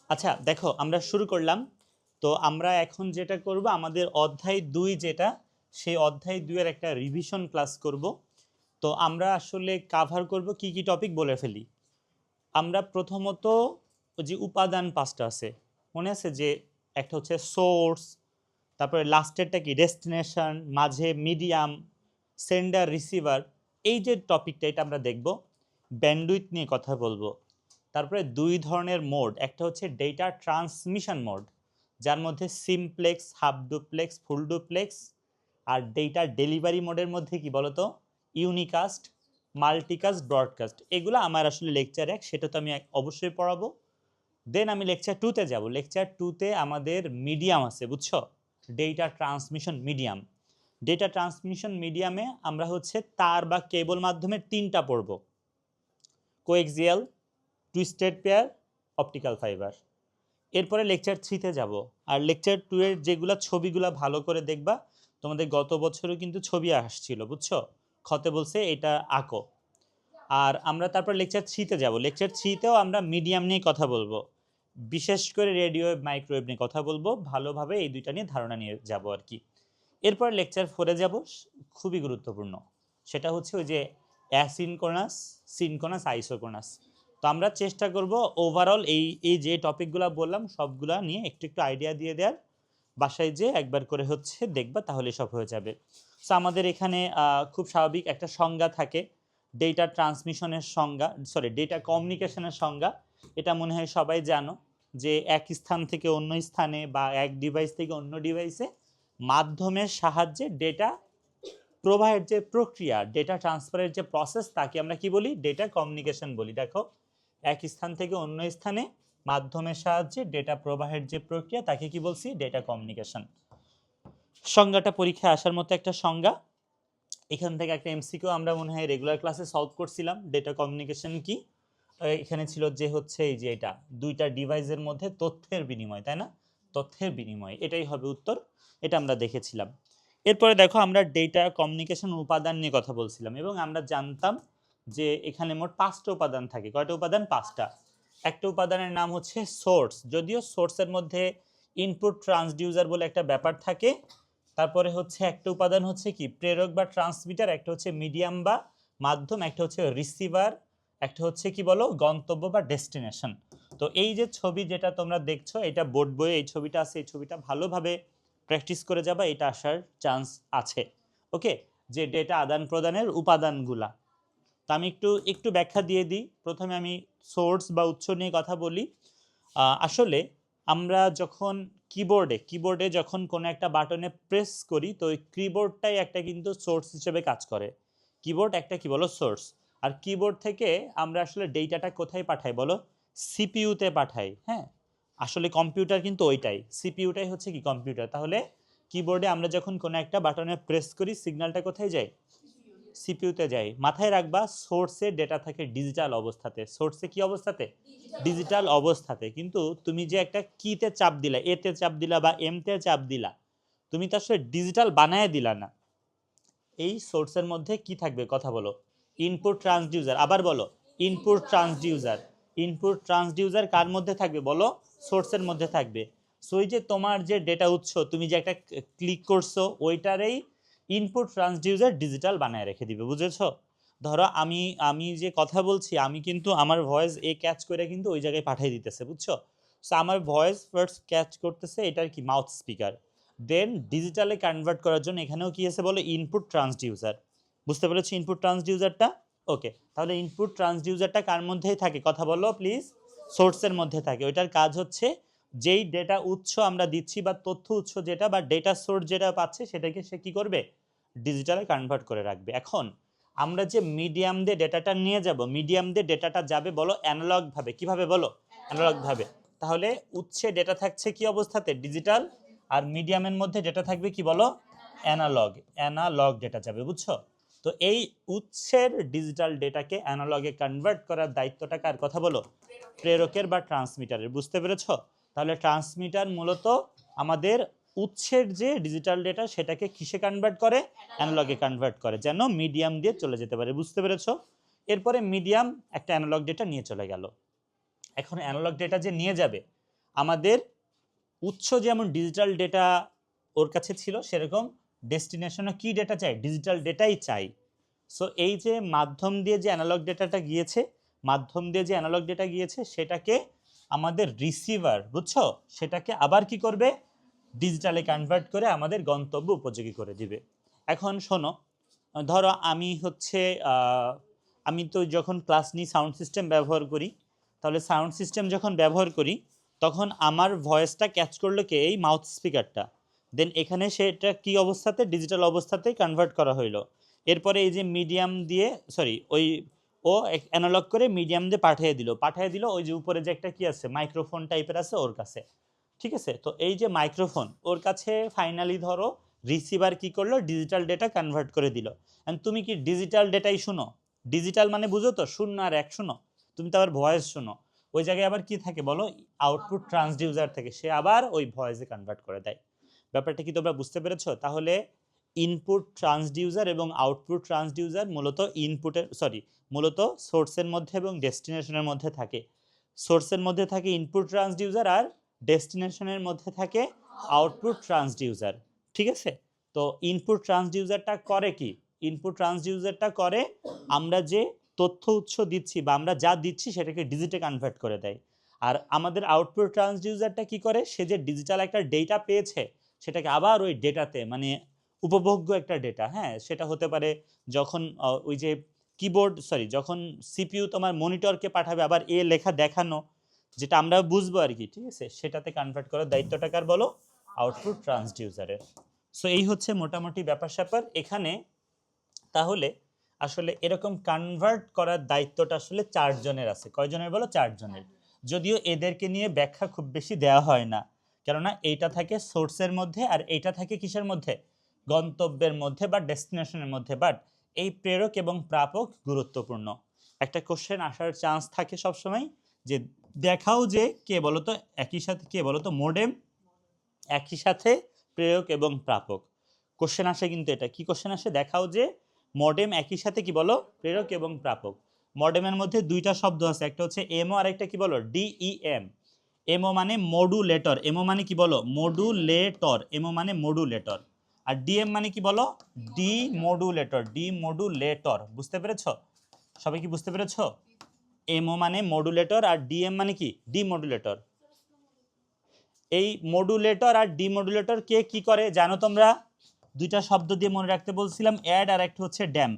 আচ্ছা দেখো আমরা শুরু করলাম। তো আমরা এখন যেটা করব আমাদের অধ্যায় 2 যেটা সেই অধ্যায় 2 এর একটা রিভিশন ক্লাস করব। তো আমরা আসলে কভার করব কি কি টপিক বলে ফেলি। আমরা প্রথমত যে উপাদান পাঁচটা আছে মনে আছে যে একটা হচ্ছে সোর্স, তারপরে লাস্টেরটা কি ডেস্টিনেশন, মাঝে মিডিয়াম, সেন্ডার রিসিভার, এই যে টপিকটা এটা আমরা দেখব। ব্যান্ডউইথ নিয়ে কথা বলবো। তারপরে দুই ধরনের মোড, একটা হচ্ছে ডেটা ট্রান্সমিশন মোড যার মধ্যে simplex, half duplex, full duplex, আর ডেটা ডেলিভারি মোডের মধ্যে কি বলতো ইউনিকাস্ট, মাল্টিকাস্ট, ব্রডকাস্ট। এগুলো আমার আসলে লেকচার 1, সেটা তো আমি অবশ্যই পড়াবো। দেন আমি লেকচার 2-তে যাব। লেকচার 2-তে আমাদের মিডিয়াম আছে, বুঝছো, data transmission medium. Data transmission মিডিয়ামে আমরা হচ্ছে তার বা কেবল মাধ্যমে তিনটা পড়ব: coaxial, twisted pair, optical fibre. এরপরে লেকচার 3-তে যাব। আর লেকচার 2 এর যেগুলো ছবিগুলো ভালো করে দেখবা, তোমাদের গত বছরও কিন্তু ছবি আসছিল, বুঝছো, খতে বলছে এটা আঁকো। আর আমরা তারপর লেকচার 3-তে যাব। লেকচার 3-তেও আমরা মিডিয়াম নিয়ে কথা বলবো, বিশেষ করে রেডিও ওয়েভ, মাইক্রোওয়েভ নিয়ে কথা বলবো ভালোভাবে, এই দুইটা নিয়ে ধারণা নিয়ে যাব আর কি। এরপর লেকচার 4-এ যাব, খুবই গুরুত্বপূর্ণ, সেটা হচ্ছে ওই যে অ্যাসিনক্রোনাস, সিনক্রোনাস, আইসোক্রোনাস। তো আমরা চেষ্টা করব ওভারঅল এই যে টপিকগুলো বললাম সবগুলা নিয়ে একটু একটু আইডিয়া দিয়ে দেওয়ার। বাসায় যে একবার করে হচ্ছে দেখবা, তাহলে সব হয়ে যাবে। সো আমাদের এখানে খুব স্বাভাবিক একটা সংজ্ঞা থাকে, ডেটা ট্রান্সমিশনের সংজ্ঞা, সরি ডেটা কমিউনিকেশনের সংজ্ঞা। এটা মনে হয় সবাই জানো যে এক স্থান থেকে অন্য স্থানে বা এক ডিভাইস থেকে অন্য ডিভাইসে মাধ্যমের সাহায্যে ডেটা প্রবাহের যে প্রক্রিয়া, ডেটা ট্রান্সফারের যে প্রসেস, তাকে আমরা কি বলি? ডেটা কমিউনিকেশন বলি। দেখো, এক স্থান থেকে অন্য স্থানে মাধ্যমের সাহায্যে ডেটা প্রবাহের যে প্রক্রিয়া, তাকে কি বলছি? Data communication. সংজ্ঞাটা পরীক্ষায় আসার মতো একটা সংজ্ঞা। এখান থেকে একটা এমসিকিউ আমরা মনে হয় রেগুলার ক্লাসে সলভ করছিলাম, ডেটা কমিউনিকেশন কি। এখানে ছিল যে হচ্ছে এই যে এটা দুইটা ডিভাইসের মধ্যে তথ্যের বিনিময়, তাই না? তথ্যের বিনিময়, এটাই হবে উত্তর। এটা আমরা দেখেছিলাম। এরপরে দেখো আমরা ডেটা কমিউনিকেশন উপাদান নিয়ে কথা বলছিলাম এবং আমরা জানতাম যে এখানে মোট 5টা উপাদান থাকে। কয়টা উপাদান? 5টা। একটা উপাদানের নাম হচ্ছে সোর্স, যদিও সোর্সের মধ্যে ইনপুট ট্রান্সডিউসার বলে একটা ব্যাপার থাকে। তারপরে হচ্ছে একটা উপাদান হচ্ছে কি প্রেরক বা ট্রান্সমিটার, একটা হচ্ছে মিডিয়াম বা মাধ্যম, একটা হচ্ছে রিসিভার, একটা হচ্ছে কি বলো গন্তব্য বা ডেস্টিনেশন। তো এই যে ছবি যেটা তোমরা দেখছো, এটা বোর্ড বইয়ে এই ছবিটা আছে, এই ছবিটা ভালোভাবে প্র্যাকটিস করে যাবা, এটা আসার চান্স আছে। ওকে, যে ডেটা আদান প্রদানের উপাদানগুলা। তো আমি একটু একটু ব্যাখ্যা দিয়ে দিই। প্রথমে আমি সোর্স বা উৎস নিয়ে কথা বলি। আসলে আমরা যখন কিবোর্ডে যখন কোনো একটা বাটনে প্রেস করি, তো ওই কিবোর্ডটাই একটা কিন্তু সোর্স হিসেবে কাজ করে। কিবোর্ড একটা কি বলো সোর্স। আর কিবোর্ড থেকে আমরা আসলে ডেটাটা কোথায় পাঠাই বলো? সিপিইউতে পাঠাই। হ্যাঁ, আসলে কম্পিউটার কিন্তু ওইটাই, সিপিইউটাই হচ্ছে কি কম্পিউটার। তাহলে কিবোর্ডে আমরা যখন কোনো একটা বাটনে প্রেস করি, সিগন্যালটা কোথায় যায়? সিপিইউতে যায়। মাথায় রাখবা, সোর্সে ডেটা থাকে ডিজিটাল অবস্থাতে। সোর্সে কি অবস্থাতে? ডিজিটাল অবস্থাতে। কিন্তু তুমি যে একটা কিতে চাপ দিলা, এতে চাপ দিলা বা এমতে চাপ দিলা, তুমি তো আসলে ডিজিটাল বানায় দিলা না। এই সোর্সের মধ্যে কি থাকবে কথা বলো? Input transducer. আবার বলো, ইনপুট ট্রান্সডিউসার। ইনপুট ট্রান্সডিউসার কার মধ্যে থাকবে বলো? সোর্সের মধ্যে থাকবে। সো এই যে তোমার যে ডেটা উৎস, তুমি যে একটা ক্লিক করছো, ওইটারই ইনপুট ট্রান্সডিউসার ডিজিটাল বানায় রেখে দিবে, বুঝেছো? ধরো আমি আমি যে কথা বলছি, আমি কিন্তু আমার ভয়েস ক্যাচ করে কিন্তু ওই জায়গায় পাঠিয়ে দিতেছে, বুঝছো? সো আমার ভয়েস ফার্স্ট ক্যাচ করতেছে, এটার কি মাউথ স্পিকার। দেন ডিজিটালে কনভার্ট করার জন্য এখানেও কি আছে বলো? Input transducer. বুঝতে পেরেছি ইনপুট ট্রান্সডিউসারটা? ওকে, তাহলে ইনপুট ট্রান্সডিউসারটা কার মধ্যেই থাকে কথা বলো প্লিজ? সোর্সের মধ্যে থাকে। ওইটার কাজ হচ্ছে যেই ডেটা উৎস আমরা দিচ্ছি বা তথ্য উৎস যেটা বা ডেটা সোর্স যেটা পাচ্ছে, সেটাকে সে কি করবে? ডিজিটালে কনভার্ট করে রাখবে। এখন আমরা যে মিডিয়াম দিয়ে ডেটাটা নিয়ে যাব, মিডিয়াম দিয়ে ডেটাটা যাবে বলো অ্যানালগ ভাবে। কিভাবে বলো? অ্যানালগ ভাবে। তাহলে উৎসে ডেটা থাকছে কি অবস্থাতে? ডিজিটাল। আর মিডিয়ামের মধ্যে ডেটা থাকবে কি বলো? অ্যানালগ। অ্যানালগ ডেটা যাবে, বুঝছো? তো এই উৎসের ডিজিটাল ডেটাকে অ্যানালগে কনভার্ট করার দায়িত্বটা কার কথা বলো? প্রেরকের বা ট্রান্সমিটারের। বুঝতে পেরেছো? তাহলে ট্রান্সমিটার মূলত আমাদের উৎসের যে ডিজিটাল ডেটা, সেটাকে কিসে কনভার্ট করে? অ্যানালগে কনভার্ট করে, যেন মিডিয়াম দিয়ে চলে যেতে পারে। বুঝতে পেরেছো? এরপরে মিডিয়াম একটা অ্যানালগ ডেটা নিয়ে চলে গেল। এখন অ্যানালগ ডেটা যে নিয়ে যাবে, আমাদের উৎস যেমন ডিজিটাল ডেটা ওর কাছে ছিল, সেরকম ডেস্টিনেশনও কি ডেটা চাই, ডিজিটাল ডেটাই চাই। সো এই যে মাধ্যম দিয়ে যে অ্যানালগ ডেটাটা গিয়েছে, মাধ্যম দিয়ে যে অ্যানালগ ডেটা গিয়েছে সেটাকে আমাদের রিসিভার, বুঝছো, সেটাকে আবার কি করবে, ডিজিটালে কনভার্ট করে আমাদের গন্তব্য উপযোগী করে দিবে। এখন শোনো, ধরো আমি হচ্ছে আমি তো যখন ক্লাস নিই সাউন্ড সিস্টেম ব্যবহার করি, তাহলে সাউন্ড সিস্টেম যখন ব্যবহার করি তখন আমার ভয়েসটা ক্যাচ করলো কে, এই মাউথ স্পিকারটা। দেন এখানে সেটা কি অবস্থাতে, ডিজিটাল অবস্থাতে কনভার্ট করা হইলো। এরপরে এই যে মিডিয়াম দিয়ে, সরি, ওই ও অ্যানালগ করে মিডিয়াম দিয়ে পাঠিয়ে দিল ওই যে উপরে যে একটা কি আছে মাইক্রোফোন টাইপের আছে ওর কাছে, ঠিক আছে। তো এই যে মাইক্রোফোন ওর কাছে ফাইনালি ধরো রিসিভার কি করলো, ডিজিটাল ডেটা কনভার্ট করে দিল। এন্ড তুমি কি ডিজিটাল ডেটাই শুনো, ডিজিটাল মানে বুঝো তো, শূন্য আর এক শুনো, তুমি তো আবার ভয়েস শুনো। ওই জায়গায় আবার কি থাকে বলো, আউটপুট ট্রান্সডিউসার থেকে সে আবার ওই ভয়েসে কনভার্ট করে দেয়। ব্যাপারটা কি তোমরা বুঝতে পেরেছো? তাহলে ইনপুট ট্রান্সডিউসার এবং আউটপুট ট্রান্সডিউসার মূলত ইনপুটের, সরি, মূলত সোর্সের মধ্যে এবং ডেস্টিনেশনের মধ্যে থাকে। সোর্সের মধ্যে থাকে ইনপুট ট্রান্সডিউসার আর ডেস্টিনেশনের মধ্যে থাকে আউটপুট ট্রান্সডিউসার, ঠিক আছে। তো ইনপুট ট্রান্সডিউসারটা করে কি, ইনপুট ট্রান্সডিউসারটা করে আমরা যে তথ্য উৎস দিচ্ছি বা আমরা যা দিচ্ছি সেটাকে ডিজিটে কনভার্ট করে দেয়। আর আমাদের আউটপুট ট্রান্সডিউসারটা কি করে, সে যে ডিজিটাল একটা ডেটা পেয়েছে সেটাকে আবার ওই ডেটাতে, মানে উপভোগ্য একটা ডেটা, হ্যাঁ, সেটা হতে পারে যখন ওই যে কিবোর্ড, সরি, যখন সিপিইউ তোমার মনিটরকে পাঠাবে আবার এ লেখা দেখানো, যেটা আমরা বুঝবো আর কি, ঠিক আছে, সেটাতে কনভার্ট করার দায়িত্বটা কার বলো, আউটপুট ট্রান্সডিউসারের। সো এই হচ্ছে মোটামুটি ব্যাপার স্যাপার এখানে। তাহলে আসলে এরকম কনভার্ট করার দায়িত্বটা আসলে 4 জনের আছে। কয়জনের বলো, 4 জনের। যদিও এদেরকে নিয়ে ব্যাখ্যা খুব বেশি দেওয়া হয় না, কেননা এইটা থাকে সোর্সের মধ্যে আর এইটা থাকে কিসের মধ্যে, গন্তব্যের মধ্যে বা ডেস্টিনেশনের মধ্যে। বাট এই প্রেরক এবং প্রাপক গুরুত্বপূর্ণ। একটা কোশ্চেন আসার চান্স থাকে সবসময় যে দেখাও যে কে বলতো একই সাথে, কে বলতো মোডেম একই সাথে প্রেরক এবং প্রাপক। কোশ্চেন আসে কিন্তু, এটা কি কোশ্চেন আসে, দেখাও যে মডেম একই সাথে কি বলো, প্রেরক এবং প্রাপক। মডেমের মধ্যে দুইটা শব্দ আছে, একটা হচ্ছে এমও আর একটা কি বলো, ডিইএম। এমও মানে মডুলেটর, এমও মানে কি বলো, মডুলেটর, এমও মানে মডুলেটর। আর ডিএম মানে কি বলো, ডিমডুলেটর, ডিমডুলেটর। বুঝতে পেরেছো? সবাই কি বুঝতে পেরেছো? এমও মানে মডুলেটর আর ডিএম মানে কি, ডিমডুলেটর। এই মডুলেটর আর ডিমডুলেটর কে কি করে জানো তোমরা? দুইটা শব্দ দিয়ে মনে রাখতে বলছিলাম, অ্যাড আর একটা হচ্ছে ড্যাম।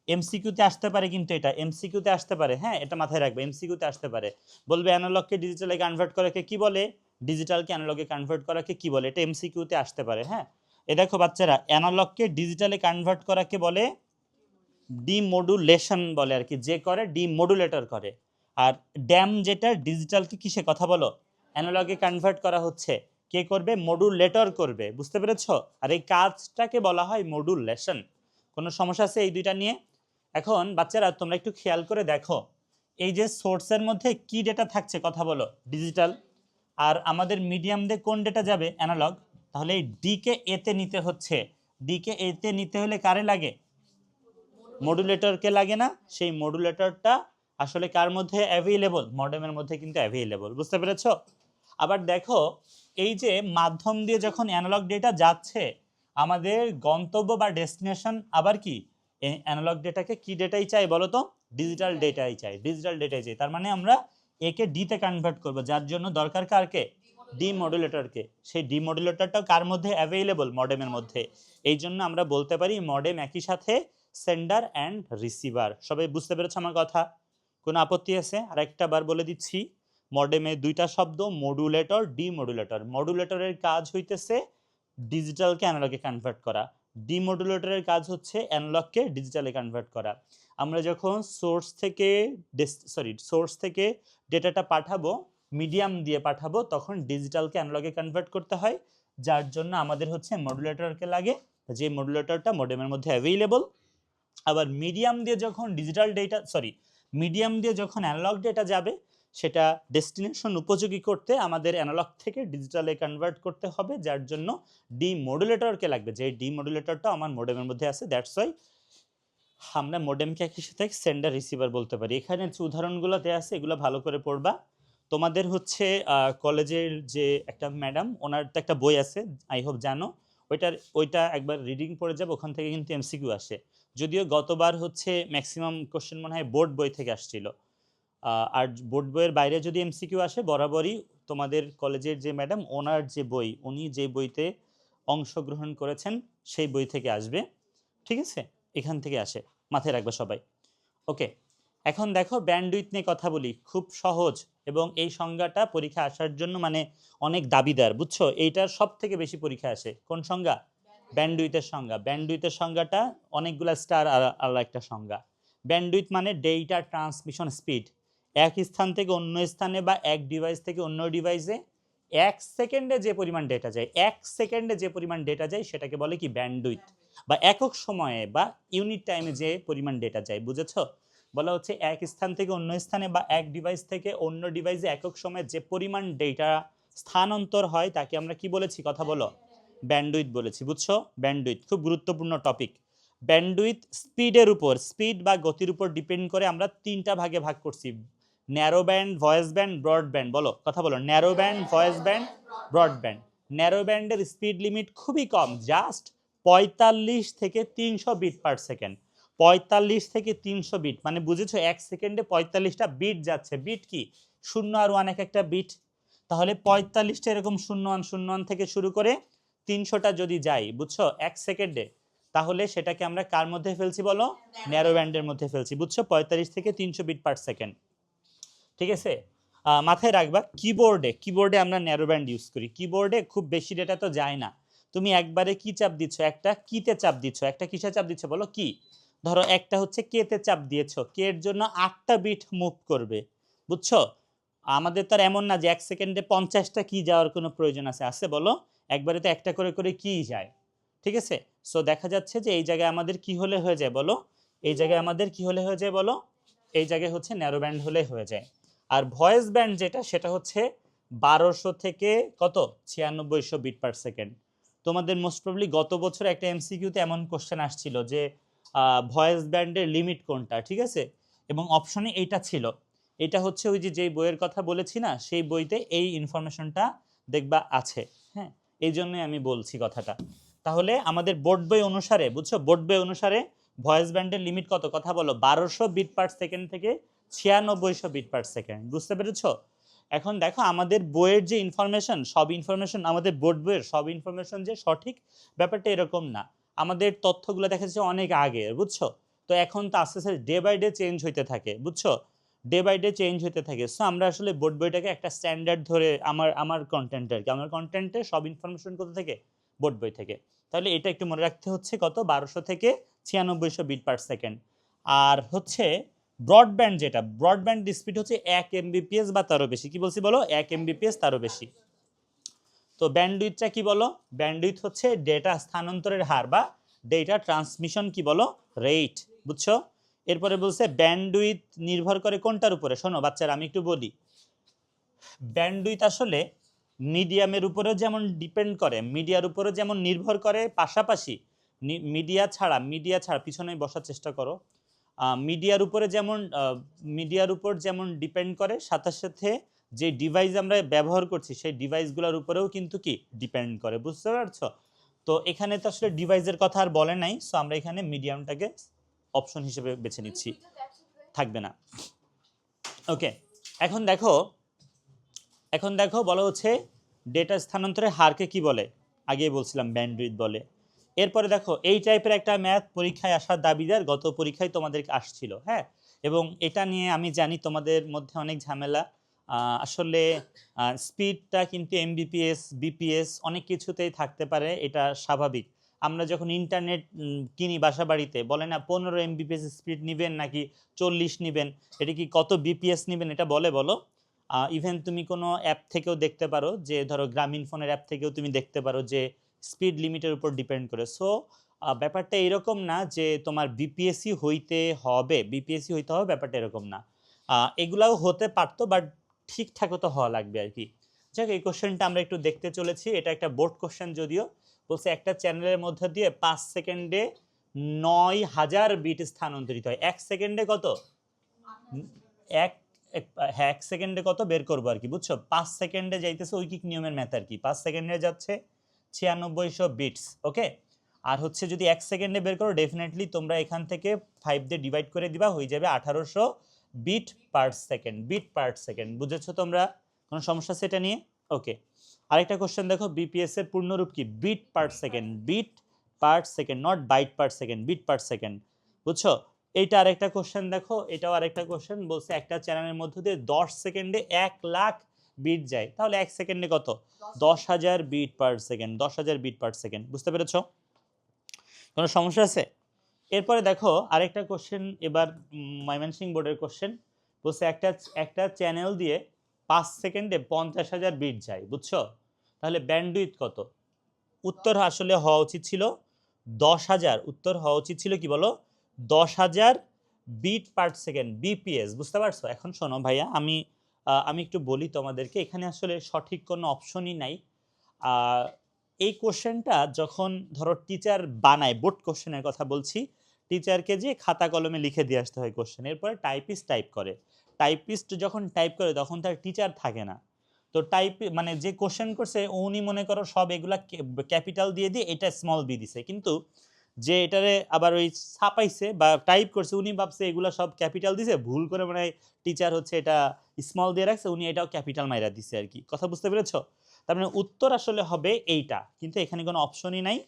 এমসিকিউতে আসতে পারে, কিন্তু এটা এমসিকিউতে আসতে পারে, হ্যাঁ, এটা মাথায় রাখবে, এমসিকিউতে আসতে পারে। বলবে অ্যানালগকে ডিজিটালে কনভার্ট করাকে কি বলে, ডিজিটালকে অ্যানালগে কনভার্ট করাকে কি বলে, এটা এমসিকিউতে আসতে পারে, হ্যাঁ। এ দেখো বাচ্চারা, অ্যানালগকে ডিজিটালে কনভার্ট করাকে বলে ডিমডুলেশন বলে আর কি, যে করে ডিমডুলেটর করে। আর ড্যাম যেটা ডিজিটালকে কিসে, কথা বলো, অ্যানালগে কনভার্ট করা হচ্ছে, কে করবে, মডুলেটর করবে। বুঝতে পেরেছো? আর এই কাজটাকে বলা হয় মডুলেশন। কোনো সমস্যা আছে এই দুইটা নিয়ে? এখন বাচ্চারা তোমরা একটু খেয়াল করে দেখো, এই যে সোর্সের মধ্যে কি ডেটা থাকছে, কথা বলো, ডিজিটাল। আর আমাদের মিডিয়াম দিয়ে কোন ডেটা যাবে, অ্যানালগ। তাহলে এই ডি কে এতে নিতে হচ্ছে, ডি কে এতে নিতে হলে কারে লাগে, মডুলেটরকে লাগে না? সেই মডুলেটরটা আসলে কার মধ্যে অ্যাভেইলেবল, মডেমের মধ্যে কিন্তু অ্যাভেইলেবল। বুঝতে পেরেছো? আবার দেখো, এই যে মাধ্যম দিয়ে যখন অ্যানালগ ডেটা যাচ্ছে আমাদের গন্তব্য বা ডেস্টিনেশন, আবার কি অ্যানালগ ডেটাকে কি ডেটাই চাই বলো তো, ডিজিটাল ডেটাই চাই, ডিজিটাল ডেটাই চাই। তার মানে আমরা একে ডিতে কনভার্ট করব, যার জন্য দরকার কারকে, ডিমডুলেটরকে। সেই ডিমডুলেটরটাও কার মধ্যে অ্যাভেইলেবল, মডেমের মধ্যে। এই জন্য আমরা বলতে পারি মডেম একই সাথে সেন্ডার অ্যান্ড রিসিভার। সবাই বুঝতে পেরেছো আমার কথা? কোনো আপত্তি আছে? আরেকটা বার বলে দিচ্ছি, মডেমে দুইটা শব্দ, মডুলেটর, ডিমডুলেটর। মডুলেটরের কাজ হইতেছে ডিজিটালকে অ্যানালগে কনভার্ট করা, ডিমডুলেটরের কাজ হচ্ছে অ্যানালগকে ডিজিটালে কনভার্ট করা। আমরা যখন সোর্স থেকে ডেটাটা পাঠাবো, মিডিয়াম দিয়ে পাঠাবো, তখন ডিজিটালকে অ্যানালগে কনভার্ট করতে হয়, যার জন্য আমাদের হচ্ছে মডুলেটরকে লাগে, যে মডুলেটরটা মডেমের মধ্যে অ্যাভেইলেবল। আবার মিডিয়াম দিয়ে যখন মিডিয়াম দিয়ে যখন অ্যানালগ ডেটা যাবে, সেটা ডেস্টিনেশন উপযোগী করতে আমাদের অ্যানালগ থেকে ডিজিটালে কনভার্ট করতে হবে, যার জন্য ডিমডুলেটরকে লাগবে, যে ডিমডুলেটরটা আমার মডেমের মধ্যে আছে। দ্যাটস ওয়াই আমরা মডেমকে একই সাথে সেন্ডার রিসিভার বলতে পারি। এখানে যে উদাহরণগুলো দেওয়া আছে এগুলো ভালো করে পড়বা। তোমাদের হচ্ছে কলেজের যে একটা ম্যাডাম, ওনার তো একটা বই আছে, আই হোপ জানো। ওইটা একবার রিডিং পড়ে যাবে, ওখান থেকে কিন্তু এমসিকিউ আসে। যদিও গতবার হচ্ছে ম্যাক্সিমাম কোশ্চেন মনে হয় বোর্ড বই থেকে আসছিল। আর বোর্ড বইয়ের বাইরে যদি এমসিকিউ আসে, বরাবরই তোমাদের কলেজের যে ম্যাডাম, ওনার যে বই, উনি যে বইতে অংশগ্রহণ করেছেন সেই বই থেকে আসবে। ঠিক আছে, এখান থেকে আসে, মাথায় রাখবে সবাই। ওকে, এখন দেখো ব্যান্ডউইথ নিয়ে কথা বলি, খুব সহজ। এবং এই সংজ্ঞাটা পরীক্ষা আসার জন্য মানে অনেক দাবিদার, বুঝছো? এইটার সব থেকে বেশি পরীক্ষা আসে কোন সংজ্ঞা? ব্যান্ডউইথের সংজ্ঞা। ব্যান্ডউইথের সংজ্ঞাটা অনেকগুলা স্টার আর আর একটা সংজ্ঞা। ব্যান্ডউইথ মানে ডেটা ট্রান্সমিশন স্পিড, এক স্থান থেকে অন্য স্থানে বা এক ডিভাইস থেকে অন্য ডিভাইসে এক সেকেন্ডে যে পরিমাণ ডেটা যায়, এক সেকেন্ডে যে পরিমাণ ডেটা যায় সেটাকে বলে কি ব্যান্ডউইথ। বা একক সময়ে বা ইউনিট টাইমে যে পরিমাণ ডেটা যায়, বুঝেছো? বলা হচ্ছে এক স্থান থেকে অন্য স্থানে বা এক ডিভাইস থেকে অন্য ডিভাইসে একক সময়ে যে পরিমাণ ডেটা স্থানান্তর হয় তাকে আমরা কি বলেছি, কথা বলো? ব্যান্ডউইথ বলেছি, বুঝছো? ব্যান্ডউইথ খুব গুরুত্বপূর্ণ টপিক। ব্যান্ডউইথ স্পিডের উপর, স্পিড বা গতির উপর ডিপেন্ড করে আমরা তিনটা ভাগে ভাগ করছি: narrow band, voice band, broadband. বলো, কথা বলো। Narrow band, voice band, broadband. Narrow ব্যান্ডের স্পিড লিমিট খুবই কম, জাস্ট 45 থেকে 300 বিট পার সেকেন্ড। 45 থেকে 300 বিট মানে বুঝেছো, এক সেকেন্ডে 45টা বিট যাচ্ছে। বিট কি? শূন্য আর ওয়ান, এক একটা বিট। তাহলে 45টা এরকম শূন্য ওয়ান শূন্য ওয়ান থেকে শুরু করে 300টা যদি যাই, বুঝছো, এক সেকেন্ডে, তাহলে সেটাকে আমরা কার মধ্যে ফেলছি বলো? ন্যারো ব্যান্ডের মধ্যে ফেলছি, বুঝছো? 45 থেকে 300 বিট পার সেকেন্ড। ঠিক আছে, মাথায় রাখবা কিবোর্ডে আমরা ন্যারো ব্যান্ড ইউজ করি। কিবোর্ডে খুব বেশি ডেটা তো যায় না। তুমি একবারে কি চাপ দিচ্ছ? একটা কিতে চাপ দিচ্ছ। একটা কিসে চাপ দিচ্ছ বলো? কি। ধরো একটা হচ্ছে কেতে চাপ দিয়েছো, কে এর জন্য 8টা বিট মুভ করবে, বুঝছো? আমাদের তো আর এমন না যে এক সেকেন্ডে 50টা কি যাওয়ার কোনো প্রয়োজন আছে বলো? একবারে তো একটা করে করে কি যায়। ঠিক আছে, সো দেখা যাচ্ছে যে এই জায়গায় আমাদের কি হলে হয়ে যায় বলো? এই জায়গায় আমাদের কি হলে হয়ে যায় বলো? এই জায়গায় হচ্ছে ন্যারো ব্যান্ড হলে হয়ে যায়। আর ভয়েস ব্যান্ড যেটা, সেটা হচ্ছে 1200 থেকে কত 9600 বিট পার সেকেন্ড। তোমাদের মোস্ট প্রবলি গত বছর একটা এমসিকিউতে এমন কোশ্চেন আসছিল যে ভয়েস ব্যান্ডের লিমিট কোনটা, ঠিক আছে? এবং অপশনে এইটা ছিল। এটা হচ্ছে ওই যে যেই বইয়ের কথা বলেছি না, সেই বইতে এই ইনফরমেশনটা দেখবা আছে। হ্যাঁ, এই জন্যই আমি বলছি কথাটা। তাহলে আমাদের বোর্ড বই অনুসারে, বুঝছো, বোর্ড বই অনুসারে ভয়েস ব্যান্ডের লিমিট কত, কথা বলো? 1200 বিট পার সেকেন্ড থেকে 9600 বিট পার সেকেন্ড। বুঝতে পেরেছো? এখন দেখো আমাদের বইয়ের যে ইনফরমেশন, সব ইনফরমেশন আমাদের বোর্ড বইয়ের সব ইনফরমেশন যে সঠিক, ব্যাপারটা এরকম না। আমাদের তথ্যগুলো দেখা যাচ্ছে অনেক আগে, বুঝছো? তো এখন তো আস্তে আস্তে ডে বাই ডে চেঞ্জ হইতে থাকে, বুঝছো? ডে বাই ডে চেঞ্জ হতে থাকে। সো আমরা আসলে বোর্ড বইটাকে একটা স্ট্যান্ডার্ড ধরে আমার কন্টেন্টের, আমার কন্টেন্টের সব ইনফরমেশন কোথা থেকে? বোর্ড বই থেকে। তাহলে এটা একটু মনে রাখতে হচ্ছে, কত? 1200 থেকে 9600 বিট পার সেকেন্ড। আর হচ্ছে ব্রডব্যান্ড, যেটা ব্রডব্যান্ড স্পিড হচ্ছে 1 এমবিপিএস বা তারও বেশি। কি বলছি বলো? 1 এমবিপিএস তারও বেশি। তো ব্যান্ডউইথটা কি বলো? ব্যান্ডউইথ হচ্ছে ডেটা স্থানান্তরের হার বা ডেটা ট্রান্সমিশন কি বলো? রেট, বুঝছো? এরপরে বলছে ব্যান্ডউইথ নির্ভর করে কোনটার উপরে? শোনো বাচ্চারা, আমি একটু বলি। ব্যান্ডউইথ আসলে মিডিয়ামের উপরেও যেমন ডিপেন্ড করে, মিডিয়ার উপরেও যেমন নির্ভর করে, পাশাপাশি মিডিয়া ছাড়া পিছনে বসার চেষ্টা করো। মিডিয়ার উপর যেমন ডিপেন্ড করে, সাথে সাথে যে ডিভাইস আমরা ব্যবহার করছি সেই ডিভাইসগুলোর উপরেও কিন্তু কি ডিপেন্ড করে, বুঝতে পারছো? তো এখানে তো আসলে ডিভাইসের কথা আর বলে নাই, সো আমরা এখানে মিডিয়ামটাকে অপশন হিসেবে বেছে নিচ্ছি, থাকবে না। ওকে, এখন দেখো বলা হচ্ছে ডেটা স্থানান্তরের হারকে কি বলে? আগেই বলছিলাম ব্যান্ডউইথ বলে। এরপরে দেখো এই টাইপের একটা ম্যাথ পরীক্ষায় আসার দাবিদার, গত পরীক্ষায় তোমাদের আসছিল। হ্যাঁ, এবং এটা নিয়ে আমি জানি তোমাদের মধ্যে অনেক ঝামেলা। আসলে স্পিডটা কিন্তু এমবিপিএস, বিপিএস অনেক কিছুতেই থাকতে পারে, এটা স্বাভাবিক। আমরা যখন ইন্টারনেট কিনি বাসা বাড়িতে, বলে না 15 এমবিপিএস স্পিড নেবেন নাকি 40 নেবেন, এটা কি কত বিপিএস নেবেন এটা বলো? ইভেন তুমি কোনো অ্যাপ থেকেও দেখতে পারো, যে ধরো গ্রামীণ ফোনের অ্যাপ থেকেও তুমি দেখতে পারো যে স্পিড লিমিটের উপর ডিপেন্ড করে। সো ব্যাপারটা এরকম না যে তোমার বিপিএসসি হইতে হবে, ব্যাপারটা এরকম না। এগুলাও হতে পারতো, বাট ঠিকঠাকও তো হওয়া লাগবে আর কি। যাক, এই কোশ্চেনটা আমরা একটু দেখতে চলেছি। এটা একটা বোর্ড কোশ্চেন, যদিও বলছে একটা চ্যানেলের মধ্যে দিয়ে 5 সেকেন্ডে 9000 বিট স্থানান্তরিত হয়। 1 সেকেন্ডে কত? এক হ্যাঁ 1 সেকেন্ডে কত বের করবো আর কি, বুঝছো? 5 সেকেন্ডে যাইতেছে ঐকিক নিয়মের ম্যাথ আর কি, 5 সেকেন্ডে যাচ্ছে 9600 বিটস, ওকে। আর হচ্ছে যদি 1 সেকেন্ডে বের করো, ডেফিনেটলি তোমরা এখান থেকে 5 দিয়ে ডিভাইড করে দিবা, হয়ে যাবে 1800 bit per second, bit per second. বুঝেছো তোমরা? কোনো সমস্যা সেটা নিয়ে? ওকে। আরেকটা কোশ্চেন দেখো, বিপিএস এর পূর্ণরূপ কি? Bit per second, bit per second, not byte per second, bit per second, বুঝছো? এইটা আরেকটা কোশ্চেন দেখো, এটাও আরেকটা কোশ্চেন, বলছে একটা চ্যানেলের মধ্যে দিয়ে 10 সেকেন্ডে 1 লাখ বিট যায়, তাহলে 1 সেকেন্ডে কত? 10,000 bit per second, 10,000 bit per second. বুঝতে পেরেছো? কোনো সমস্যা আছে? এরপরে দেখো আরেকটা কোশ্চেন, এবার ময়মনসিংহ বোর্ডের কোশ্চেন, বলছে একটা চ্যানেল দিয়ে 5 সেকেন্ডে 50,000 বিট যায়, বুঝছো? তাহলে ব্যান্ডউইথ কত? উত্তর আসলে হওয়া উচিত ছিল 10,000, উত্তর হওয়া উচিত ছিল কি বলো? 10,000 বিট পার সেকেন্ড, বিপিএস। বুঝতে পারছো? এখন শোনো ভাইয়া, আমি একটু বলি তোমাদেরকে, এখানে আসলে সঠিক কোনো অপশনই নাই। এই কোশ্চেনটা যখন ধরো টিচার বানায়, বোর্ড কোশ্চেনের কথা বলছি, টিচারকে যে খাতা কলমে লিখে দিয়ে আসতে হয় কোশ্চেন, এরপরে টাইপিস্ট টাইপ করে, টাইপিস্ট যখন টাইপ করে তখন তার টিচার থাকে না। তো টাইপ মানে যে কোশ্চেন করছে উনি মনে করো সব এগুলা ক্যাপিটাল দিয়ে দিয়ে এটা স্মল বি দিছে, কিন্তু যে এটারে আবার ওই ছাপাইছে বা টাইপ করছে উনি ভাবছে এগুলা সব ক্যাপিটাল দিছে, ভুল করে মানে টিচার হচ্ছে এটা স্মল দিয়ে রাখছে, উনি এটাও ক্যাপিটাল মাইরা দিছে আর কি। কথা বুঝতে পেরেছো? তার মানে উত্তর আসলে হবে এইটা, কিন্তু এখানে কোনো অপশনই নাই।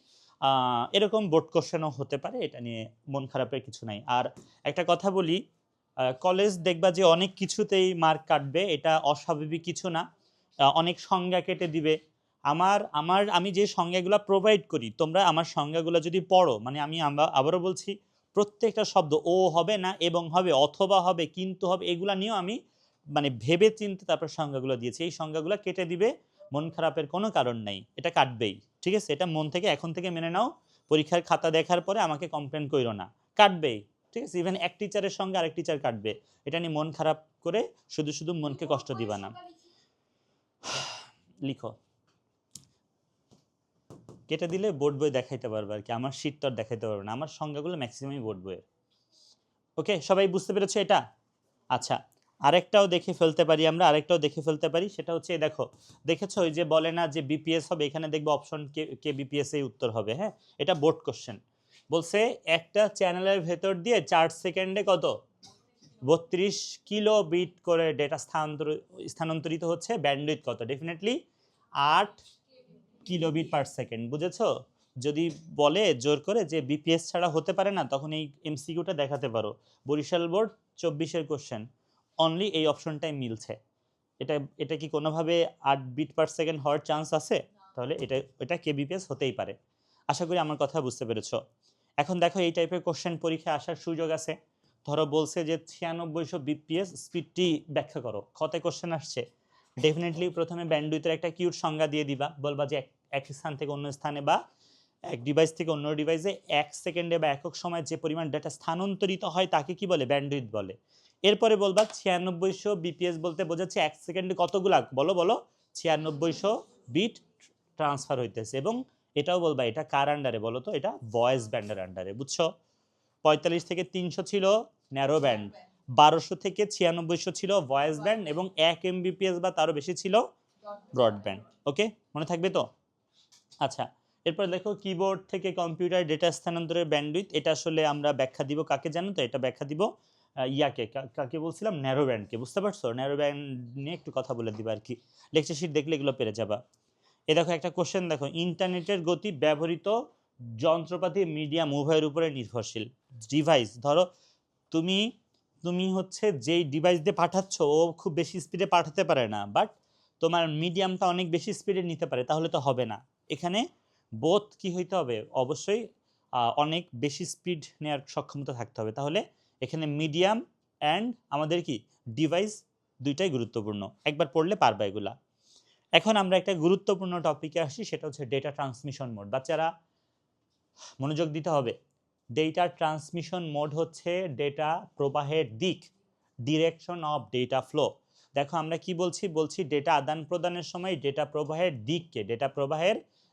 এরকম বোর্ড কোশ্চেনও হতে পারে, এটা নিয়ে মন খারাপের কিছু নাই। আর একটা কথা বলি, কলেজ দেখবা যে অনেক কিছুতেই মার্ক কাটবে, এটা অস্বাভাবিক কিছু না। অনেক সংজ্ঞা কেটে দিবে। আমি যে সংজ্ঞাগুলো প্রোভাইড করি, তোমরা আমার সংজ্ঞাগুলো যদি পড়ো, মানে আমি আবারও বলছি, প্রত্যেকটা শব্দ ও হবে না, এবং হবে, অথবা হবে, কিন্তু হবে, এগুলা নিয়েও আমি মানে ভেবে চিন্তে তারপর সংজ্ঞাগুলো দিয়েছি। এই সংজ্ঞাগুলো কেটে দিবে, মন খারাপের কোনো কারণ নাই, এটা কাটবেই, ঠিক আছে? এটা মন থেকে এখন থেকে মেনে নাও, পরীক্ষার খাতা দেখার পরে আমাকে কমপ্লেন কইরো না, কাটবেই, ঠিক আছে? ইভেন এক টিচারের সঙ্গে আরেক টিচার কাটবে, এটা নিয়ে মন খারাপ করে শুধু শুধু মনকে কষ্ট দিবা না। লিখো, কেটে দিলে বোর্ড বই দেখাইতে পারবে আর কি, আমার শীট তো আর দেখাইতে পারবে না, আমার সংজ্ঞাগুলো ম্যাক্সিমামই বোর্ড বইয়ের। ওকে, সবাই বুঝতে পেরেছো এটা? আচ্ছা, আরেকটাও দেখে ফেলতে পারি আমরা, আরেকটাও দেখে ফেলতে পারি, সেটা হচ্ছে দেখো, দেখেছো ওই যে বলে না যে বিপিএস হবে, এখানে দেখবো অপশন কে বিপিএস এই উত্তর হবে, হ্যাঁ? এটা বোর্ড কোশ্চেন, বলছে একটা চ্যানেলের ভেতর দিয়ে 4 সেকেন্ডে কত? 32 কিলো বিট করে ডেটা স্থানান্তরিত হচ্ছে, ব্যান্ডউইথ কত? ডেফিনেটলি 8 কিলোবিট পার সেকেন্ড। বুঝেছো? যদি বলে জোর করে যে বিপিএস ছাড়া হতে পারে না, তখন এই এমসিকিউটা দেখাতে পারো, বরিশাল বোর্ড 24-এর কোশ্চেন, অনলি এই অপশনটাই মিলছে। এটা কি কোনোভাবে 8 বিট পার সেকেন্ড হওয়ার চান্স আছে? তাহলে এটা কেবিপিএস হতেই পারে। আশা করি আমার কথা বুঝতে পেরেছো। এখন দেখো এই টাইপের কোশ্চেন পরীক্ষায় আসার সুযোগ আছে। ধরো বলছে যে 9600 বিপিএস স্পিডটি ব্যাখ্যা করো, খতে কোশ্চেন আসছে, ডেফিনেটলি প্রথমে ব্যান্ডউইথের একটা কিউট সংজ্ঞা দিয়ে দিবা, বলবা যে এক স্থান থেকে অন্য স্থানে বা এক ডিভাইস থেকে অন্য ডিভাইসে 1 সেকেন্ডে বা একক সময় যে পরিমাণ ডেটা স্থানান্তরিত হয় তাকে কি বলে? ব্যান্ডউইথ বলে। এরপরে বলবা 9600 বিপিএস বলতে বোঝাচ্ছে 1 সেকেন্ডে কতগুলা, বলো বলো, 9600 বিট ট্রান্সফার হইতেছে, এবং এটাও বলবা এটা কার আন্ডারে বলো তো? এটা ভয়েস ব্যান্ডের আন্ডারে, বুঝছো? 45 থেকে 300 ছিল ন্যারো ব্যান্ড, 1200 থেকে 9600 ছিল ভয়েস ব্যান্ড, এবং 1 এমবিপিএস বা তারও বেশি ছিল ব্রডব্যান্ড। ওকে, মনে থাকবে তো? আচ্ছা, এরপর দেখো কিবোর্ড থেকে কম্পিউটার ডেটা স্থানান্তরের ব্যান্ডউইথ, এটা আসলে আমরা ব্যাখ্যা দিব কাকে জানো তো? এটা ব্যাখ্যা দিব কাকে বলছিলাম? ন্যারো ব্যান্ডকে। বুঝতে পারছো? ন্যারো ব্যান্ড নিয়ে একটু কথা বলে দিবা আর কি, লেকচার শিট দেখলে এগুলো পেরে যাবা। এ দেখো একটা কোশ্চেন দেখো, ইন্টারনেটের গতি ব্যবহৃত যন্ত্রপাতি মিডিয়াম উভয়ের উপরে নির্ভরশীল। ডিভাইস ধরো তুমি তুমি হচ্ছে যেই ডিভাইস দিয়ে পাঠাচ্ছ ও খুব বেশি স্পিডে পাঠাতে পারে না, বাট তোমার মিডিয়ামটা অনেক বেশি স্পিডে নিতে পারে, তাহলে তো হবে না। এখানে বোথ কি হইতে হবে? অবশ্যই অনেক বেশি স্পিড নেওয়ার সক্ষমতা থাকতে হবে, তাহলে এখানে মিডিয়াম অ্যান্ড আমাদের কি ডিভাইস দুইটাই গুরুত্বপূর্ণ, একবার পড়লে পারবা এগুলা। এখন আমরা একটা গুরুত্বপূর্ণ টপিকে আসি, সেটা হচ্ছে ডেটা ট্রান্সমিশন মোড। বাচ্চারা মনোযোগ দিতে হবে। ডেটা ট্রান্সমিশন মোড হচ্ছে ডেটা প্রবাহের দিক, ডিরেকশন অফ ডেটা ফ্লো। দেখো আমরা কি বলছি ডেটা আদান প্রদানের সময় ডেটা প্রবাহের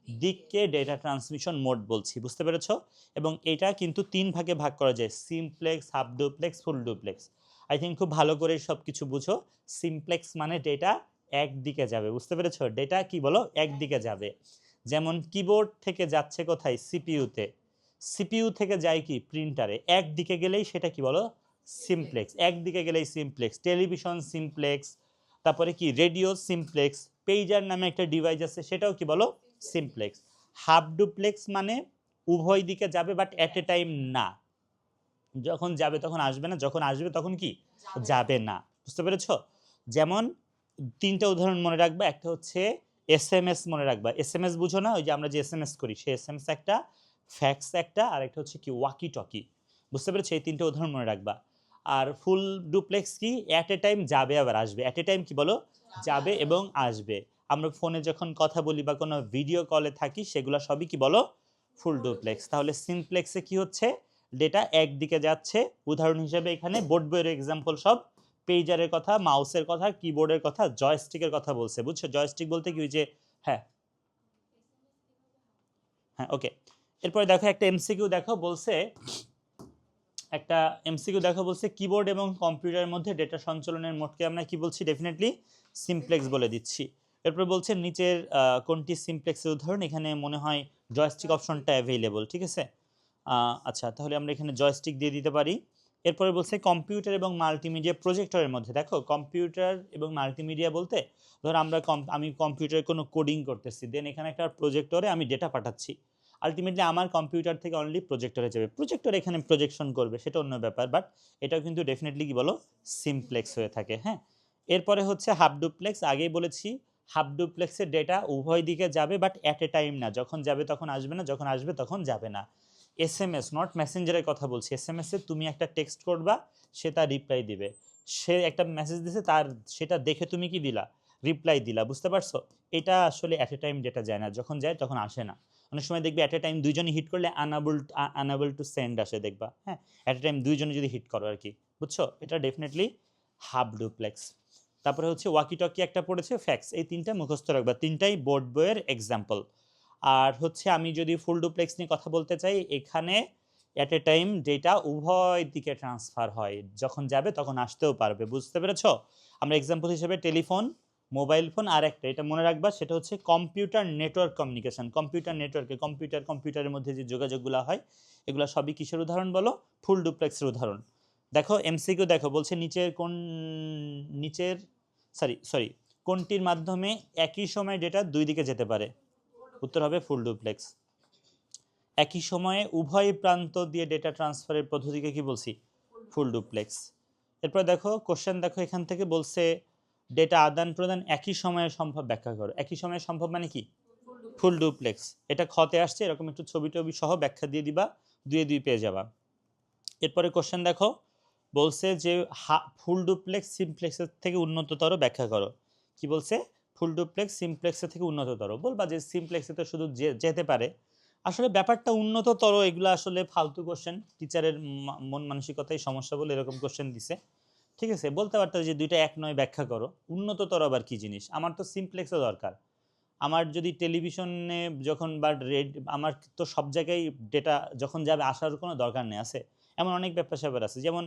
দিককে ডেটা ট্রান্সমিশন মোড বলছি। বুঝতে পেরেছো? এবং এটা কিন্তু 3 ভাগে ভাগ করা যায়, simplex, half duplex, full duplex. I think খুব ভালো করে সব কিছু বুঝো। সিমপ্লেক্স মানে ডেটা একদিকে যাবে, বুঝতে পেরেছো? ডেটা কি বলো, একদিকে যাবে। যেমন কিবোর্ড থেকে যাচ্ছে কোথায়, সিপিইউতে, সিপিইউ থেকে যায় কি প্রিন্টারে, একদিকে গেলেই সেটা কি বলো, সিমপ্লেক্স, একদিকে গেলেই সিমপ্লেক্স। টেলিভিশন সিমপ্লেক্স, তারপরে কি রেডিও সিমপ্লেক্স, পেজার নামে একটা ডিভাইস আছে সেটাও কি বলো, সিমপ্লেক্স। হাফ ডুপ্লেক্স মানে উভয় দিকে যাবে বাট অ্যাট এ টাইম না, যখন যাবে তখন আসবে না, যখন আসবে তখন কি যাবে না, বুঝতে পেরেছো? যেমন তিনটা উদাহরণ মনে রাখবা, একটা হচ্ছে এসএমএস মনে রাখবা, এসএমএস বুঝো না, ওই যে আমরা যে এসএমএস করি সেই এসএমএস একটা, ফ্যাক্স একটা, আর একটা হচ্ছে কি ওয়াকি টকি, বুঝতে পেরেছো? এই তিনটা উদাহরণ মনে রাখবা। আর ফুল ডুপ্লেক্স কি, অ্যাট এ টাইম যাবে আবার আসবে, অ্যাট এ টাইম কি বলো, যাবে এবং আসবে। আমরা ফোনে যখন কথা বলি বা কোনো ভিডিও কলে থাকি সেগুলো সবই কি বলো, ফুল ডুপ্লেক্স। তাহলে সিমপ্লেক্সে কি হচ্ছে, ডেটা একদিকে যাচ্ছে। উদাহরণ হিসেবে এখানে বোর্ড বইয়ের এক্সাম্পল সব, পেজারের কথা, মাউসের কথা, কিবোর্ডের কথা, জয়স্টিকের কথা বলছে, বুঝছো? জয়স্টিক বলতে কি ওই যে, হ্যাঁ হ্যাঁ ওকে। এরপরে দেখো একটা এমসিকিউ দেখো, বলছে একটা এমসিকিউ দেখো, বলছে কিবোর্ড এবং কম্পিউটারের মধ্যে ডেটা সঞ্চালনের মোডকে আমরা কি বলছি, ডেফিনেটলি সিমপ্লেক্স বলে দিচ্ছি। এরপর বলছে নিচের কোনটি সিমপ্লেক্সের উদাহরণ, এখানে মনে হয় জয়স্টিক অপশনটা অ্যাভেলেবল, ঠিক আছে? আচ্ছা, তাহলে আমরা এখানে জয়স্টিক দিয়ে দিতে পারি। এরপরে বলছে কম্পিউটার এবং মাল্টিমিডিয়া প্রজেক্টরের মধ্যে, দেখো কম্পিউটার এবং মাল্টিমিডিয়া বলতে ধর আমরা আমি কম্পিউটারে কোনো কোডিং করতেছি, দেন এখানে একটা প্রজেক্টরে আমি ডেটা পাঠাচ্ছি, আলটিমেটলি আমার কম্পিউটার থেকে অনলি প্রজেক্টরে যাবে, প্রজেক্টর এখানে প্রজেকশন করবে, সেটা অন্য ব্যাপার, বাট এটাও কিন্তু ডেফিনেটলি কি বলো, সিমপ্লেক্স হয়ে থাকে। হ্যাঁ, এরপরে হচ্ছে হাফ ডুপ্লেক্স, আগেই বলেছি হাফ ডুপ্লেক্সের ডেটা উভয় দিকে যাবে বাট অ্যাট এ টাইম না, যখন যাবে তখন আসবে না, যখন আসবে তখন যাবে না। এসএমএস নট মেসেঞ্জারের কথা বলছি, এসএমএস এ তুমি একটা টেক্সট করবা, সে তার রিপ্লাই দিবে, সে একটা মেসেজ দিছে, তার সেটা দেখে তুমি কি দিলা, রিপ্লাই দিলা, বুঝতে পারছো? এটা আসলে অ্যাট এ টাইম ডেটা যায় না, যখন যায় তখন আসে না। অনেক সময় দেখবে অ্যাট এ টাইম দুইজনই হিট করলে আনএবল টু সেন্ড আসে, দেখবা। হ্যাঁ, অ্যাট এ টাইম দুইজনে যদি হিট করো আর কি, বুঝছো? এটা ডেফিনেটলি হাফ ডুপ্লেক্স। তারপরে হচ্ছে ওয়াকি টকি একটা পড়েছে, ফ্যাক্স, এই তিনটা মুখস্থ রাখবা, তিনটাই বোর্ড বইয়ের এক্সাম্পল। আর হচ্ছে আমি যদি ফুল ডুপ্লেক্স নিয়ে কথা বলতে চাই, এখানে অ্যাট এ টাইম ডেটা উভয় দিকে ট্রান্সফার হয়, যখন যাবে তখন আসতেও পারবে, বুঝতে পেরেছো? আমরা এক্সাম্পল হিসেবে টেলিফোন, মোবাইল ফোন, আর একটা এটা মনে রাখবা, সেটা হচ্ছে কম্পিউটার নেটওয়ার্ক কমিউনিকেশন। কম্পিউটার নেটওয়ার্কে কম্পিউটারের মধ্যে যে যোগাযোগগুলো হয়, এগুলো সবই কিসের উদাহরণ বলো, ফুল ডুপ্লেক্সের উদাহরণ। দেখো এমসিকিউ দেখো, বলছে নিচের সরি কোনটির মাধ্যমে একই সময় ডেটা দুই দিকে যেতে পারে, উত্তর হবে ফুল ডুপ্লেক্স। একই সময়ে উভয় প্রান্ত দিয়ে ডেটা ট্রান্সফারের পদ্ধতিকে কি বলছি, ফুল ডুপ্লেক্স। এরপর দেখো কোশ্চেন, দেখো এখান থেকে বলছে ডেটা আদান প্রদান একই সময়ে সম্ভব ব্যাখ্যা করো, একই সময়ে সম্ভব মানে কি, ফুল ডুপ্লেক্স। এটা খতে আসছে, এরকম একটু ছবি টবি সহ ব্যাখ্যা দিয়ে দিবা, দুয়ে দুই পেয়ে যাবা। এরপরে কোশ্চেন দেখো, বলছে যে ফুল ডুপ্লেক্স সিমপ্লেক্সের থেকে উন্নততর ব্যাখ্যা করো। কি বলছে, ফুল ডুপ্লেক্স সিমপ্লেক্সের থেকে উন্নততর, বলবা যে সিমপ্লেক্সে তো শুধু যেতে পারে, আসলে ব্যাপারটা উন্নততর, এগুলো আসলে ফালতু কোশ্চেন, টিচারের মন মানসিকতায় সমস্যা বলে এরকম কোশ্চেন দিছে, ঠিক আছে? বলতে পারতো যে দুইটা এক নয়, ব্যাখ্যা করো। উন্নততর আবার কি জিনিস, আমার তো সিমপ্লেক্সও দরকার, আমার যদি টেলিভিশনে যখন বা আমার তো সব জায়গায় ডেটা যখন যাবে আসার কোনো দরকার নেই, আছে এমন অনেক ব্যাপার স্যাপার আছে, যেমন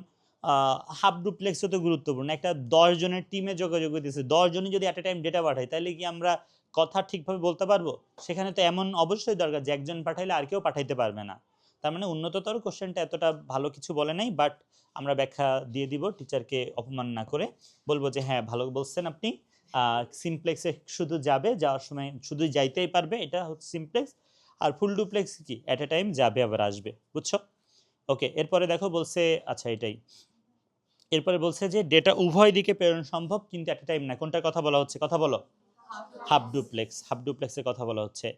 হাফ ডুপ্লেক্সও তো গুরুত্বপূর্ণ, একটা 10 জনের টিমে যোগাযোগ দিতেছে, 10 জনই যদি অ্যাট এ টাইম ডেটা পাঠায়, তাহলে কি আমরা কথা ঠিকভাবে বলতে পারবো? সেখানে তো এমন অবশ্যই দরকার যে একজন পাঠাইলে আর কেউ পাঠাইতে পারবে না। তার মানে উন্নততর কোশ্চেনটা এতটা ভালো কিছু বলে নাই, বাট আমরা ব্যাখ্যা দিয়ে দিব, টিচারকে অপমান না করে বলবো যে হ্যাঁ ভালো বলছেন আপনি, সিমপ্লেক্সে শুধু যাবে, যাওয়ার সময় শুধু যাইতেই পারবে, এটা হচ্ছে সিমপ্লেক্স। আর ফুল ডুপ্লেক্স কি, অ্যাট এ টাইম যাবে আবার আসবে, বুঝছো? ওকে, এরপরে দেখো বলছে, আচ্ছা এটাই, এরপরে বলছে যে ডেটা উভয় দিকে প্রেরণ সম্ভব কিন্তু অ্যাট এ টাইম না, কোনটার কথা বলা হচ্ছে, কথা বলো, হাফ ডুপ্লেক্স, হাফ ডুপ্লেক্সের কথা বলা হচ্ছে।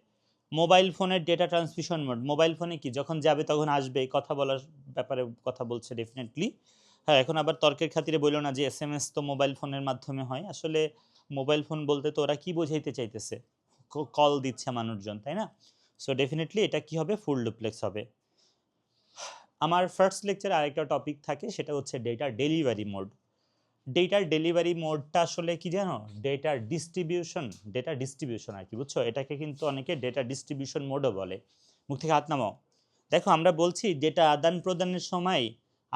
মোবাইল ফোনের ডেটা ট্রান্সমিশন মোড, মোবাইল ফোনে কি যখন যাবে তখন আসবে, কথা বলার ব্যাপারে কথা বলছে ডেফিনেটলি। হ্যাঁ, এখন আবার তর্কের খাতিরে বললো না যে এসএমএস তো মোবাইল ফোনের মাধ্যমে হয়, আসলে মোবাইল ফোন বলতে তো ওরা কি বোঝাইতে চাইতেছে, কল দিচ্ছে মানুষজন, তাই না? সো ডেফিনেটলি এটা কি হবে, ফুল ডুপ্লেক্স হবে। আমার ফার্স্ট লেকচারে আরেকটা টপিক থাকে, সেটা হচ্ছে ডেটা ডেলিভারি মোড। ডেটার ডেলিভারি মোডটা আসলে কি জানো, ডেটা ডিস্ট্রিবিউশন আর কি, বুঝছো? এটাকে কিন্তু অনেকে ডেটা ডিস্ট্রিবিউশন মোডও বলে। মুখ থেকে হাত নামাও। দেখো আমরা বলছি ডেটা আদান প্রদানের সময়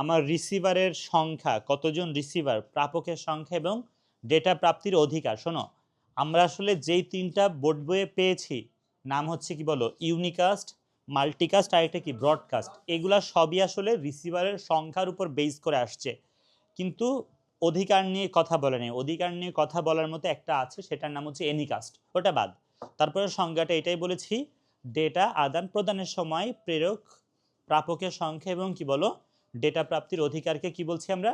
আমার রিসিভারের সংখ্যা, কতজন রিসিভার, প্রাপকের সংখ্যা এবং ডেটা প্রাপ্তির অধিকার। শোনো, আমরা আসলে যেই তিনটা বোর্ড বইয়ে পেয়েছি নাম হচ্ছে কি বলো, ইউনিকাস্ট, মাল্টিকাস্ট আর একটা কি ব্রডকাস্ট। এগুলা সবই আসলে রিসিভারের সংখ্যার উপর বেস করে আসছে, কিন্তু অধিকার নিয়ে কথা বলে নেই। অধিকার নিয়ে কথা বলার মতো একটা আছে, সেটার নাম হচ্ছে এনিকাস্ট, ওটা বাদ। তারপরে সংজ্ঞাটা এটাই বলেছি, ডেটা আদান প্রদানের সময় প্রেরক প্রাপকের সংখ্যা এবং কি বলো ডেটা প্রাপ্তির অধিকারকে কি বলছি আমরা,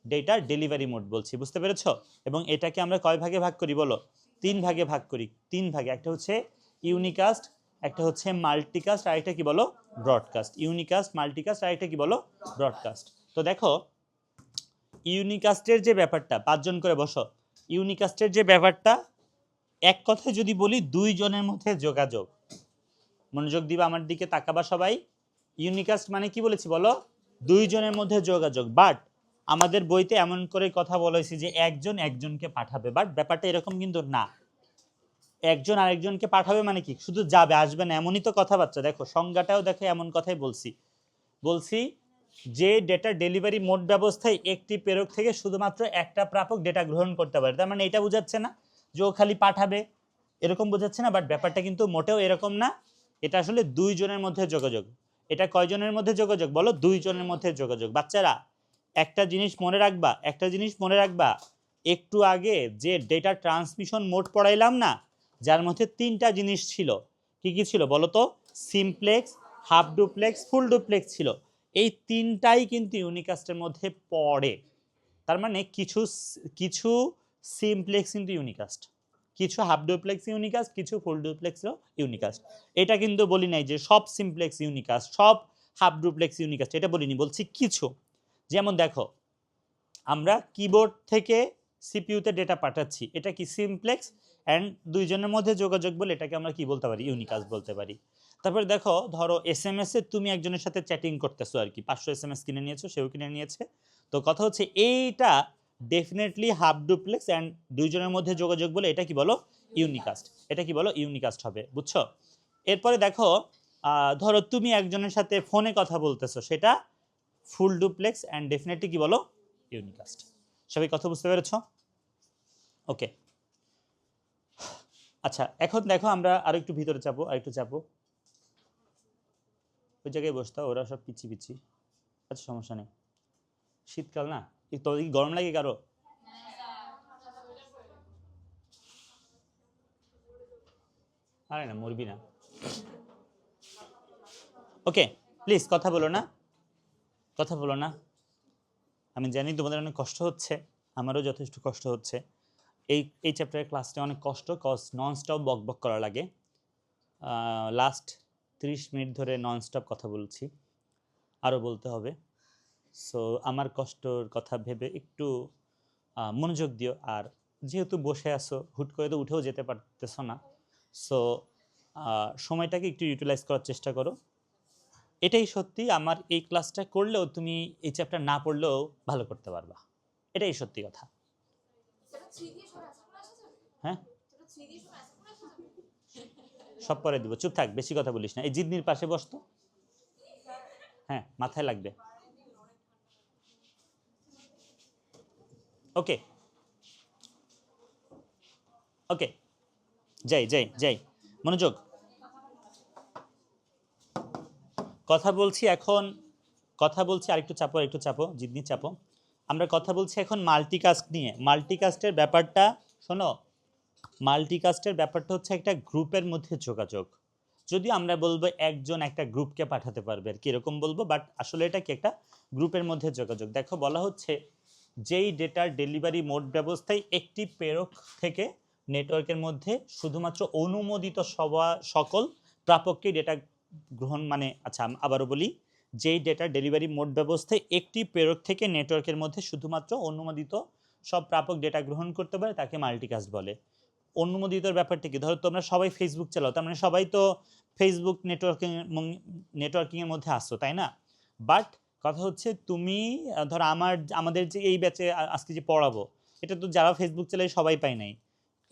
ডেটা ডেলিভারি মোড বলছি। বুঝতে পেরেছ? এবং এটাকে আমরা কয় ভাগে ভাগ করি বলো, 3 ভাগে ভাগ করি। 3 ভাগে, একটা হচ্ছে ইউনিকাস্ট, একটা হচ্ছে মাল্টিকাস্ট আর একটা কি বলো ব্রডকাস্ট। ইউনিকাস্ট, মাল্টিকাস্ট আর একটা কি বলো ব্রডকাস্ট। তো দেখো ইউনিকাস্টের যে ব্যাপারটা, 5 জন করে বসো। ইউনিকাস্টের যে ব্যাপারটা, এক কথায় যদি বলি 2 জনের মধ্যে যোগাযোগ। মনোযোগ দিবা আমার দিকে, তাকাবা সবাই। ইউনিকাস্ট মানে কি বলেছি বলো, 2 জনের মধ্যে যোগাযোগ। বাট আমাদের বইতে এমন করে কথা বলা হয়েছে যে একজন একজনকে পাঠাবে, বাট ব্যাপারটা এরকম কিন্তু না। একজন আরেকজনকে পাঠাবে মানে কি, শুধু যাবে আসবে না এমনই তো কথাবার্তা। দেখো সংজ্ঞাটাও দেখো এমন কথাই বলছি যে ডেটা ডেলিভারি মোড ব্যবস্থায় একটি প্রেরক থেকে শুধুমাত্র একটা প্রাপক ডেটা গ্রহণ করতে পারে। তার মানে এটা বোঝাচ্ছে না যে ও খালি পাঠাবে, এরকম বোঝাচ্ছে না। বাট ব্যাপারটা কিন্তু মোটেও এরকম না। এটা আসলে 2 জনের মধ্যে যোগাযোগ। এটা কয়জনের মধ্যে যোগাযোগ বলো, 2 জনের মধ্যে যোগাযোগ। বাচ্চারা একটা জিনিস মনে রাখবা, একটু আগে যে ডেটা ট্রান্সমিশন মোড পড়াইলাম না, যার মধ্যে 3টা জিনিস ছিল, কি কি ছিল বলো তো, simplex, half duplex, full duplex ছিল। এই 3টাই কিন্তু ইউনিকাস্টের মধ্যে পড়ে। তার মানে কিছু সিমপ্লেক্স কিন্তু ইউনিকাস্ট, কিছু হাফ ডুপ্লেক্স ইউনিকাস্ট, কিছু ফুল ডুপ্লেক্সও ইউনিকাস্ট। এটা কিন্তু বলি নাই যে সব সিমপ্লেক্স ইউনিকাস্ট, সব হাফ ডুপ্লেক্স ইউনিকাস্ট, এটা বলিনি, বলছি কিছু। যেমন দেখো আমরা কিবোর্ড থেকে সিপিইউতে ডেটা পাঠাচ্ছি, এটা কি সিমপ্লেক্স, অ্যান্ড 2 জনের মধ্যে যোগাযোগ বলে এটাকে আমরা কি বলতে পারি, ইউনিকাস্ট বলতে পারি। তারপরে দেখো ধরো এসএমএস এ তুমি একজনের সাথে চ্যাটিং করতেছো আর কি, 500 এসএমএস কিনে নিয়েছো, সেও কিনে নিয়েছে। তো কথা হচ্ছে এইটা ডেফিনেটলি হাফ ডুপ্লেক্স অ্যান্ড 2 জনের মধ্যে যোগাযোগ বলে এটা কি বলো, ইউনিকাস্ট। এটা কি বলো, ইউনিকাস্ট হবে, বুঝছো? এরপরে দেখো ধরো তুমি একজনের সাথে ফোনে কথা বলতেছো, সেটা ফুল ডুপ্লেক্স অ্যান্ড ডেফিনেটলি কি বলো, ইউনিকাস্ট। সবাই কথা বুঝতে পেরেছো? ওকে, আচ্ছা এখন দেখো আমরা আর একটু ভিতরে চাপো, ওই জায়গায় বসতে, ওরা সব পিছি। আচ্ছা সমস্যা নেই, শীতকাল না, তো গরম লাগে কারো? আরে না, মরবি না। ওকে প্লিজ কথা বলো না। আমি জানি তোমাদের অনেক কষ্ট হচ্ছে, আমারও যথেষ্ট কষ্ট হচ্ছে। এই চ্যাপ্টারের ক্লাসটা অনেক কষ্ট, কজ নন স্টপ বক করা লাগে। লাস্ট 30 মিনিট ধরে নন স্টপ কথা বলছি, আরও বলতে হবে। সো আমার কষ্টর কথা ভেবে একটু মনোযোগ দিও। আর যেহেতু বসে আছো, হুট করে তো উঠেও যেতে পারতেছো না, সো সময়টাকে একটু ইউটিলাইজ করার চেষ্টা করো। এটাই সত্যি, আমার এই ক্লাসটা করলেও তুমি এই চ্যাপ্টার না পড়লেও ভালো করতে পারবা, এটাই সত্যি কথা। হ্যাঁ সব পরে দেবো, চুপ থাক, বেশি কথা বলিস না। এই জিদনির পাশে বসতো, হ্যাঁ মাথায় লাগবে। ওকে ওকে, যাই মনোযোগ, কথা বলছি এখন, আরেকটু চাপো জিদনি চাপো। আমরা কথা বলছি এখন মাল্টিকাস্ট নিয়ে। মাল্টিকাস্টের ব্যাপারটা শোনো, মাল্টিকাস্টের ব্যাপারটা হচ্ছে একটা গ্রুপের মধ্যে যোগাযোগ। যদি আমরা বলবো একজন একটা গ্রুপকে পাঠাতে পারবে আর কি এরকম বলবো, বাট আসলে এটা কি একটা গ্রুপের মধ্যে যোগাযোগ। দেখো বলা হচ্ছে যেই ডেটার ডেলিভারি মোড ব্যবস্থায় একটি প্রেরক থেকে নেটওয়ার্কের মধ্যে শুধুমাত্র অনুমোদিত সকল প্রাপককে ডেটা গ্রহণ, মানে আচ্ছা আবারও বলি, যেই ডেটার ডেলিভারি মোড ব্যবস্থায় একটি প্রেরক থেকে নেটওয়ার্কের মধ্যে শুধুমাত্র অনুমোদিত সব প্রাপক ডেটা গ্রহণ করতে পারে তাকে মাল্টিকাস্ট বলে। অনুমোদিতর ব্যাপারটা কি, ধরো তোমরা সবাই ফেসবুক চালাও, তার মানে সবাই তো ফেসবুক নেটওয়ার্কিংয়ের মধ্যে আসছো, তাই না? বাট কথা হচ্ছে তুমি ধরো আমাদের যে এই ব্যাচে আজকে যে পড়াবো, এটা তো যারা ফেসবুক চালায় সবাই পায় নাই।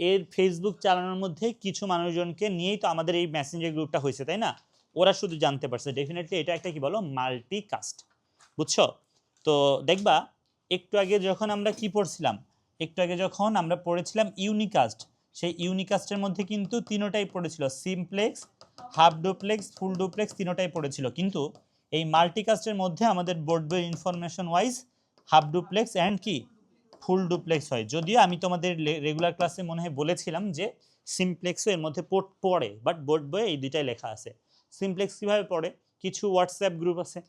এর ফেসবুক চালানোর মধ্যে কিছু মানুষজনকে নিয়েই তো আমাদের এই মেসেঞ্জার গ্রুপটা হয়েছে, তাই না? ওরা শুধু জানতে পারছে, ডেফিনেটলি এটা একটা কি বলো, মাল্টিকাস্ট, বুঝছো? তো দেখবা একটু আগে যখন আমরা কি পড়ছিলাম, একটু আগে যখন আমরা পড়েছিলাম ইউনিকাস্ট, সেই ইউনিকাস্টের মধ্যে কিন্তু তিনোটাই পড়েছিল, simplex, half duplex, full duplex, তিনোটাই পড়েছিল। কিন্তু এই মাল্টিকাস্টের মধ্যে আমাদের বোর্ড বই information wise half duplex and কি ফুল ডুপ্লেক্স হয়। যদিও আমি তোমাদের রেগুলার ক্লাসে মনে হয় বলেছিলাম যে সিমপ্লেক্সও এর মধ্যে পড়ে, বাট বোর্ড বইয়ে এই দুইটাই লেখা আছে। সিমপ্লেক্স কীভাবে পড়ে, কিছু হোয়াটসঅ্যাপ গ্রুপ আছে,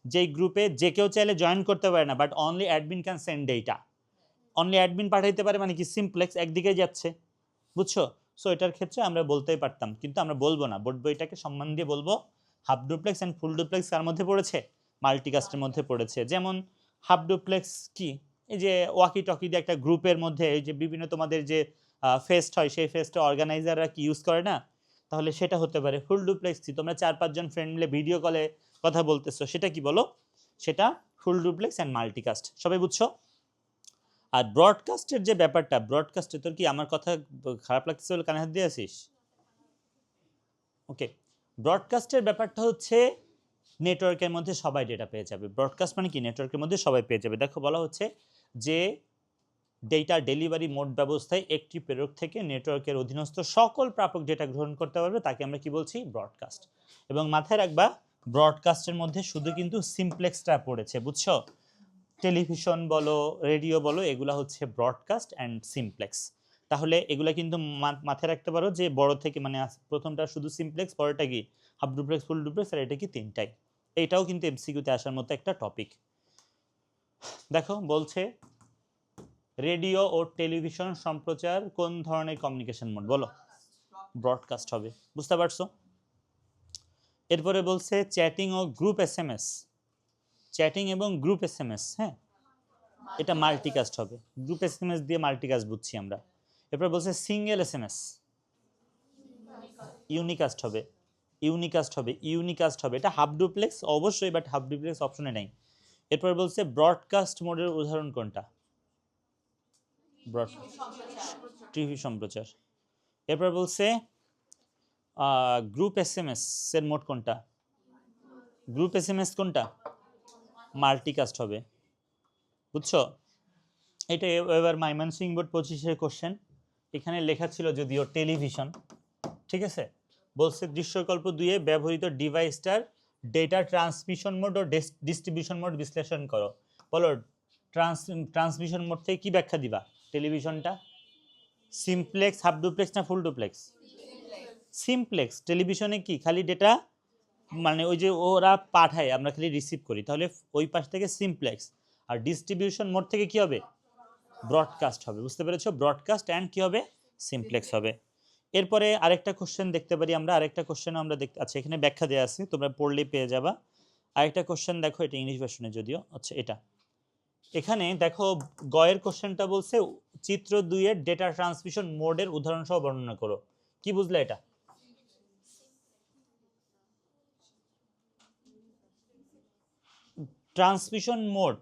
যেই গ্রুপে যে কেউ চাইলে জয়েন করতে পারে না, but only admin can send data, only admin পাঠাইতে পারে, মানে কি সিমপ্লেক্স একদিকে যাচ্ছে, বুঝছো? সো এটার ক্ষেত্রে আমরা বলতেই পারতাম, কিন্তু আমরা বলবো না, বোর্ড বইটাকে সম্মান দিয়ে বলবো half duplex and full duplex কার মধ্যে পড়েছে, মাল্টিকাস্টের মধ্যে পড়েছে। যেমন হাফ ডুপ্লেক্স কি, এই যে ওয়াকি টকি দিয়ে একটা গ্রুপের মধ্যে এই যে বিভিন্ন তোমাদের যে ফেস্ট হয়, সেই ফেস্টে অর্গানাইজাররা কি ইউজ করে না, তাহলে সেটা হতে পারে। ফুল ডুপ্লেক্স কি, তোমরা 4-5 জন ফ্রেন্ড মিলে ভিডিও কলে কথা বলতেছো, সেটা কি বলো, সেটা ফুল ডুপ্লেক্স অ্যান্ড মাল্টিকাস্ট। সবাই বুঝছো? আর ব্রডকাস্টের যে ব্যাপারটা, ব্রডকাস্টে তোর কি আমার কথা খারাপ লাগতেছে বলে কানে হাত দিয়ে আসিস? ওকে, ব্রডকাস্টের ব্যাপারটা হচ্ছে নেটওয়ার্কের মধ্যে সবাই ডেটা পেয়ে যাবে। ব্রডকাস্ট মানে কি, নেটওয়ার্কের মধ্যে সবাই পেয়ে যাবে। দেখো বলা হচ্ছে যে ডেটা ডেলিভারি মোড ব্যবস্থায় একটি প্রেরক থেকে নেটওয়ার্কের অধীনস্থ সকল প্রাপক ডেটা গ্রহণ করতে পারবে, তাকে আমরা কি বলছি, ব্রডকাস্ট। এবং মাথায় রাখবা ব্রডকাস্টের মধ্যে শুধু কিন্তু সিমপ্লেক্সটা পড়েছে, বুঝছো? টেলিভিশন বলো, রেডিও বলো, এগুলা হচ্ছে ব্রডকাস্ট অ্যান্ড সিমপ্লেক্স। তাহলে এগুলা কিন্তু মাথায় রাখতে পারো যে বড় থেকে, মানে প্রথমটা শুধু সিমপ্লেক্স, পরেরটা কি হাফ ডুপ্লেক্স, ফুল ডুপ্লেক্স, আর এটা কি তিনটাই। এইটাও কিন্তু এমসিকিউতে আসার মতো একটা টপিক। দেখো বলছে রেডিও ও টেলিভিশন সম্প্রচার কোন ধরনের কমিউনিকেশন মোড, বলো? ব্রডকাস্ট হবে, বুঝতে পারছো? এরপরে বলছে চ্যাটিং ও গ্রুপ এসএমএস, চ্যাটিং এবং গ্রুপ এসএমএস, হ্যাঁ, এটা মাল্টিকাস্ট হবে। গ্রুপ এসএমএস দিয়ে মাল্টিকাস্ট বুঝছি আমরা। এরপর বলছে সিঙ্গেল এসএমএস, ইউনিকাস্ট হবে, ইউনিকাস্ট হবে, ইউনিকাস্ট হবে। এটা হাফ ডুপ্লেক্স অবশ্যই, বাট হাফ ডুপ্লেক্স অপশনে নাই। এরপর বলছে ব্রডকাস্ট মোডের উদাহরণ কোনটা, টিভি সম্প্রচার। এরপর বলছে গ্রুপ এসএমএস এর মোড কোনটা, গ্রুপ এসএমএস কোনটা, মাল্টিকাস্ট হবে, বুঝছো? এটা এবার ময়মনসিংহ বোর্ড 25-এর কোশ্চেন। এখানে লেখা ছিল যদিও টেলিভিশন, ঠিক আছে। বলছে দৃশ্যকল্প 2-এ ব্যবহৃত ডিভাইসটার ডেটা ট্রান্সমিশন মোড ও ডিস্ট্রিবিউশন মোড বিশ্লেষণ করো। বলো ট্রান্সমিশন মোড থেকে কি ব্যাখ্যা দিবা, টেলিভিশনটা সিমপ্লেক্স, হাফ ডুপ্লেক্স না ফুল ডুপ্লেক্স? সিমপ্লেক্স। টেলিভিশনে কি খালি ডেটা, মানে ওই যে ওরা পাঠায়, আমরা খালি রিসিভ করি, তাহলে ওই পাশ থেকে সিমপ্লেক্স। আর ডিস্ট্রিবিউশন মোড থেকে কি হবে, ব্রডকাস্ট হবে, বুঝতে পেরেছো? ব্রডকাস্ট অ্যান্ড কি হবে, সিমপ্লেক্স হবে। এরপরে আরেকটা কোশ্চেন দেখতে পারি আমরা, আরেকটা কোশ্চেন আমরা দেখতে, আচ্ছা এখানে ব্যাখ্যা দেওয়া আছে, তোমরা পড়লেই পেয়ে যাবা। আরেকটা কোশ্চেন দেখো, এটা ইংলিশ ভার্সনে যদিও, আচ্ছা এটা এখানে দেখো গয়ের কোশ্চেনটা বলছে চিত্র 2-এর ডেটা ট্রান্সমিশন মোডের উদাহরণ সহ বর্ণনা করো। কি বুঝলে এটা? Transmission mode,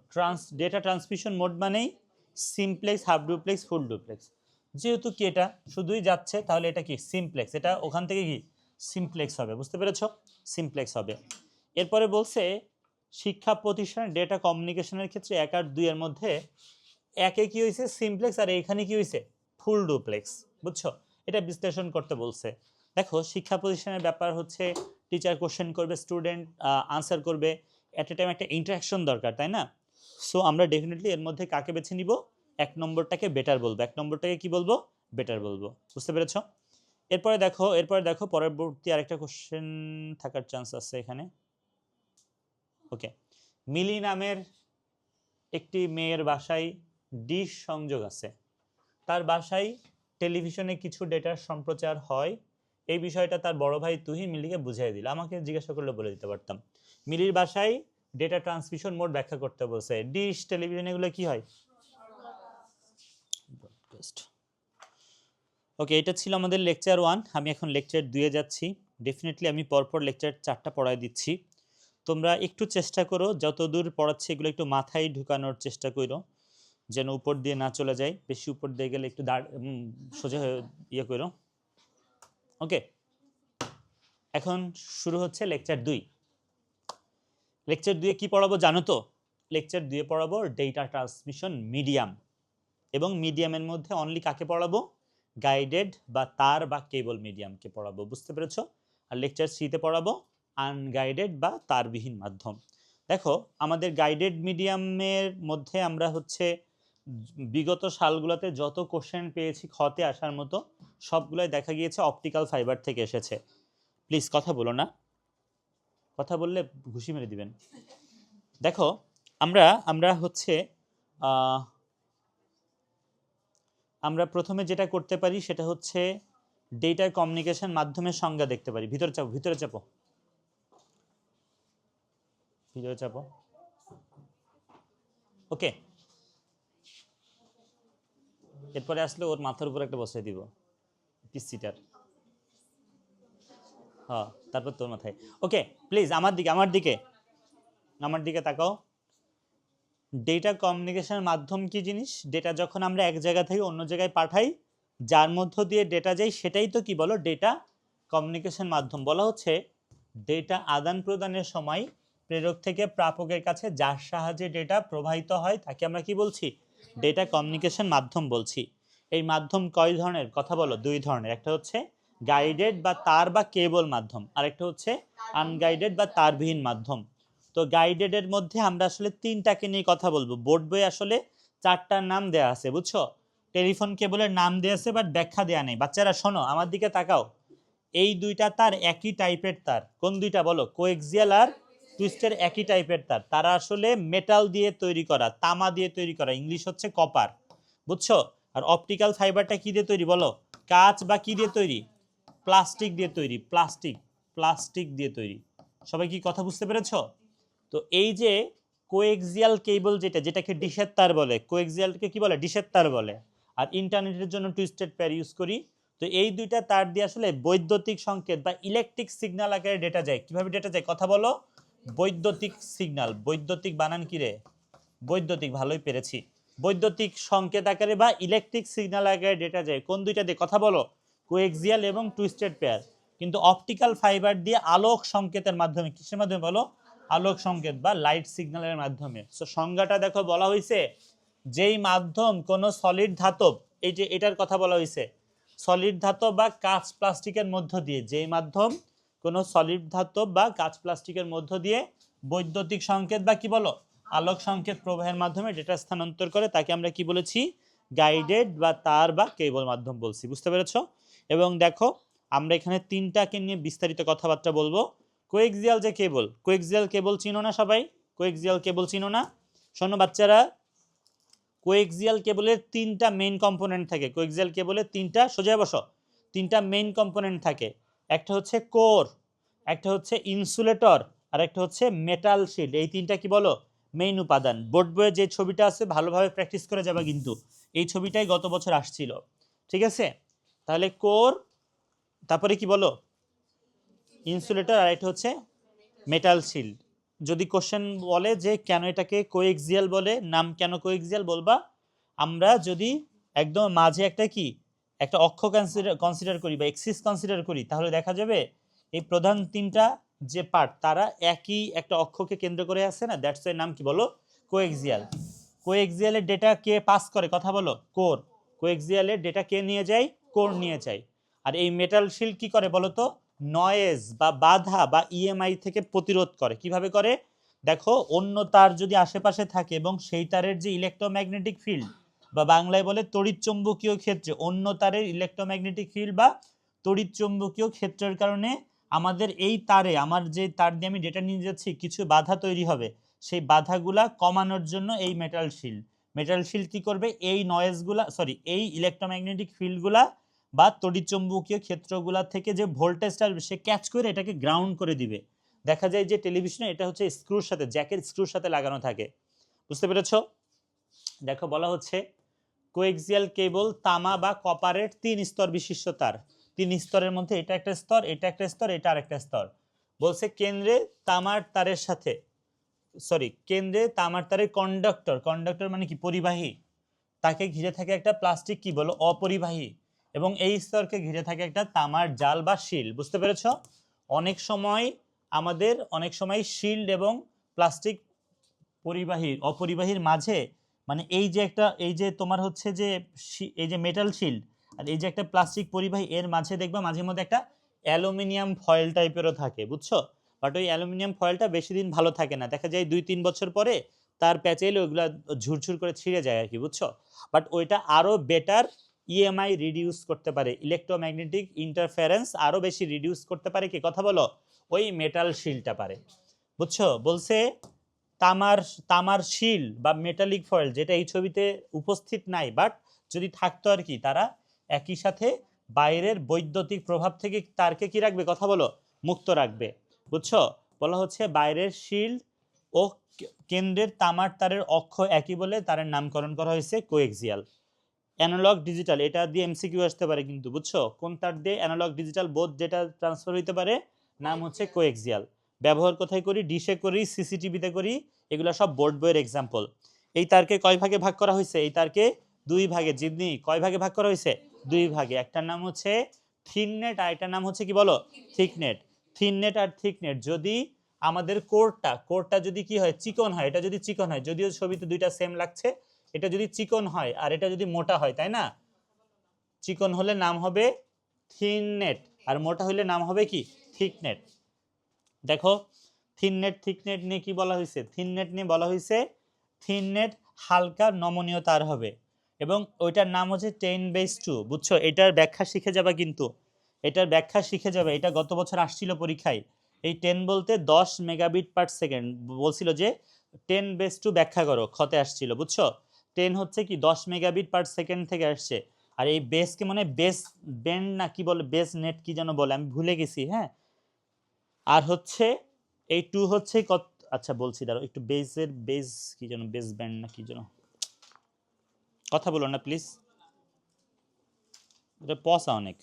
data transmission mode মানেই simplex, half duplex, full duplex. যেহেতু কি এটা শুধুই যাচ্ছে, তাহলে এটা কি সিমপ্লেক্স, এটা ওখান থেকে কি সিমপ্লেক্স হবে, বুঝতে পেরেছো? সিমপ্লেক্স হবে। এরপরে বলছে শিক্ষা প্রতিষ্ঠানের ডেটা কমিউনিকেশনের ক্ষেত্রে 1 আর 2 এর মধ্যে একে কি হয়েছে, সিমপ্লেক্স, আর এখানে কি হয়েছে, ফুল ডুপ্লেক্স, বুঝছো? এটা বিশ্লেষণ করতে বলছে। দেখো শিক্ষা প্রতিষ্ঠানের ব্যাপার হচ্ছে টিচার কোশ্চেন করবে, স্টুডেন্ট আনসার করবে, অ্যাট এ টাইম একটা ইন্টারাকশন দরকার, তাই না? সো আমরা ডেফিনেটলি এর মধ্যে কাকে বেছে নিব, 1 নম্বরটাকে বেটার বলবো, 1 নম্বরটাকে কি বলবো, বেটার বলবো, বুঝতে পেরেছো? এরপরে দেখো পরবর্তী আরেকটা কোশ্চেন থাকার চান্স আছে এখানে। ওকে, মিলি নামের একটি মেয়ের বাসায় ডিশ সংযোগ আছে, তার বাসায় টেলিভিশনে কিছু ডেটার সম্প্রচার হয়, এই বিষয়টা তার বড় ভাই তুহিন মিলিকে বুঝিয়ে দিল। আমাকে জিজ্ঞাসা করলে বলে দিতে পারতাম। মিলির বাসায় ডেটা ট্রান্সমিশন মোড ব্যাখ্যা করতে বলছে। ডিশ, টেলিভিশন এগুলো কি হয়, ব্রডকাস্ট। ওকে, এটা ছিল আমাদের লেকচার 1। আমি এখন লেকচার 2-এ যাচ্ছি। ডেফিনেটলি আমি পরপর লেকচার 4টা পড়ায় দিচ্ছি। তোমরা একটু চেষ্টা করো যতদূর পড়াচ্ছি এগুলো একটু মাথায় ঢুকানোর চেষ্টা করো, যেন উপর দিয়ে না চলে যায়। বেশি উপর দিয়ে গেলে একটু সোজা হয়ে ইয়ে করো। ওকে, এখন শুরু হচ্ছে লেকচার 2। লেকচার 2-এ কি পড়াবো জানো তো? লেকচার 2 পড়াবো ডেটা ট্রান্সমিশন মিডিয়াম, এবং মিডিয়ামের মধ্যে অনলি কাকে পড়াবো? গাইডেড বা তার বা কেবল মিডিয়ামকে পড়াবো, বুঝতে পেরেছো? আর লেকচার 3 তে পড়াবো আনগাইডেড বা তারবিহীন মাধ্যম। দেখো আমাদের গাইডেড মিডিয়ামের মধ্যে আমরা হচ্ছে বিগত সালগুলোতে যত কোশ্চেন পেয়েছি খতে আসার মতো সবগুলোই দেখা গিয়েছে অপটিক্যাল ফাইবার থেকে এসেছে। প্লিজ কথা বলো না, কথা বললে ঘুষি মেরে দিবেন। দেখো আমরা আমরা হচ্ছে আমরা প্রথমে যেটা করতে পারি সেটা হচ্ছে ডেটা কমিউনিকেশন মাধ্যমের সংজ্ঞা দেখতে পারি। ভিতরে চাপো, ভিতরে চাপো, ভিতরে চাপো। ওকে, এরপরে আসলে ওর মাথার উপর একটা বসাই দিব পিসিটার। হ্যাঁ, তারপর তোর মাথায়। ওকে প্লিজ আমার দিকে, আমার দিকে, আমার দিকে তাকাও। ডেটা কমিউনিকেশনের মাধ্যম কি জিনিস? ডেটা যখন আমরা এক জায়গা থেকে অন্য জায়গায় পাঠাই, যার মধ্য দিয়ে ডেটা যায় সেটাই তো কি বলো? ডেটা কমিউনিকেশন মাধ্যম। বলা হচ্ছে ডেটা আদান প্রদানের সময় প্রেরক থেকে প্রাপকের কাছে যার সাহায্যে ডেটা প্রবাহিত হয় তাকে আমরা কি বলছি? ডেটা কমিউনিকেশন মাধ্যম বলছি। এই মাধ্যম কয় ধরনের? কথা বলো। 2 ধরনের। একটা হচ্ছে গাইডেড বা তার বা কেবল মাধ্যম, আর একটা হচ্ছে আনগাইডেড বা তারবিহীন মাধ্যম। তো গাইডেডের মধ্যে আমরা আসলে 3টাকে নিয়ে কথা বলবো। বোর্ড বই আসলে 4টার নাম দেয়া আছে, বুঝছো? টেলিফোন কেবলের নাম দেয়া আছে বাট ব্যাখ্যা দেয়া নেই। বাচ্চারা শোনো, আমার দিকে তাকাও। এই 2টা তার একই টাইপের তার। কোন 2টা বলো? কোএক্সিয়াল আর টুইস্টের একই টাইপের তার। তারা আসলে মেটাল দিয়ে তৈরি করা, তামা দিয়ে তৈরি করা, ইংলিশ হচ্ছে কপার, বুঝছো? আর অপটিক্যাল ফাইবারটা কি দিয়ে তৈরি বলো? কাঁচ বা কি দিয়ে তৈরি? প্লাস্টিক দিয়ে তৈরি। প্লাস্টিক, প্লাস্টিক দিয়ে তৈরি। সবাই কি কথা বুঝতে পেরেছো? তো এই যে কোএক্সিয়াল কেবল যেটাকে ডিশের তার বলে, কোএক্সিয়ালকে কি বলে? ডিশের তার বলে। আর ইন্টারনেটের জন্য টুইস্টেড পেয়ার ইউজ করি। তো এই 2টা তার দিয়ে আসলে বৈদ্যুতিক সংকেত বা ইলেকট্রিক সিগন্যাল আকারে ডেটা যায়। কিভাবে ডেটা যায়? কথা বলো। বৈদ্যুতিক সিগন্যাল। বৈদ্যুতিক বানান কি রে? বৈদ্যুতিক, ভালোই পেরেছি। বৈদ্যুতিক সংকেত আকারে বা ইলেকট্রিক সিগন্যাল আকারে ডেটা যায় কোন 2টা দিয়ে? কথা বলো। কোএক্সিয়াল এবং টুইস্টেড পেয়ার। কিন্তু অপটিক্যাল ফাইবার দিয়ে আলোক সংকেতের মাধ্যমে, কিসের মাধ্যমে বলো? আলোক সংকেত বা লাইট সিগন্যালের মাধ্যমে। সো সংজ্ঞাটা দেখো, বলা হয়েছে যেই মাধ্যম কোনো সলিড ধাতব, এই যে এটার কথা বলা হয়েছে, সলিড ধাতব বা কাঁচ প্লাস্টিকের মধ্য দিয়ে, যেই মাধ্যম কোনো সলিড ধাতব বা কাঁচ প্লাস্টিকের মধ্য দিয়ে বৈদ্যুতিক সংকেত বা কি বলো? আলোক সংকেত প্রবাহের মাধ্যমে ডেটা স্থানান্তর করে তাকে আমরা কি বলেছি? গাইডেড বা তার বা কেবল মাধ্যম বলছি। বুঝতে পেরেছো? এবং দেখো আমরা এখানে 3টাকে নিয়ে বিস্তারিত কথাবার্তা বলবো। কোএক্সিয়াল যে কেবল, কোএক্সিয়াল কেবল চিনো না সবাই? কোএক্সিয়াল কেবল চিনো না? শোনো বাচ্চারা, কোএক্সিয়াল কেবলের 3টা মেইন কম্পোনেন্ট থাকে। কোএক্সিয়াল কেবলের 3টা, সোজা বসো, 3টা মেইন কম্পোনেন্ট থাকে। একটা হচ্ছে কোর, একটা হচ্ছে ইনসুলেটর, আর একটা হচ্ছে মেটাল শিল্ড। এই 3টা কি বলো? মেইন উপাদান। বোর্ড বইয়ে যে ছবিটা আছে ভালোভাবে প্র্যাকটিস করে যাবা, কিন্তু এই ছবিটাই গত বছর আসছিল, ঠিক আছে? তাহলে কোর, তারপরে কি বলো? ইনসুলেটর, আর এটা হচ্ছে মেটাল শিল্ড। যদি কোশ্চেন বলে যে কেন এটাকে কোএক্সিয়াল বলে, নাম কেন কোএক্সিয়াল, বলবা আমরা যদি একদম মাঝে একটা কি একটা অক্ষ কনসিডার করি বা এক্সিস কনসিডার করি, তাহলে দেখা যাবে এই প্রধান 3টা যে পার্ট তারা একই একটা অক্ষকে কেন্দ্র করে আছে না, দ্যাটস এর নাম কি বলো? কোএক্সিয়াল। কোএক্সিয়ালের ডেটা কে পাস করে? কথা বলো। কোর। কোএক্সিয়ালের ডেটা কে নিয়ে যায়? কোর নিয়ে যায়। আর এই মেটাল শিল্ড কি করে বলো তো? নয়েজ বা বাধা বা ইএমআই থেকে প্রতিরোধ করে। কিভাবে করে? দেখো, অন্য তার যদি আশেপাশে থাকে এবং সেই তারের যে ইলেকট্রোম্যাগনেটিক ফিল্ড বা বাংলায় বলে তড়িৎচুম্বকীয় ক্ষেত্রে, অন্য তারের ইলেকট্রোম্যাগনেটিক ফিল্ড বা তড়িৎচুম্বকীয় ক্ষেত্রের কারণে আমাদের এই তারে, আমার যে তার দিয়ে আমি ডেটা নিয়ে যাচ্ছি, কিছু বাধা তৈরি হবে। সেই বাধাগুলা কমানোর জন্য এই মেটাল শিল্ড, মেটাল শিল্ড কি করবে? এই নয়েজগুলা, সরি, এই ইলেকট্রোম্যাগনেটিক ফিল্ডগুলা বা তড়িৎচুম্বকীয় ক্ষেত্রগুলা থেকে যে ভোল্টেজটা আসবে সে ক্যাচ করে এটাকে গ্রাউন্ড করে দিবে। দেখা যায় যে টেলিভিশনে এটা হচ্ছে স্ক্রুর সাথে, জ্যাকের স্ক্রুর সাথে লাগানো থাকে। বুঝতে পেরেছো? দেখো বলা হচ্ছে কোএক্সিয়াল কেবল তামা বা কপারের 3 স্তর বিশিষ্ট তার। 3 স্তরের মধ্যে এটা একটা স্তর, এটা একটা স্তর, এটা আরেকটা স্তর। বলছে কেন্দ্রে তামার তারের সাথে, সরি, কেন্দ্রে তামার তারের কন্ডাক্টর, কন্ডাক্টর মানে কি? পরিবাহী। তাকে ঘিরে থাকে একটা প্লাস্টিক কি বলো? অপরিবাহী। এবং এই স্তরকে ঘিরে থাকে একটা তামার জাল বা শিল্ড। বুঝতে পেরেছো? অনেক সময় শিল্ড এবং প্লাস্টিক পরিবাহীর অপরিবাহীর মাঝে, মানে এই যে একটা, এই যে তোমার হচ্ছে যে এই যে মেটাল শিল্ড আর এই যে একটা প্লাস্টিক পরিবাহী, এর মাঝে দেখবা মাঝে মধ্যে একটা অ্যালুমিনিয়াম ফয়েল টাইপেরও থাকে, বুঝছো? বাট ওই অ্যালুমিনিয়াম ফয়েলটা বেশি দিন ভালো থাকে না, দেখা যায় 2-3 বছর পরে তার প্যাচে এলে ওইগুলা ঝুরঝুর করে ছিঁড়ে যায় আর কি, বুঝছো? বাট ওইটা আরো বেটার ইএমআই রিডিউস করতে পারে, ইলেকট্রোম্যাগনেটিক ইন্টারফারেন্স আরো বেশি রিডিউস করতে পারে, কি কথা বলো, ওই মেটাল শিল্ডটা পারে, বুঝছো? বলছে তামার তামার শিল বা মেটালিক ফয়েল, যেটা এই ছবিতে উপস্থিত নাই, বাট যদি থাকতো আর কি, তারা একই সাথে বাইরের বৈদ্যুতিক প্রভাব থেকে তারকে কি রাখবে, কথা বলো, মুক্ত রাখবে, বুঝছো? বলা হচ্ছে বাইরের শিল্ড ও কেন্দ্রের তামার তারের অক্ষ একই বলে তারের নামকরণ করা হয়েছে কোএক্সিয়াল। অ্যানালগ ডিজিটাল, এটা দিয়ে এমসিকিউ আসতে পারে কিন্তু, বুঝছো? কোন তার দিয়ে অ্যানালগ ডিজিটাল বোধ যেটা ট্রান্সফার হইতে পারে, নাম হচ্ছে কোএক্সিয়াল। ব্যবহার কোথায় করি, ডিশে করি, সিসিটিভিতে করি, এগুলো সব বোর্ড বইয়ের এক্সাম্পল। এই তারকে কয় ভাগে ভাগ করা হয়েছে, এই তারকে 2 ভাগে, জিদনি কয় ভাগে ভাগ করা হয়েছে, 2 ভাগে। একটার নাম হচ্ছে থিন নেট আর এটার নাম হচ্ছে কি বলো, থিক নেট। থিন নেট আর থিক নেট, যদি আমাদের কোরটা যদি কি হয়, চিকন হয়, এটা যদি চিকন হয়, যদিও ছবিতে দুইটা সেম লাগছে, এটা যদি চিকন হয় আর এটা যদি মোটা হয়, তাই না? চিকন হলে নাম হবে থিন নেট আর মোটা হলে নাম হবে কি, থিক নেট। দেখো থিন নেট থিক নেট নিয়ে কি বলা হয়েছে, থিন নেট নিয়ে বলা হয়েছে থিন নেট হালকা নমনীয় তার হবে এবং ওইটার নাম হচ্ছে 10/2, বুঝছো? এটার ব্যাখ্যা শিখে যাবে কিন্তু, এটার ব্যাখ্যা শিখে যাবে, এটা গত বছর আসছিল পরীক্ষায়। এই 10 বলতে 10 মেগাবিট পার সেকেন্ড, বলছিল যে 10/2 ব্যাখ্যা করো, ক্ষতে আসছিল, বুঝছো? 10 হচ্ছে কি 10 মেগাবিট পার সেকেন্ড থেকে আসছে। আর এই বেসকে মানে বেস ব্যান্ড না কি বলে, বেস নেট কি যেন বলে, আমি ভুলে গেছি, হ্যাঁ। আর হচ্ছে এই 2 হচ্ছে কত, আচ্ছা বলছি দাঁড়াও একটু, বেসের বেস কি যেন, বেস ব্যান্ড না কি যেন, কথা বলো না প্লিজ, এটা পসা, অনেক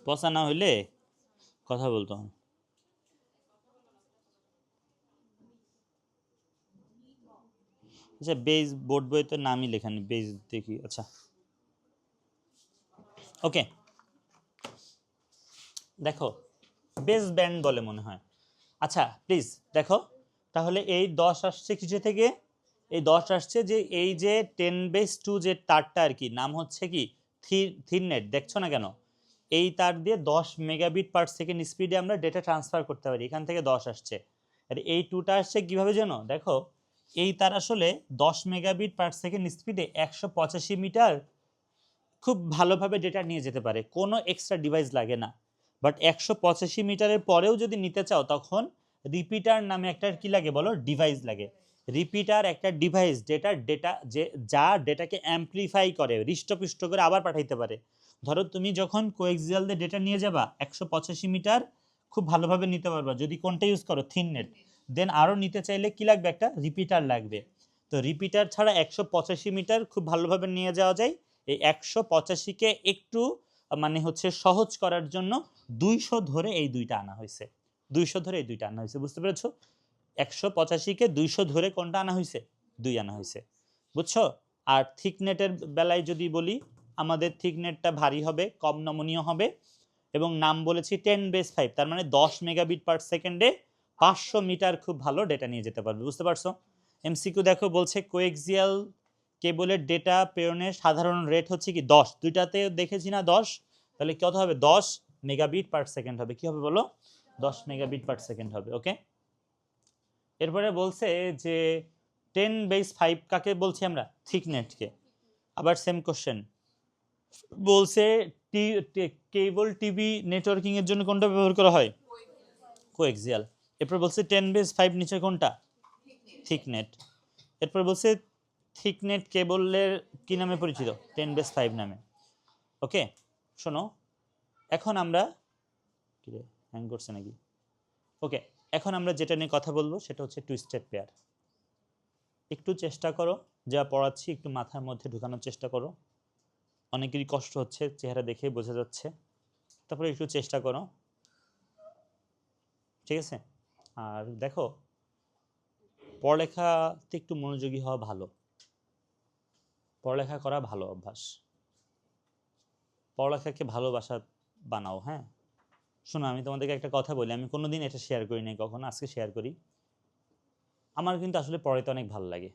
পসা না হইলে কথা বলতো হবে। আচ্ছা বেস বোর্ড বইয়ে তো নামই লেখা নেই, বেস দেখি, আচ্ছা ওকে। দেখো বেস ব্যান্ড বলে মনে হয়, আচ্ছা প্লিজ দেখো, তাহলে এই 10 আসছে কিছু থেকে, এই 10 আসছে যে এই যে 10/2 যে তারটা আর কি, নাম হচ্ছে কি থিন নেট, দেখছো না কেন? এই তার দিয়ে 10 মেগাবিট পার সেকেন্ড স্পিডে আমরা ডেটা ট্রান্সফার করতে পারি, এখান থেকে 10 আসছে। আর এই 2টা আসছে কিভাবে জানো, দেখো এই তার আসলে 10 মেগাবিট পার সেকেন্ড স্পিডে 185 মিটার খুব ভালোভাবে ডেটা নিয়ে যেতে পারে, কোনো এক্সট্রা ডিভাইস লাগে না। বাট 185 মিটারের পরেও যদি নিতে চাও, তখন রিপিটার নামে একটা কি লাগে বলো, ডিভাইস লাগে। রিপিটার একটা ডিভাইস যেটা ডেটা যা ডেটাকে অ্যাম্পলিফাই করে, হৃষ্টপুষ্ট করে আবার পাঠাইতে পারে। ধরো তুমি যখন কোএক্সিয়াল দিয়ে ডেটা নিয়ে যাবা 185 মিটার, খুব ভালোভাবে নিতে পারবা যদি কোনটা ইউজ করো, থিন নেট। দেন আরও নিতে চাইলে কি লাগবে, একটা রিপিটার লাগবে। তো রিপিটার ছাড়া 185 মিটার খুব ভালোভাবে নিয়ে যাওয়া যায়। এই 185কে একটু মানে হচ্ছে সহজ করার জন্য 200 ধরে এই দুইটা আনা হয়েছে, 200 ধরে এই দুইটা আনা হয়েছে, বুঝতে পেরেছো? 185কে 200 ধরে কোনটা আনা হয়েছে, 2 আনা হয়েছে, বুঝছো? আর থিকনেটের বেলায় যদি বলি, আমাদের থিকনেটটা ভারী হবে, কম নমনীয় হবে এবং নাম বলেছি 10/5, তার মানে 10 মেগাবিট পার সেকেন্ডে 500 মিটার খুব ভালো ডেটা নিয়ে যেতে পারবে, বুঝতে পারছো? এমসিকিউ দেখো বলছে কোএক্সিয়াল কেবলের ডেটা প্রেরণের সাধারণ রেট হচ্ছে কি 10, দুইটাতে দেখেছি না 10, তাহলে কত হবে, 10 মেগাবিট পার সেকেন্ড হবে, কি হবে বলো, 10 মেগাবিট পার সেকেন্ড হবে, ওকে। এরপরে বলছে যে 10/5 কাকে বলছি আমরা, থিকনেটকে। আবার সেম কোশ্চেন বলছে কেবল টিভি নেটওয়ার্কিং এর জন্য কোনটা ব্যবহার করা হয়, কোএক্সিয়াল। এরপর বলছে 10/5 নিচে কোনটা, থিকনেট। এরপর বলছে থিকনেট কেবলের কি নামে পরিচিত, 10/5 নামে, ওকে। শোনো এখন আমরা, কি রে হ্যাং করছে নাকি, ওকে। এখন আমরা যেটা নিয়ে কথা বলবো সেটা হচ্ছে টুইস্টেড পেয়ার। একটু চেষ্টা করো, যা পড়াচ্ছি একটু মাথার মধ্যে ঢুকানোর চেষ্টা করো, অনেকেরই কষ্ট হচ্ছে চেহারা দেখে বোঝা যাচ্ছে, তারপরে একটু চেষ্টা করো, ঠিক আছে? আর দেখো পড়ালেখাতে একটু মনোযোগী হওয়া ভালো, পড়ালেখা করা ভালো অভ্যাস, পড়ালেখাকে ভালোবাসা বানাও, হ্যাঁ। শোনো আমি তোমাদেরকে একটা কথা বলি, আমি কোনোদিন এটা শেয়ার করি নাই কখনো, আজকে শেয়ার করি। আমার কিন্তু আসলে পড়াইতে অনেক ভালো লাগে।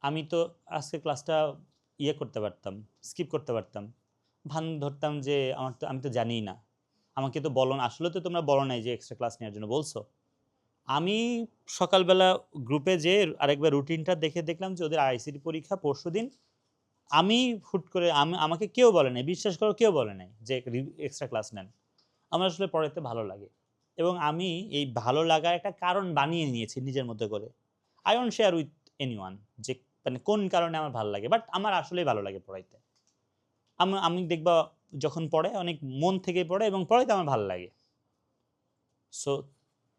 আমি তো আজকে ক্লাসটা করতে পারতাম, স্কিপ করতে পারতাম, ভান ধরতাম যে আমি তো জানিই না, আমাকে তো বলো না, আসলে তো তোমরা বলো নাই যে এক্সট্রা ক্লাস নেওয়ার জন্য বলছো। আমি সকালবেলা গ্রুপে যে আরেকবার রুটিনটা দেখে দেখলাম যে ওদের আইসিটি পরীক্ষা পরশুদিন। আমি হুট করে আমাকে কেউ বলে নাই, বিশ্বাস করো কেউ বলে নাই যে এক্সট্রা ক্লাস নেন। আমার আসলে পড়াতে ভালো লাগে এবং আমি এই ভালো লাগার একটা কারণ বানিয়ে নিয়েছি নিজের মধ্যে করে। I want share with anyone যে মানে কোন কারণে আমার ভালো লাগে, বাট আমার আসলেই ভালো লাগে পড়াইতে। আমি দেখবা যখন পড়ে অনেক মন থেকে পড়ে এবং পড়াইতে আমার ভালো লাগে। সো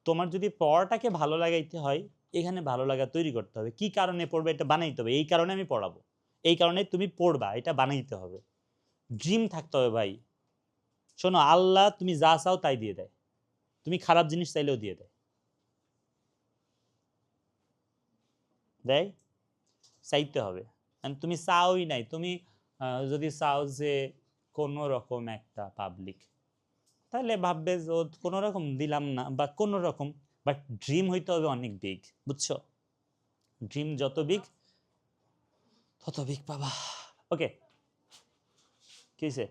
তোমার যদি পড়াটাকে ভালো লাগাইতে হয়, এখানে ভালো লাগা তৈরি করতে হবে। কি কারণে পড়বে এটা বানাইতে হবে, এই কারণে আমি পড়াবো, এই কারণে তুমি পড়বা, এটা বানাইতে হবে। ড্রিম থাকতে হবে ভাই। শোনো, আল্লাহ তুমি যা চাও তাই দিয়ে দেয়, তুমি খারাপ জিনিস চাইলেও দিয়ে দেয়। দেয়, চাইতে হবে। তুমি চাওই নাই, তুমি যদি চাও যে কোনো রকম একটা পাবলিক, তাহলে ভাববে যে কোনো রকম দিলাম না বা কোনো রকম, বাট ড্রিম হইতে হবে অনেক বিগ, বুঝছো? ড্রিম যত বিগ তত বিগ পাবা। ওকে, কি হয়েছে?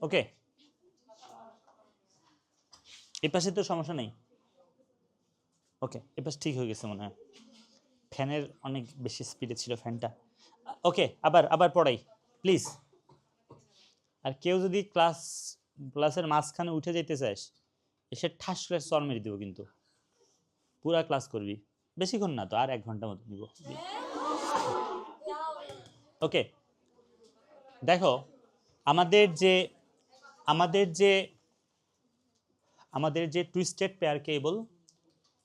ওকে, এই পাশে তো সমস্যা নেই। ওকে, এই পাশে ঠিক হয়ে গেছে মনে হয়, ফ্যানের অনেক বেশি স্পিডে ছিল ফ্যানটা। ওকে, আবার আবার পড়াই প্লিজ। আর কেউ যদি ক্লাসের মাঝখানে উঠে যেতে চাস, এসে ঠাস করে চর মেরে দিব, কিন্তু পুরা ক্লাস করবি, বেশিক্ষণ না তো, আর 1 ঘন্টা মতো নিব। ওকে, দেখো আমাদের যে আমাদের যে আমাদের যে টুইস্টেড পেয়ার কেবল,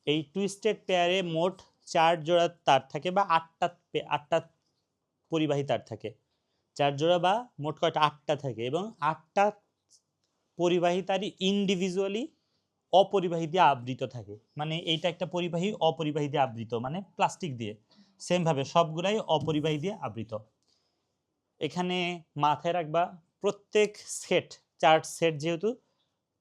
এই টুইস্টেড পেয়ারে মোট 4 জোড়া তার থাকে বা 8টা পরিবাহী তার থাকে। 4 জোড়া বা মোট কয়টা 8টা থাকে, এবং 8টা পরিবাহী তারই ইন্ডিভিজুয়ালি অপরিবাহী দিয়ে আবৃত থাকে। মানে এইটা একটা পরিবাহী অপরিবাহী দিয়ে আবৃত, মানে প্লাস্টিক দিয়ে। সেম ভাবে সবগুলাই অপরিবাহী দিয়ে আবৃত। এখানে মাথায় রাখবা প্রত্যেক সেট, 4 সেট, যেহেতু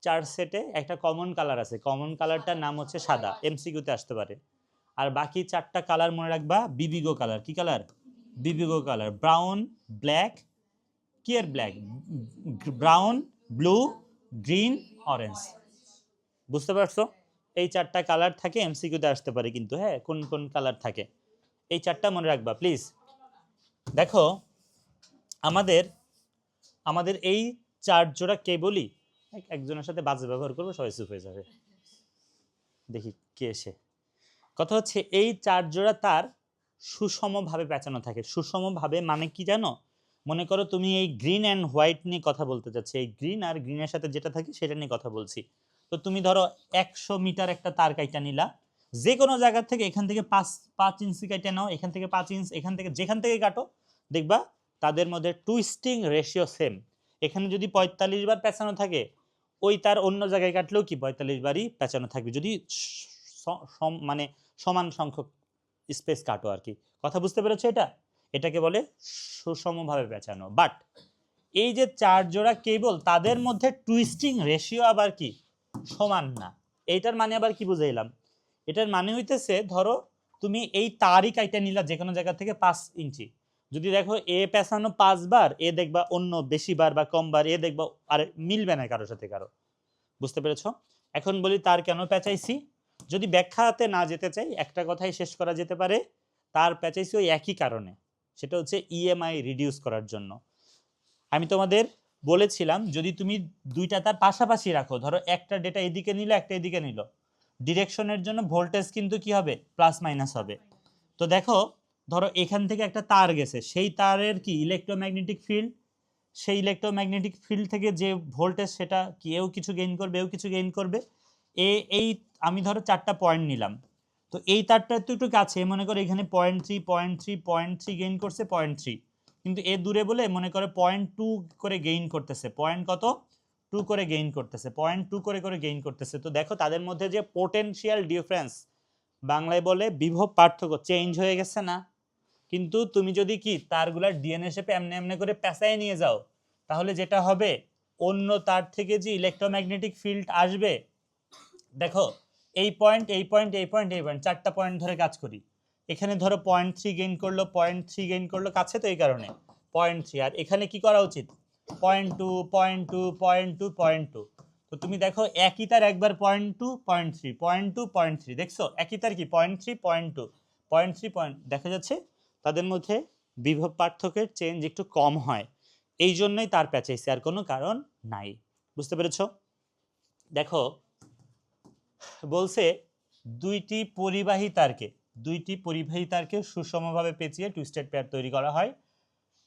4 সেটে একটা কমন কালার আছে, কমন কালারটার নাম হচ্ছে সাদা, এমসিকিউতে আসতে পারে। আর বাকি 4টা কালার মনে রাখবা বিবিগো কালার। কি কালার? বিবিগো কালার। ব্রাউন, ব্ল্যাক, কি আর black, brown, blue, green, orange. বুঝতে পারছো? এই 4টা কালার থাকে, এমসিকিউতে আসতে পারে কিন্তু। হ্যাঁ, কোন কোন কালার থাকে এই 4টা মনে রাখবা প্লিজ। দেখো আমাদের আমাদের এই 4 জোড়া কেবলই, একজনের সাথে বাজে ব্যবহার করবো, সবাই চুপ হয়ে যাবে, দেখি কে এসে। কথা হচ্ছে এই 4 জোড়া তার সুষমভাবে পেঁচানো থাকে। সুষমভাবে মানে কি জানো? মনে করো তুমি এই গ্রিন অ্যান্ড হোয়াইট নিয়ে কথা বলতে চাচ্ছি, এই গ্রিন আর গ্রিনের সাথে যেটা থাকে সেটা নিয়ে কথা বলছি। তো তুমি ধরো 100 মিটার একটা তার কাইটা নিলা, যে কোনো জায়গা থেকে, এখান থেকে 5 ইঞ্চি কাইটা নাও, এখান থেকে 5 ইঞ্চ, এখান থেকে যেখান থেকে কাটো, দেখবা তাদের মধ্যে টুইস্টিং রেশিও সেম। এখানে যদি 45 বার পেঁচানো থাকে, ওই তার অন্য জায়গায় কাটলেও কি 45 বারই পেঁচানো থাকবে, যদি মানে সমান সংখ্যক স্পেস কাটো আর কি। কথা বুঝতে পেরেছো? এটাকে বলে সুষমভাবে পেঁচানো। বাট এই যে 4 জোড়া কেবল, তাদের মধ্যে টুইস্টিং রেশিও আবার কি সমান না। এইটার মানে আবার কি বুঝাইলাম? এটার মানে হইতেছে, ধরো তুমি এই তারই কাইটা নিলা যে কোনো জায়গা থেকে 5 ইঞ্চি, যদি দেখো এ পেঁচানো 5 বার, এ দেখবা অন্য বেশি বার বা কম বার, এ দেখবা আর মিলবে না কারোর সাথে কারো। বুঝতে পেরেছো? এখন বলি তার কেন পেঁচাইছি। যদি ব্যাখ্যাতে না যেতে চাই, একটা কথাই শেষ করা যেতে পারে, তার পেঁচাইছি ওই একই কারণে, সেটা হচ্ছে ইএমআই রিডিউস করার জন্য। আমি তোমাদের বলেছিলাম, যদি তুমি 2টা তার পাশাপাশি রাখো, ধরো একটা ডেটা এদিকে নিল, একটা এদিকে নিল, ডিরেকশনের জন্য ভোল্টেজ কিন্তু কি হবে? প্লাস মাইনাস হবে। তো দেখো, ধরো এখান থেকে একটা তার গেছে, সেই তারের কি ইলেকট্রোম্যাগনেটিক ফিল্ড, সেই ইলেকট্রোম্যাগনেটিক ফিল্ড থেকে যে ভোল্টেজ, সেটা কি এও কিছু গেইন করবে, এও কিছু গেইন করবে। এই আমি ধরো 4টা পয়েন্ট নিলাম, তো এই তারটা তো একটু কাছে, মনে করো এখানে 0.3 0.3 0.3 গেইন করছে, 0.3, কিন্তু এ দূরে বলে মনে করে 0.2 করে গেইন করতেছে, পয়েন্ট কত 2 করে গেইন করতেছে, 0.2 করে করে গেইন করতেছে। তো দেখো তাদের মধ্যে যে পোটেনশিয়াল ডিফারেন্স, বাংলায় বলে বিভব পার্থক্য, চেঞ্জ হয়ে গেছে না? কিন্তু তুমি যদি কি তারগুলার ডিএনএ শেপে এমনি এমনি করে পেঁচায় নিয়ে যাও, তাহলে যেটা হবে অন্য তার থেকে যে ইলেকট্রোম্যাগনেটিক ফিল্ড আসবে, দেখো এই পয়েন্ট এই পয়েন্ট এই পয়েন্ট এই পয়েন্ট, 4টা পয়েন্ট ধরে কাজ করি। এখানে ধরো 0.3 গেইন করলো, 0.3 গেইন করলো, কাছে তো এই কারণে 0.3। আর এখানে কি করা উচিত 0.2 0.2 0.2 0.2। তো তুমি দেখো একই তার একবার 0.2 0.3 0.2 0.3, দেখছো একই তার কি 0.3 0.2 0.3 দেখা যাচ্ছে তাদের মধ্যে বিভব পার্থক্যের চেঞ্জ একটু কম হয়, এই জন্যই তার প্যাচাইছে, আর কোনো কারণ নাই। বুঝতে পেরেছো? দেখো বলছে দুইটি পরিবাহী তারকে সুষমভাবে পেঁচিয়ে টুইস্টেড পেয়ার তৈরি করা হয়।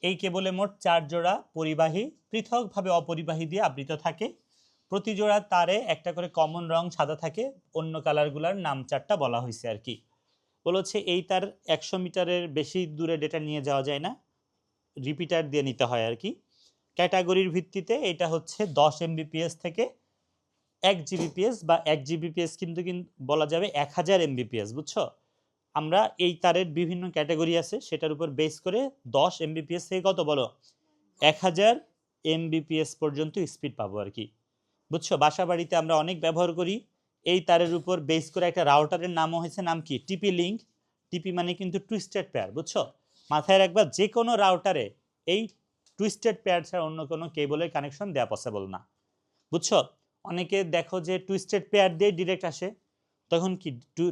এই কেবলে মোট 4 জোড়া পরিবাহী পৃথকভাবে অপরিবাহী দিয়ে আবৃত থাকে। প্রতি জোড়া তারে একটা করে কমন রং সাদা থাকে, অন্য কালারগুলোর নাম 4টা বলা হয়েছে আর কি। বলেছে এই তার 100 মিটারের বেশি দূরে ডেটা নিয়ে যাওয়া যায় না, রিপিটার দিয়ে নিতে হয় আর কি। ক্যাটাগরির ভিত্তিতে এটা হচ্ছে 10 এমবিপিএস থেকে 1 জিবিপিএস বা 1 জিবিপিএস কিন্তু বলা যাবে 1000 এমবিপিএস। বুঝছো? আমরা এই তারের বিভিন্ন ক্যাটাগরি আছে, সেটার উপর বেস করে 10 এমবিপিএস থেকে কত বলো 1000 এমবিপিএস পর্যন্ত স্পিড পাবো আর কি। বুঝছো? বাসা বাড়িতে আমরা অনেক ব্যবহার করি এই তারের উপর বেস করে। একটা রাউটারের নামও হয়েছে, নাম কি টিপি লিঙ্ক। টিপি মানে কিন্তু টুইস্টেড পেয়ার। বুঝছো? মাথায় রাখবা যে কোনো রাউটারে এই টুইস্টেড পেয়ার ছাড়া অন্য কোনো কেবলের কানেকশন দেওয়া পসিবল না। বুঝছো? অনেকে দেখো যে টুইস্টেড পেয়ার দিয়ে ডিরেক্ট আসে, তখন কি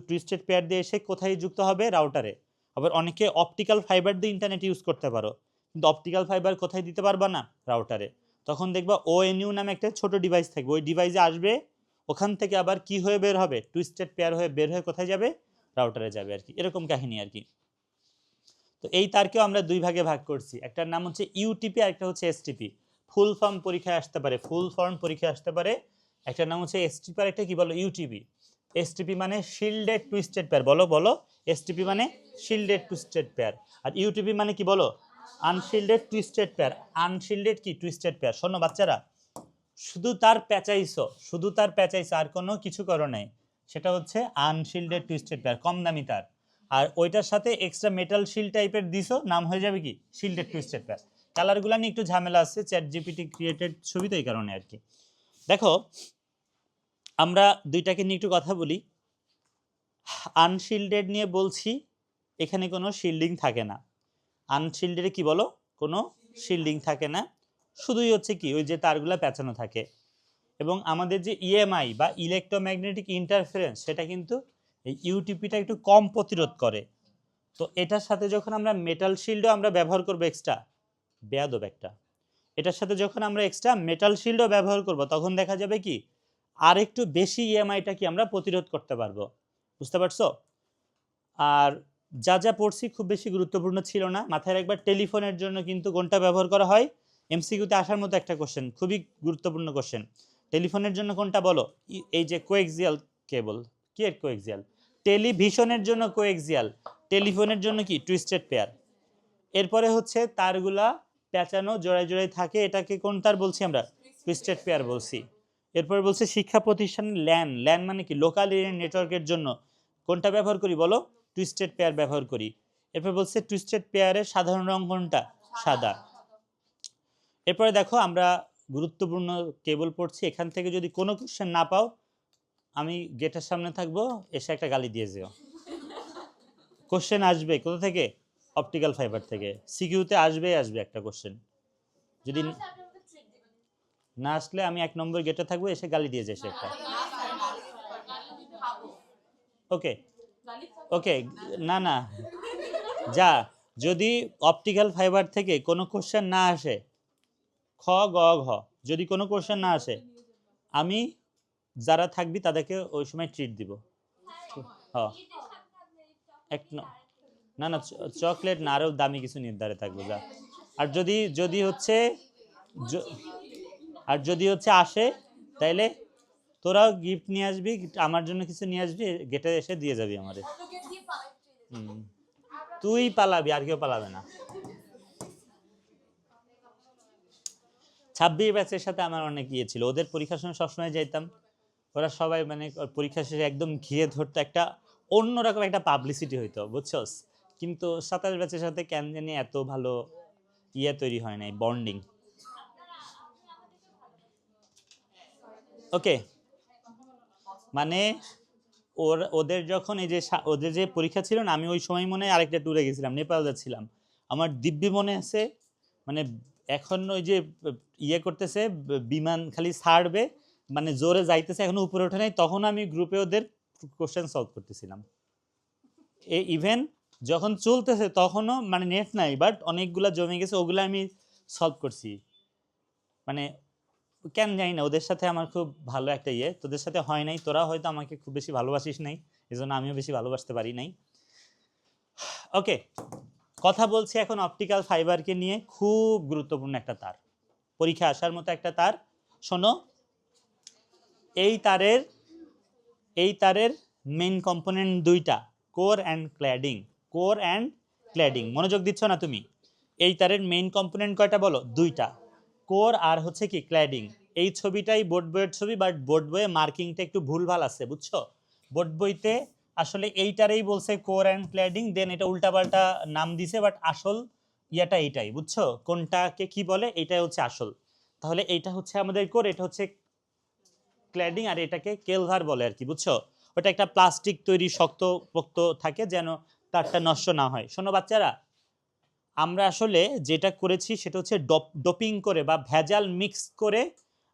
টুইস্টেড পেয়ার দিয়ে এসে কোথায় যুক্ত হবে রাউটারে। আবার অনেকে অপটিক্যাল ফাইবার দিয়ে ইন্টারনেট ইউজ করতে পারো, কিন্তু অপটিক্যাল ফাইবার কোথায় দিতে পারবা না রাউটারে। তখন দেখবা ওএনইউ নামে একটা ছোট ডিভাইস থাকবে, ওই ডিভাইসে আসবে, ওখান থেকে আবার কি হয়ে বের হবে টুইস্টেড পেয়ার হয়ে বের হয়ে কোথায় যাবে রাউটারে যাবে আর কি। এরকম কাহিনী আর কি। তো এই তারকেও আমরা দুই ভাগে ভাগ করছি, একটার নাম হচ্ছে ইউটিপি আর একটা হচ্ছে এসটিপি। ফুল ফর্ম পরীক্ষায় আসতে পারে, একটার নাম হচ্ছে এসটিপি আর একটা কি বলো ইউটিপি। এসটিপি মানে শিল্ডেড টুইস্টেড পেয়ার, বলো বলো এসটিপি মানে শিল্ডেড টুইস্টেড পেয়ার। আর ইউটিপি মানে কি বলো আনশিল্ডেড টুইস্টেড পেয়ার। আনশিল্ডেড কি টুইস্টেড পেয়ার। শোনো বাচ্চারা, শুধু তার প্যাচাইছো আর কোনো কিছু করো নাই, সেটা হচ্ছে আনশিল্ডেড টুইস্টেড পেয়ার, কম দামি তার। আর ওইটার সাথে এক্সট্রা মেটাল শিল্ড টাইপের দিছো, নাম হয়ে যাবে কি শিল্ডেড টুইস্টেড পেয়ার। কালারগুলো নিয়ে একটু ঝামেলা আছে, চ্যাট জিপিটি ক্রিয়েটেড ছবি, তো এই কারণে আর কি। দেখো আমরা দুইটাকে নিয়ে একটু কথা বলি। আনশিল্ডেড নিয়ে বলছি, এখানে কোনো শিল্ডিং থাকে না। আনশিল্ডেডে কি বলো কোনো শিল্ডিং থাকে না, শুধুই হচ্ছে কি ওই যে তারগুলা পেঁচানো থাকে। এবং আমাদের যে ইএমআই বা ইলেকট্রোম্যাগনেটিক ইন্টারফারেন্স, সেটা কিন্তু এই ইউটিপিটা একটু কম প্রতিরোধ করে। তো এটার সাথে যখন আমরা মেটাল শিল্ডও আমরা ব্যবহার করবো এক্সট্রা, বেয়াদব একটা, এটার সাথে যখন আমরা এক্সট্রা মেটাল শিল্ডও ব্যবহার করব, তখন দেখা যাবে কি আর একটু বেশি ইএমআইটা কি আমরা প্রতিরোধ করতে পারবো। বুঝতে পারছো? আর যা যা পড়ছি খুব বেশি গুরুত্বপূর্ণ ছিল না, মাথায় একবার টেলিফোনের জন্য কিন্তু কোনটা ব্যবহার করা হয়, এমসিকিউতে আসার মতো একটা কোশ্চেন, খুবই গুরুত্বপূর্ণ কোশ্চেন। টেলিফোনের জন্য কোনটা বলো, এই যে কোএক্সিয়াল কেবল। কি এর কোএক্সিয়াল? টেলিভিশনের জন্য কোএক্সিয়াল, টেলিফোনের জন্য কি টুইস্টেড পেয়ার। এরপরে হচ্ছে তারগুলা পেঁচানো জোড়ায় জোড়ায় থাকে, এটাকে কোন তার বলছি আমরা টুইস্টেড পেয়ার বলছি। এরপরে বলছে শিক্ষা প্রতিষ্ঠানে ল্যান মানে কি লোকাল এরিয়া নেটওয়ার্কের জন্য কোনটা ব্যবহার করি বলো টুইস্টেড পেয়ার ব্যবহার করি। এরপর বলছে টুইস্টেড পেয়ারের সাধারণ রং কোনটা সাদা। এরপরে দেখো আমরা গুরুত্বপূর্ণ কেবল পড়ছি, এখান থেকে যদি কোনো কোশ্চেন না পাও আমি গেটের সামনে থাকবো, এসে একটা গালি দিয়ে যেও। কোশ্চেন আসবে কোথা থেকে? অপটিক্যাল ফাইবার থেকে। সিকিউতে আসবে একটা কোশ্চেন, যদি না আসলে আমি 1 নম্বর গেটে থাকবো, এসে গালি দিয়ে যাস একটা। ওকে ওকে, না না যা, যদি অপটিক্যাল ফাইবার থেকে কোনো কোশ্চেন না আসে, খ গ ঘ, যদি কোনো কোশ্চেন না আসে, আমি যারা থাকবি তাদেরকে ওই সময় ট্রিট দিব। হ্যাঁ না না চকলেট না, আরও দামি কিছু নির্ধারে থাকবে যা। আর যদি হচ্ছে আসে, তাইলে তোরাও গিফট নিয়ে আসবি, আমার জন্য কিছু নিয়ে আসবি, গেটে এসে দিয়ে যাবি আমাদের। তুই পালাবি, আর কেউ পালাবে না। 26 ব্যাচের সাথে আমার অনেক ইয়ে ছিল, ওদের পরীক্ষার সময় সবসময় যাইতাম, ওরা সবাই মানে পরীক্ষা শেষে একদম ঘিরে ধরতো, একটা অন্যরকম একটা পাবলিসিটি হইতো, বুঝছস। কিন্তু 27 ব্যাচের সাথে কেন জানি এত ভালো ইয়ে তৈরি হয় নাই, বন্ডিং। ওকে, মানে ওদের যখন এই যে ওদের যে পরীক্ষা ছিল না, আমি ওই সময় মনে হয় আরেকটা ট্যুরে গেছিলাম, নেপাল যাচ্ছিলাম, আমার দিব্যি মনে আছে, মানে এখন ওই যে ইয়ে করতেছে বিমান খালি ছাড়বে, মানে জোরে যাইতেছে, এখনো উপরে ওঠে নাই, তখন আমি গ্রুপে ওদের কোশ্চেন সলভ করতেছিলাম। এই ইভেন যখন চলতেছে তখনও মানে নেট নাই, বাট অনেকগুলা জমে গেছে, ওগুলো আমি সলভ করছি। মানে কেন জানি না, ওদের সাথে আমার খুব ভালো একটা ইয়ে, তোদের সাথে হয় নাই, তোরা হয়তো আমাকে খুব বেশি ভালোবাসিস নাই, এই জন্য আমিও বেশি ভালোবাসতে পারি নাই। ওকে, কথা বলছি এখন অপটিক্যাল ফাইবারকে নিয়ে, খুব গুরুত্বপূর্ণ একটা তার, পরীক্ষা আসার মতো একটা তার। শোনো, এই তারের মেইন কম্পোনেন্ট দুইটা, core and cladding. Core and cladding, মনোযোগ দিচ্ছ না তুমি? এই তারের মেইন কম্পোনেন্ট কয়টা বলো? দুইটা, কোর আর হচ্ছে কি ক্ল্যাডিং। এই ছবিটাই বোর্ড বইয়ের ছবি, বাট বোর্ড বইয়ে মার্কিংটা একটু ভুলভাল আছে, বুঝছো। বোর্ড বইতে আসলে এইটারেই বলছে কোর অ্যান্ড ক্ল্যাডিং, দেন এটা উল্টাপাল্টা নাম দিছে, বাট আসল ইয়াটা এইটাই, বুঝছো, কোনটাকে কি বলে এইটাই হচ্ছে আসল। তাহলে এইটা হচ্ছে আমাদের কোর, এটা হচ্ছে ক্ল্যাডিং, আর এটাকে কেলভার বলে আর কি, বুঝছো। ওটা একটা প্লাস্টিক তৈরি শক্ত পোক্ত থাকে যেন তারটা নষ্ট না হয়। শোনো বাচ্চারা, আমরা আসলে যেটা করেছি সেটা হচ্ছে ডোপিং করে বা ভেজাল মিক্স করে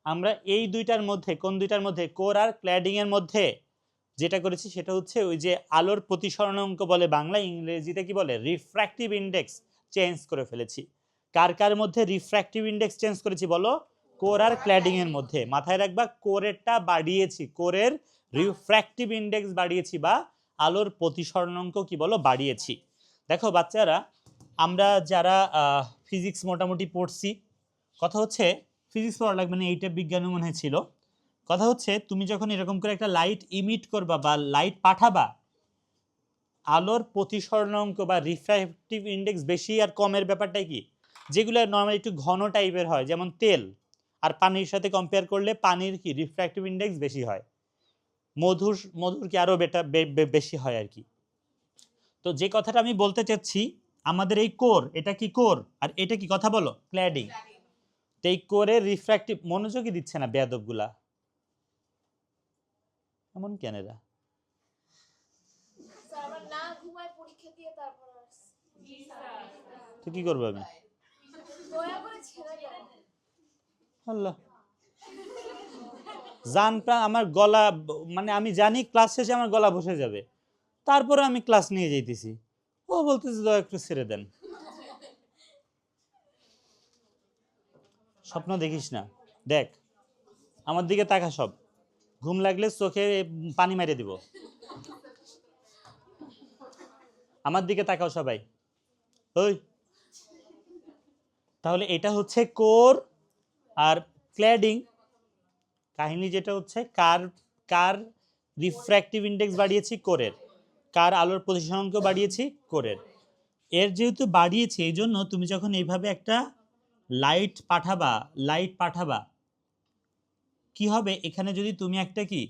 আমরা এই দুইটার মধ্যে, কোন দুইটার মধ্যে? কোর আর ক্ল্যাডিং এর মধ্যে যেটা করেছি সেটা হচ্ছে ওই যে আলোর প্রতিসরণাঙ্ক বলে বাংলা, ইংরেজিতে কি বলে? রিফ্র্যাক্টিভ ইন্ডেক্স চেঞ্জ করে ফেলেছি। কার কার মধ্যে রিফ্র্যাক্টিভ ইন্ডেক্স চেঞ্জ করেছি বলো? কোর আর ক্ল্যাডিং এর মধ্যে। মাথায় রাখবা, কোরেরটা বাড়িয়েছি, কোরের রিফ্র্যাক্টিভ ইন্ডেক্স বাড়িয়েছি, বা আলোর প্রতিসরণাঙ্ক কি বলো? বাড়িয়েছি। দেখো বাচ্চারা, আমরা যারা ফিজিক্স মোটামুটি পড়ছি, কথা হচ্ছে ফিজিক্স পড়া লাগবে না, এইটা বিজ্ঞানও মনে ছিল। কথা হচ্ছে তুমি যখন এরকম করে একটা লাইট ইমিট করবা বা লাইট পাঠাবা, আলোর প্রতিসরণাঙ্ক বা রিফ্র্যাক্টিভ ইন্ডেক্স বেশি আর কমের ব্যাপারটাই কি? যেগুলো নর্মালি একটু ঘন টাইপের হয়, যেমন তেল আর পানির সাথে কম্পেয়ার করলে পানির কি রিফ্র্যাক্টিভ ইন্ডেক্স বেশি হয়, মধুর কি আরও বেশি হয় আর কি। তো যে কথাটা আমি বলতে চাচ্ছি, আমাদের এই কোর, এটা কি কোর, আর এটা কি কথা বলো? ক্ল্যাডিং। তো এই কোরের রিফ্র্যাক্টিভ, মনোযোগই দিচ্ছে না বেয়াদবগুলা, এমন কেন এরা? তো কি করবো আমি? আল্লাহ জান প্রাণ, আমার গলা, মানে আমি জানি ক্লাস শেষে আমার গলা বসে যাবে, তারপরে আমি ক্লাস নিয়ে যাইতেছি, ও বলতেছে দয়া একটু ছেড়ে দেন। স্বপ্ন দেখিস না, দেখ আমার দিকে তাকা, সব ঘুম লাগলে চোখে পানি মেরে দিব। আমার দিকে তাকাও সবাই, ওই। তাহলে এটা হচ্ছে কোর আর ক্ল্যাডিং। কাহিনী যেটা হচ্ছে, কার কার রিফ্র্যাক্টিভ ইন্ডেক্স বাড়িয়েছি? কোরের। কার আলোর প্রতিসরণাঙ্ক বাড়িয়েছি? কোরের। এর যেহেতু বাড়িয়েছি, এই জন্য তুমি যখন এইভাবে একটা লাইট পাঠাবা কি হবে এখানে, যদি তুমি একটা কি,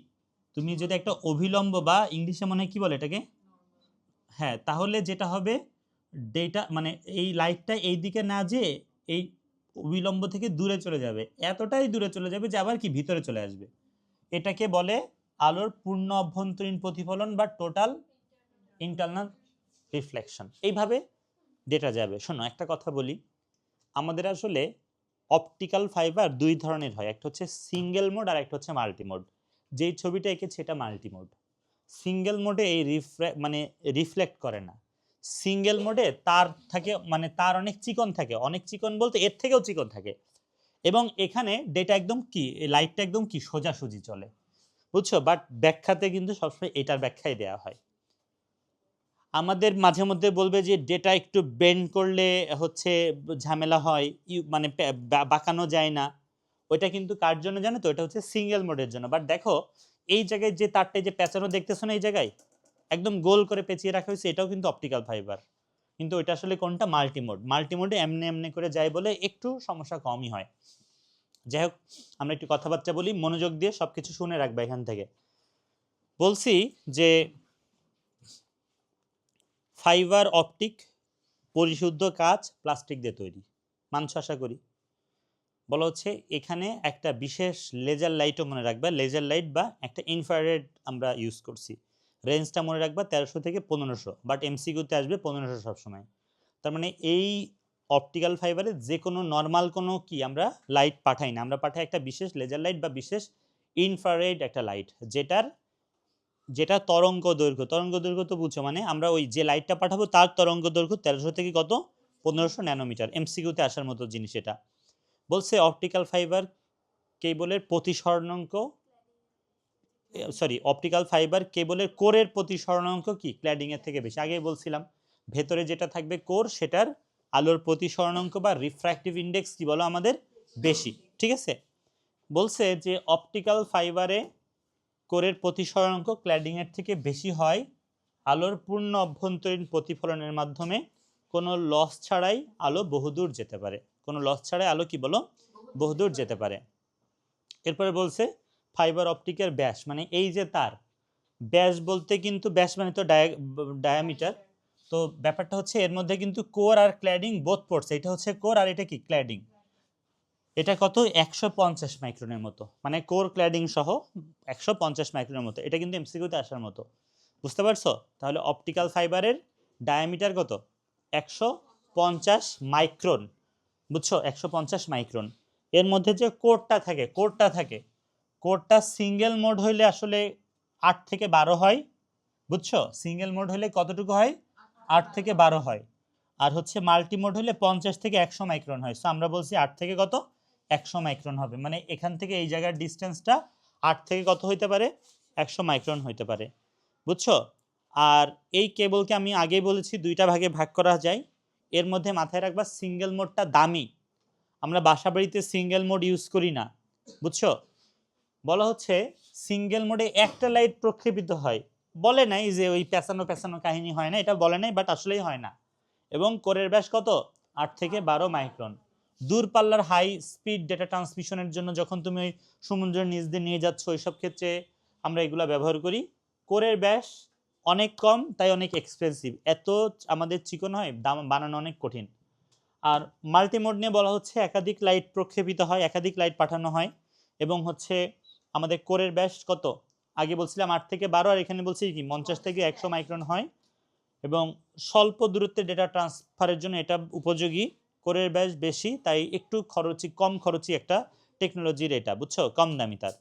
তুমি যদি একটা অভিলম্ব বা ইংলিশে মনে হয় কি বলে এটাকে, হ্যাঁ, তাহলে যেটা হবে ডেটা, মানে এই লাইটটা এই দিকে না যেয়ে এই অভিলম্ব থেকে দূরে চলে যাবে, এতটাই দূরে চলে যাবে যে আবার কি ভিতরে চলে আসবে। এটাকে বলে আলোর পূর্ণ অভ্যন্তরীণ প্রতিফলন বা টোটাল ইন্টারনাল রিফ্লেকশন। এইভাবে ডেটা যাবে। শোনো একটা কথা বলি, আমাদের আসলে অপটিক্যাল ফাইবার দুই ধরনের হয়, একটা হচ্ছে সিঙ্গেল মোড আর একটা হচ্ছে মাল্টি মোড। যেই ছবিটা এঁকেছে এটা মাল্টি মোড। সিঙ্গেল মোডে এই মানে রিফ্লেক্ট করে না। সিঙ্গেল মোডে তার থাকে, মানে তার অনেক চিকন থাকে, অনেক চিকন বলতে এর থেকেও চিকন থাকে, এবং এখানে ডেটা একদম কি, লাইটটা একদম কি সোজাসুজি চলে, বুঝছো। বাট ব্যাখ্যাতে কিন্তু সবসময় এটার ব্যাখ্যাই দেওয়া হয়। আমাদের মাঝে মধ্যে বলবে যে ডেটা একটু বেন্ড করলে হচ্ছে ঝামেলা হয়, মানে বাঁকানো যায় না, ওইটা কিন্তু কার জন্য জানো তো? এটা হচ্ছে সিঙ্গেল মোডের জন্য। বাট দেখো এই জায়গায় যে তারটা যে পেঁচানো দেখতেছো না, এই জায়গায় একদম গোল করে পেঁচিয়ে রাখা হয়েছে, এটাও কিন্তু অপটিক্যাল ফাইবার, কিন্তু ওইটা আসলে কোনটা? মাল্টিমোড। মাল্টিমোডে এমনি এমনি করে যায় বলে একটু সমস্যা কমই হয়। যাই হোক, আমরা একটু কথাবার্তা বলি, মনোযোগ দিয়ে সবকিছু শুনে রাখবা এখান থেকে। বলছি যে ফাইবার অপটিক পরিশুদ্ধ কাঁচ প্লাস্টিক দিয়ে তৈরি, মানছ আশা করি। বলা হচ্ছে এখানে একটা বিশেষ লেজার লাইটও মনে রাখবা, লেজার লাইট বা একটা ইনফ্রারেড আমরা ইউজ করছি। রেঞ্জটা মনে রাখবা 1300 থেকে 1500, বাট এমসিকিউতে আসবে 1500 সবসময়। তার মানে এই অপটিক্যাল ফাইবারে যে কোনো নর্মাল কোনো কি আমরা লাইট পাঠাই না, আমরা পাঠাই একটা বিশেষ লেজার লাইট বা বিশেষ ইনফ্রারেড একটা লাইট, যেটা তরঙ্গ দৈর্ঘ্য তো বুঝছো, মানে আমরা ওই যে লাইটটা পাঠাবো তার তরঙ্গ দৈর্ঘ্য 1300 থেকে কত 1500 ন্যানোমিটার। এমসিকিউতে আসার মতো জিনিস এটা। বলছে অপটিক্যাল ফাইবার কেবলের প্রতি স্বর্ণাঙ্ক, অপটিক্যাল ফাইবার কেবলের কোরের প্রতি স্বর্ণাঙ্ক কি ক্ল্যাডিং এর থেকে বেশি। আগেই বলছিলাম ভেতরে যেটা থাকবে কোর, সেটার আলোর প্রতি স্বর্ণাঙ্ক বা রিফ্র্যাক্টিভ ইন্ডেক্স কি বলো আমাদের বেশি, ঠিক আছে। বলছে যে অপটিক্যাল ফাইবারে কোরের প্রতি স্বর্ণাঙ্ক ক্ল্যাডিং এর থেকে বেশি হয় আলোর পূর্ণ অভ্যন্তরীণ প্রতিফলনের মাধ্যমে কোনো লস ছাড়াই আলো বহুদূর যেতে পারে। কোনো লস ছাড়াই আলো কি বলো বহুদূর যেতে পারে। এরপরে বলছে ফাইবার অপটিকের ব্যাস, মানে এই যে তার ব্যাস বলতে কিন্তু ব্যাস মানে তো ডায়ামিটার। তো ব্যাপারটা হচ্ছে এর মধ্যে কিন্তু কোর আর ক্ল্যাডিং বোথ পড়ছে, এটা হচ্ছে কোর আর এটা কি ক্ল্যাডিং। এটা কত 150 মাইক্রনের মতো, মানে কোর ক্ল্যাডিং সহ 150 মাইক্রনের মতো। এটা কিন্তু এমসিকিউতে আসার মতো, বুঝতে পারছো। তাহলে অপটিক্যাল ফাইবারের ডায়ামিটার কত 150 মাইক্রন, বুঝছো 150 মাইক্রন। এর মধ্যে যে কোরটা থাকে কোরটা সিঙ্গেল মোড হইলে আসলে 8 থেকে 12 হয়, বুঝছো। সিঙ্গেল মোড হলে কতটুকু হয় 8 থেকে 12 হয়। আর হচ্ছে মাল্টি মোড হলে 50 থেকে 100 মাইক্রন হয়। সো আমরা বলছি 8 থেকে কত 100 মাইক্রন হবে, মানে এখান থেকে এই জায়গার ডিস্টেন্সটা 8 থেকে কত হইতে পারে 100 মাইক্রন হইতে পারে, বুঝছো। আর এই কেবলকে আমি আগেই বলেছি দুইটা ভাগে ভাগ করা যায়। এর মধ্যে মাথায় রাখবা সিঙ্গেল মোডটা দামি, আমরা বাসা বাড়িতে সিঙ্গেল মোড ইউজ করি না, বুঝছো। বলা হচ্ছে সিঙ্গেল মোডে একটা লাইট প্রক্ষেপিত হয়, বলে নাই যে ওই পেছানো কাহিনী হয় না, এটা বলে নাই, বাট আসলেই হয় না। এবং কোরের ব্যাস কত 8 থেকে 12 মাইক্রন। দূরপাল্লার হাই স্পিড ডেটা ট্রান্সমিশনের জন্য যখন তুমি ওই সমুদ্রের নিচ দিয়ে নিয়ে যাচ্ছ, ওইসব ক্ষেত্রে আমরা এগুলা ব্যবহার করি। কোরের ব্যাস অনেক কম, তাই অনেক এক্সপেন্সিভ, এত আমাদের চিকন হয়, দাম বানানো অনেক কঠিন। আর মাল্টিমোড নিয়ে বলা হচ্ছে একাধিক লাইট প্রক্ষেপিত হয়, একাধিক লাইট পাঠানো হয়, এবং হচ্ছে আমাদের কোরের ব্যাস কত আগে বলছিলাম 8 থেকে 12, আর এখানে বলছি কি 50 থেকে 100 মাইক্রন হয়, এবং স্বল্প দূরত্বে ডেটা ট্রান্সফারের জন্য এটা উপযোগী। কোরের ব্যাস বেশি, তাই একটু কম খরচি একটা টেকনোলজির এটা, বুঝছো, কম দামি তার।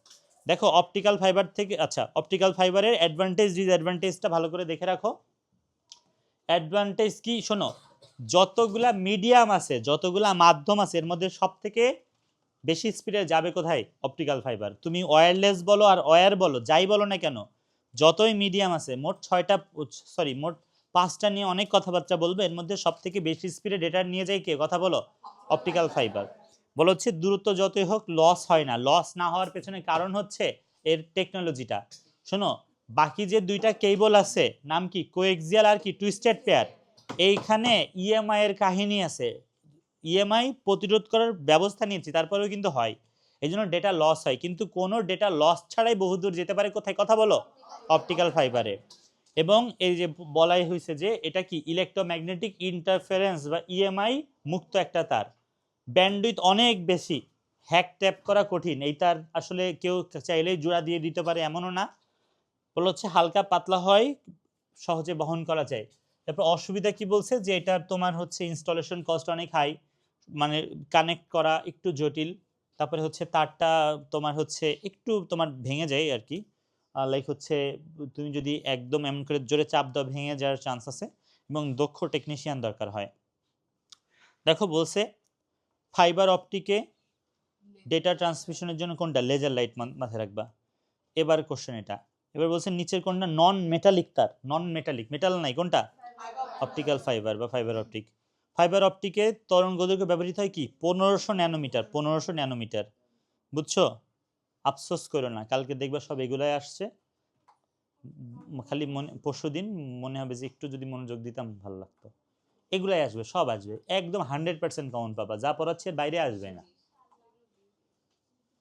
দেখো অপটিক্যাল ফাইবার থেকে, আচ্ছা অপটিক্যাল ফাইবারের অ্যাডভান্টেজ ডিসঅ্যাডভান্টেজটা ভালো করে দেখে রাখো। অ্যাডভান্টেজ কি শোনো, যতগুলা মিডিয়াম আছে, যতগুলা মাধ্যম আছে, এর মধ্যে সব থেকে বেশি স্পিডে যাবে কোথায় অপটিক্যাল ফাইবার। তুমি ওয়্যারলেস বলো আর ওয়্যার বলো, যাই বলো না কেন, যতই মিডিয়াম আছে, মোট 5টা নিয়ে অনেক কথাবার্তা বলবো, এর মধ্যে সব থেকে বেশি স্পিডে ডেটা নিয়ে যায় কে, কথা বলো, অপটিক্যাল ফাইবার। বলো হচ্ছে দূরত্ব যতই হোক লস হয় না, লস না হওয়ার পেছনে কারণ হচ্ছে এর টেকনোলজিটা। শোনো বাকি যে দুইটা কেবল আছে নাম কি কোএক্সিয়াল আর কি টুইস্টেড পেয়ার, এইখানে ইএমআই এর কাহিনী আছে, ইএমআই প্রতিরোধ করার ব্যবস্থা নিয়েছি, তারপরেও কিন্তু হয়, এই জন্য ডেটা লস হয়, কিন্তু কোনো ডেটা লস ছাড়াই বহুদূর যেতে পারে কোথায়, কথা বলো, অপটিক্যাল ফাইবারে। এবং এই যে বলাই হয়েছে যে এটা কি ইলেকট্রোম্যাগনেটিক ইন্টারফারেন্স বা ইএমআই মুক্ত একটা তার, ব্যান্ডউইথ অনেক বেশি, হ্যাক ট্যাপ করা কঠিন, এই তার আসলে কেউ চাইলেই জোড়া দিয়ে দিতে পারে এমনও না। বলা হচ্ছে হালকা পাতলা হয়, সহজে বহন করা যায়। তারপর অসুবিধা কি বলছে যে এটা তোমার হচ্ছে ইনস্টলেশন কস্ট অনেক হাই, মানে কানেক্ট করা একটু জটিল। তারপরে হচ্ছে তারটা তোমার হচ্ছে একটু তোমার ভেঙে যায় আর কি, লাইক হচ্ছে তুমি যদি একদম এমন করে জোরে চাপ দাও ভেঙে যাওয়ার চান্স আছে, এবং দক্ষ টেকনিশিয়ান দরকার হয়। দেখো বলছে ফাইবার অপটিকে ডেটা ট্রান্সমিশনের জন্য কোনটা, লেজার লাইট মাথায় রাখবা। এবার কোশ্চেন এটা, এবার বলছে নিচের কোনটা নন মেটালিক তার, নন মেটালিক, মেটাল নাই কোনটা, অপটিক্যাল ফাইবার বা ফাইবার অপটিক। ফাইবার অপটিকে তরঙ্গ দৈর্ঘ্য ব্যবহৃত হয় কি 1500 ন্যানোমিটার, 1500 ন্যানোমিটার, বুঝছো। আফসোস করো না, কালকে দেখবা সব এগুলাই আসছে, খালি মনে পরশু দিন মনে হবে যে একটু যদি মনোযোগ দিতাম ভালো লাগতো। এগুলাই আসবে, সব আসবে, একদম 100% কমন পাবা, যা পড়াচ্ছে বাইরে আসবে না।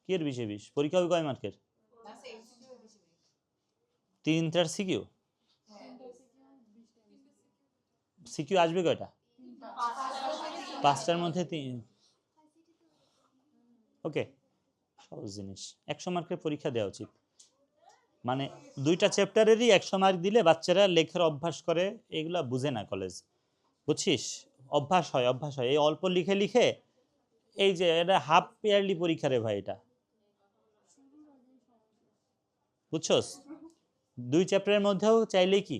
কি এর 20-20 পরীক্ষা হবে কয় মার্কের? 3টার সিকিউ। সিকিউ আসবে কয়টা? 5টার মধ্যে 3। ওকে, সহজ জিনিস। 100 মার্কের পরীক্ষা দেওয়া উচিত। মানে 2টা চ্যাপ্টারেরই 100 মার্ক দিলে বাচ্চারা লেখার অভ্যাস করে, এগুলা বুঝে না কলেজ, বুঝছিস? অভ্যাস হয় এই অল্প লিখে লিখে এই যে এটা হাফ ইয়ারলি পরীক্ষা রে ভাই, এটা বুঝছস? 2 চ্যাপ্টারের মধ্যেও চাইলেই কি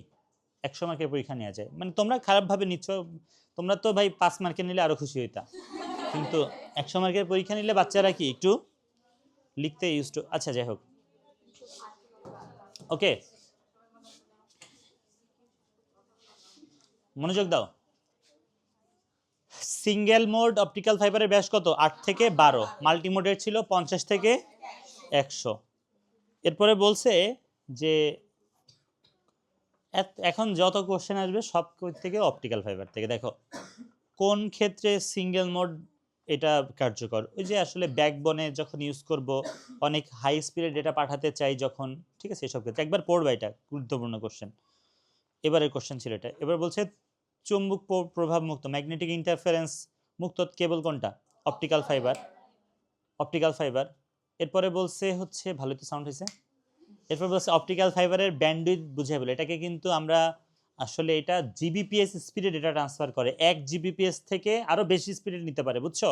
100 মার্কের পরীক্ষা নেওয়া যায়। মানে তোমরা খারাপভাবে নিচ্ছ, তোমরা তো ভাই 5 মার্কের নিলে আরো খুশি হইতা, কিন্তু 100 মার্কের পরীক্ষা নিলে বাচ্চারা কি একটু লিখতে ইউজ টু। আচ্ছা, যাই হোক, ওকে, মনোযোগ দাও। সিঙ্গেল মোড অপটিক্যাল ফাইবারের ব্যাস কত? 8 থেকে 12। মাল্টিমোডের ছিল 50 থেকে 100। এরপরে বলছে যে এখন যত কোশ্চেন আসবে সব থেকে অপটিক্যাল ফাইবার থেকে। দেখো কোন ক্ষেত্রে সিঙ্গেল মোড এটা কার্যকর। ওই যে আসলে ব্যাকবোনে যখন ইউজ করব, অনেক হাই স্পিডে ডেটা পাঠাতে চাই যখন, ঠিক আছে, এসব ক্ষেত্রে একবার পড়বা, এটা গুরুত্বপূর্ণ কোশ্চেন। এবারের কোশ্চেন ছিল এটা। এবার বলছে চুম্বক প্রভাব মুক্ত, ম্যাগনেটিক ইন্টারফারেন্স মুক্ত কেবল কোনটা? Optical fibre. এরপরে বলছে হচ্ছে, ভালো তো সাউন্ড হয়েছে। এরপর বলছে অপটিক্যাল ফাইবারের ব্যান্ডউইথ বুঝে বলে, এটাকে কিন্তু আমরা আসলে এটা জিবিপিএস স্পিডে ডেটা ট্রান্সফার করে, 1 জিবিপিএস থেকে আরো বেশি স্পিডে নিতে পারে, বুঝছো?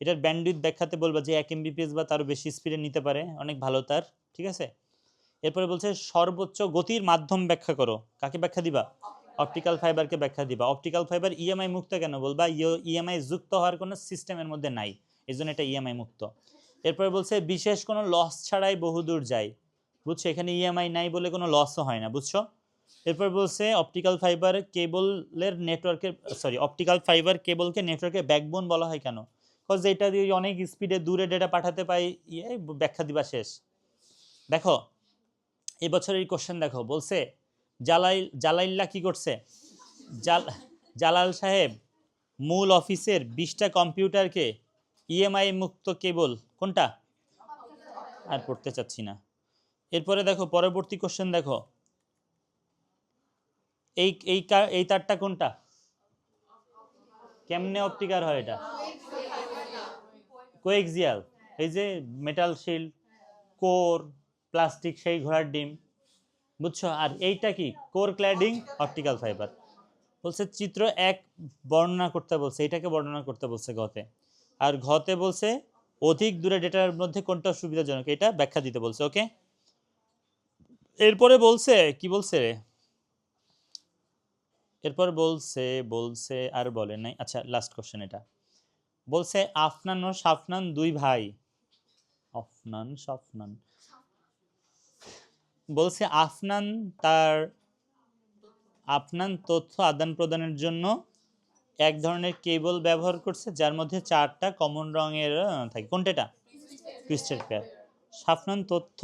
এটার ব্যান্ডউইথ ব্যাখ্যাতে বলবা যে 1 এমবিপিএস বা তারও বেশি স্পিডে নিতে পারে, অনেক ভালো তার, ঠিক আছে। এরপরে বলছে সর্বোচ্চ গতির মাধ্যম ব্যাখ্যা করো, কাকে ব্যাখ্যা দিবা? অপটিক্যাল ফাইবারকে ব্যাখ্যা দিবা। অপটিক্যাল ফাইবার ইএমআই মুক্ত কেন বলবা? ইএমআই যুক্ত হওয়ার কোনো সিস্টেমের মধ্যে নাই, এই জন্য এটা ইএমআই মুক্ত। এরপরে বলছে বিশেষ কোনো লস ছাড়াই বহুদূর যায়, বুঝছো? এখানে ইএমআই নাই বলে কোনো লসও হয় না, বুঝছো? এরপর বলছে অপটিক্যাল ফাইবার কেবলের নেটওয়ার্কের, অপটিক্যাল ফাইবার কেবলকে নেটওয়ার্কের ব্যাকবোন বলা হয় কেন? বিকজ এটা দিয়ে অনেক স্পিডে দূরে ডেটা পাঠাতে পাই, ব্যাখ্যা দিবা শেষ। দেখো এই বছর এই কোশ্চেন দেখো, বলছে জালাইল্লা কি করছে? জালাল সাহেব মূল অফিসের 20টা কম্পিউটারকে ইএমআই মুক্ত কেবল কোনটা? আর পড়তে চাচ্ছি না। এরপরে দেখো পরবর্তী কোশ্চেন দেখো, এই তারটা কোনটা? কেমনে অপটিক্যাল হয় এটা? কোএক্সিয়াল। এই যে মেটাল শিল্ড, কোর, প্লাস্টিক, সেই ঘোড়ার ডিম, বুঝছো? আর এইটা কি? Core cladding optical fibre. বলছে চিত্র 1 বর্ণনা করতে বলছে, এটাকে বর্ণনা করতে বলছে গতে। আর ঘতে বলছে অধিক দূরে ডেটার মধ্যে কোনটা সুবিধাজনক, এটা ব্যাখ্যা দিতে বলছে। ওকে, এরপরে বলছে কি বলছে? এরপর বলছে আর বলে নাই। আচ্ছা, লাস্ট কোশ্চেন এটা। বলছে আফনান ও সাফনান 2 ভাই। সাফনান বলছে আফনান তথ্য আদান প্রদানের জন্য এক ধরনের কেবল ব্যবহার করছে যার মধ্যে 4টা কমন রঙের থাকে। কোনটা এটা? Twisted pair. সাফনান তথ্য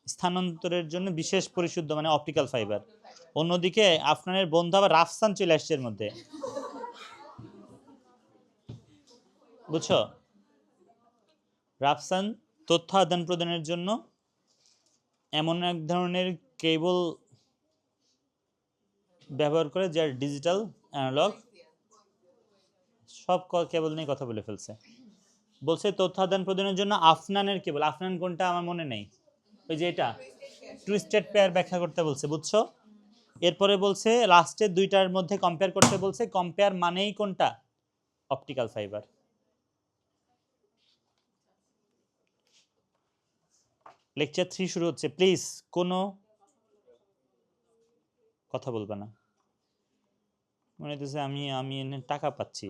স্থানান্তরের জন্য বিশেষ পরিশুদ্ধ মানে অপটিক্যাল ফাইবার। অন্যদিকে আফনানের বন্ধু আবার রাফসান চলে আসছে এর মধ্যে, বুঝছো? রাফসান তথ্য আদান প্রদানের জন্য এমন এক ধরনের কেবল ব্যবহার করে যার ডিজিটাল অ্যানালগ, সব কেবল নিয়ে কথা বলে ফেলছে। বলছে তথ্য আদান প্রদানের জন্য আফনানের কেবল, আফনান কোনটা আমার মনে নেই, ওই যে এটা টুইস্টেড পেয়ার ব্যাখ্যা করতে বলছে, বুঝছো? এরপরে বলছে লাস্টের 2টার মধ্যে কম্পেয়ার করতে বলছে, কম্পেয়ার মানেই কোনটা? Optical fibre. লেকচার 3 শুরু হচ্ছে, প্লিজ কোনো কথা বলবে না। মনে হচ্ছে আমি এনে টাকা পাচ্ছি,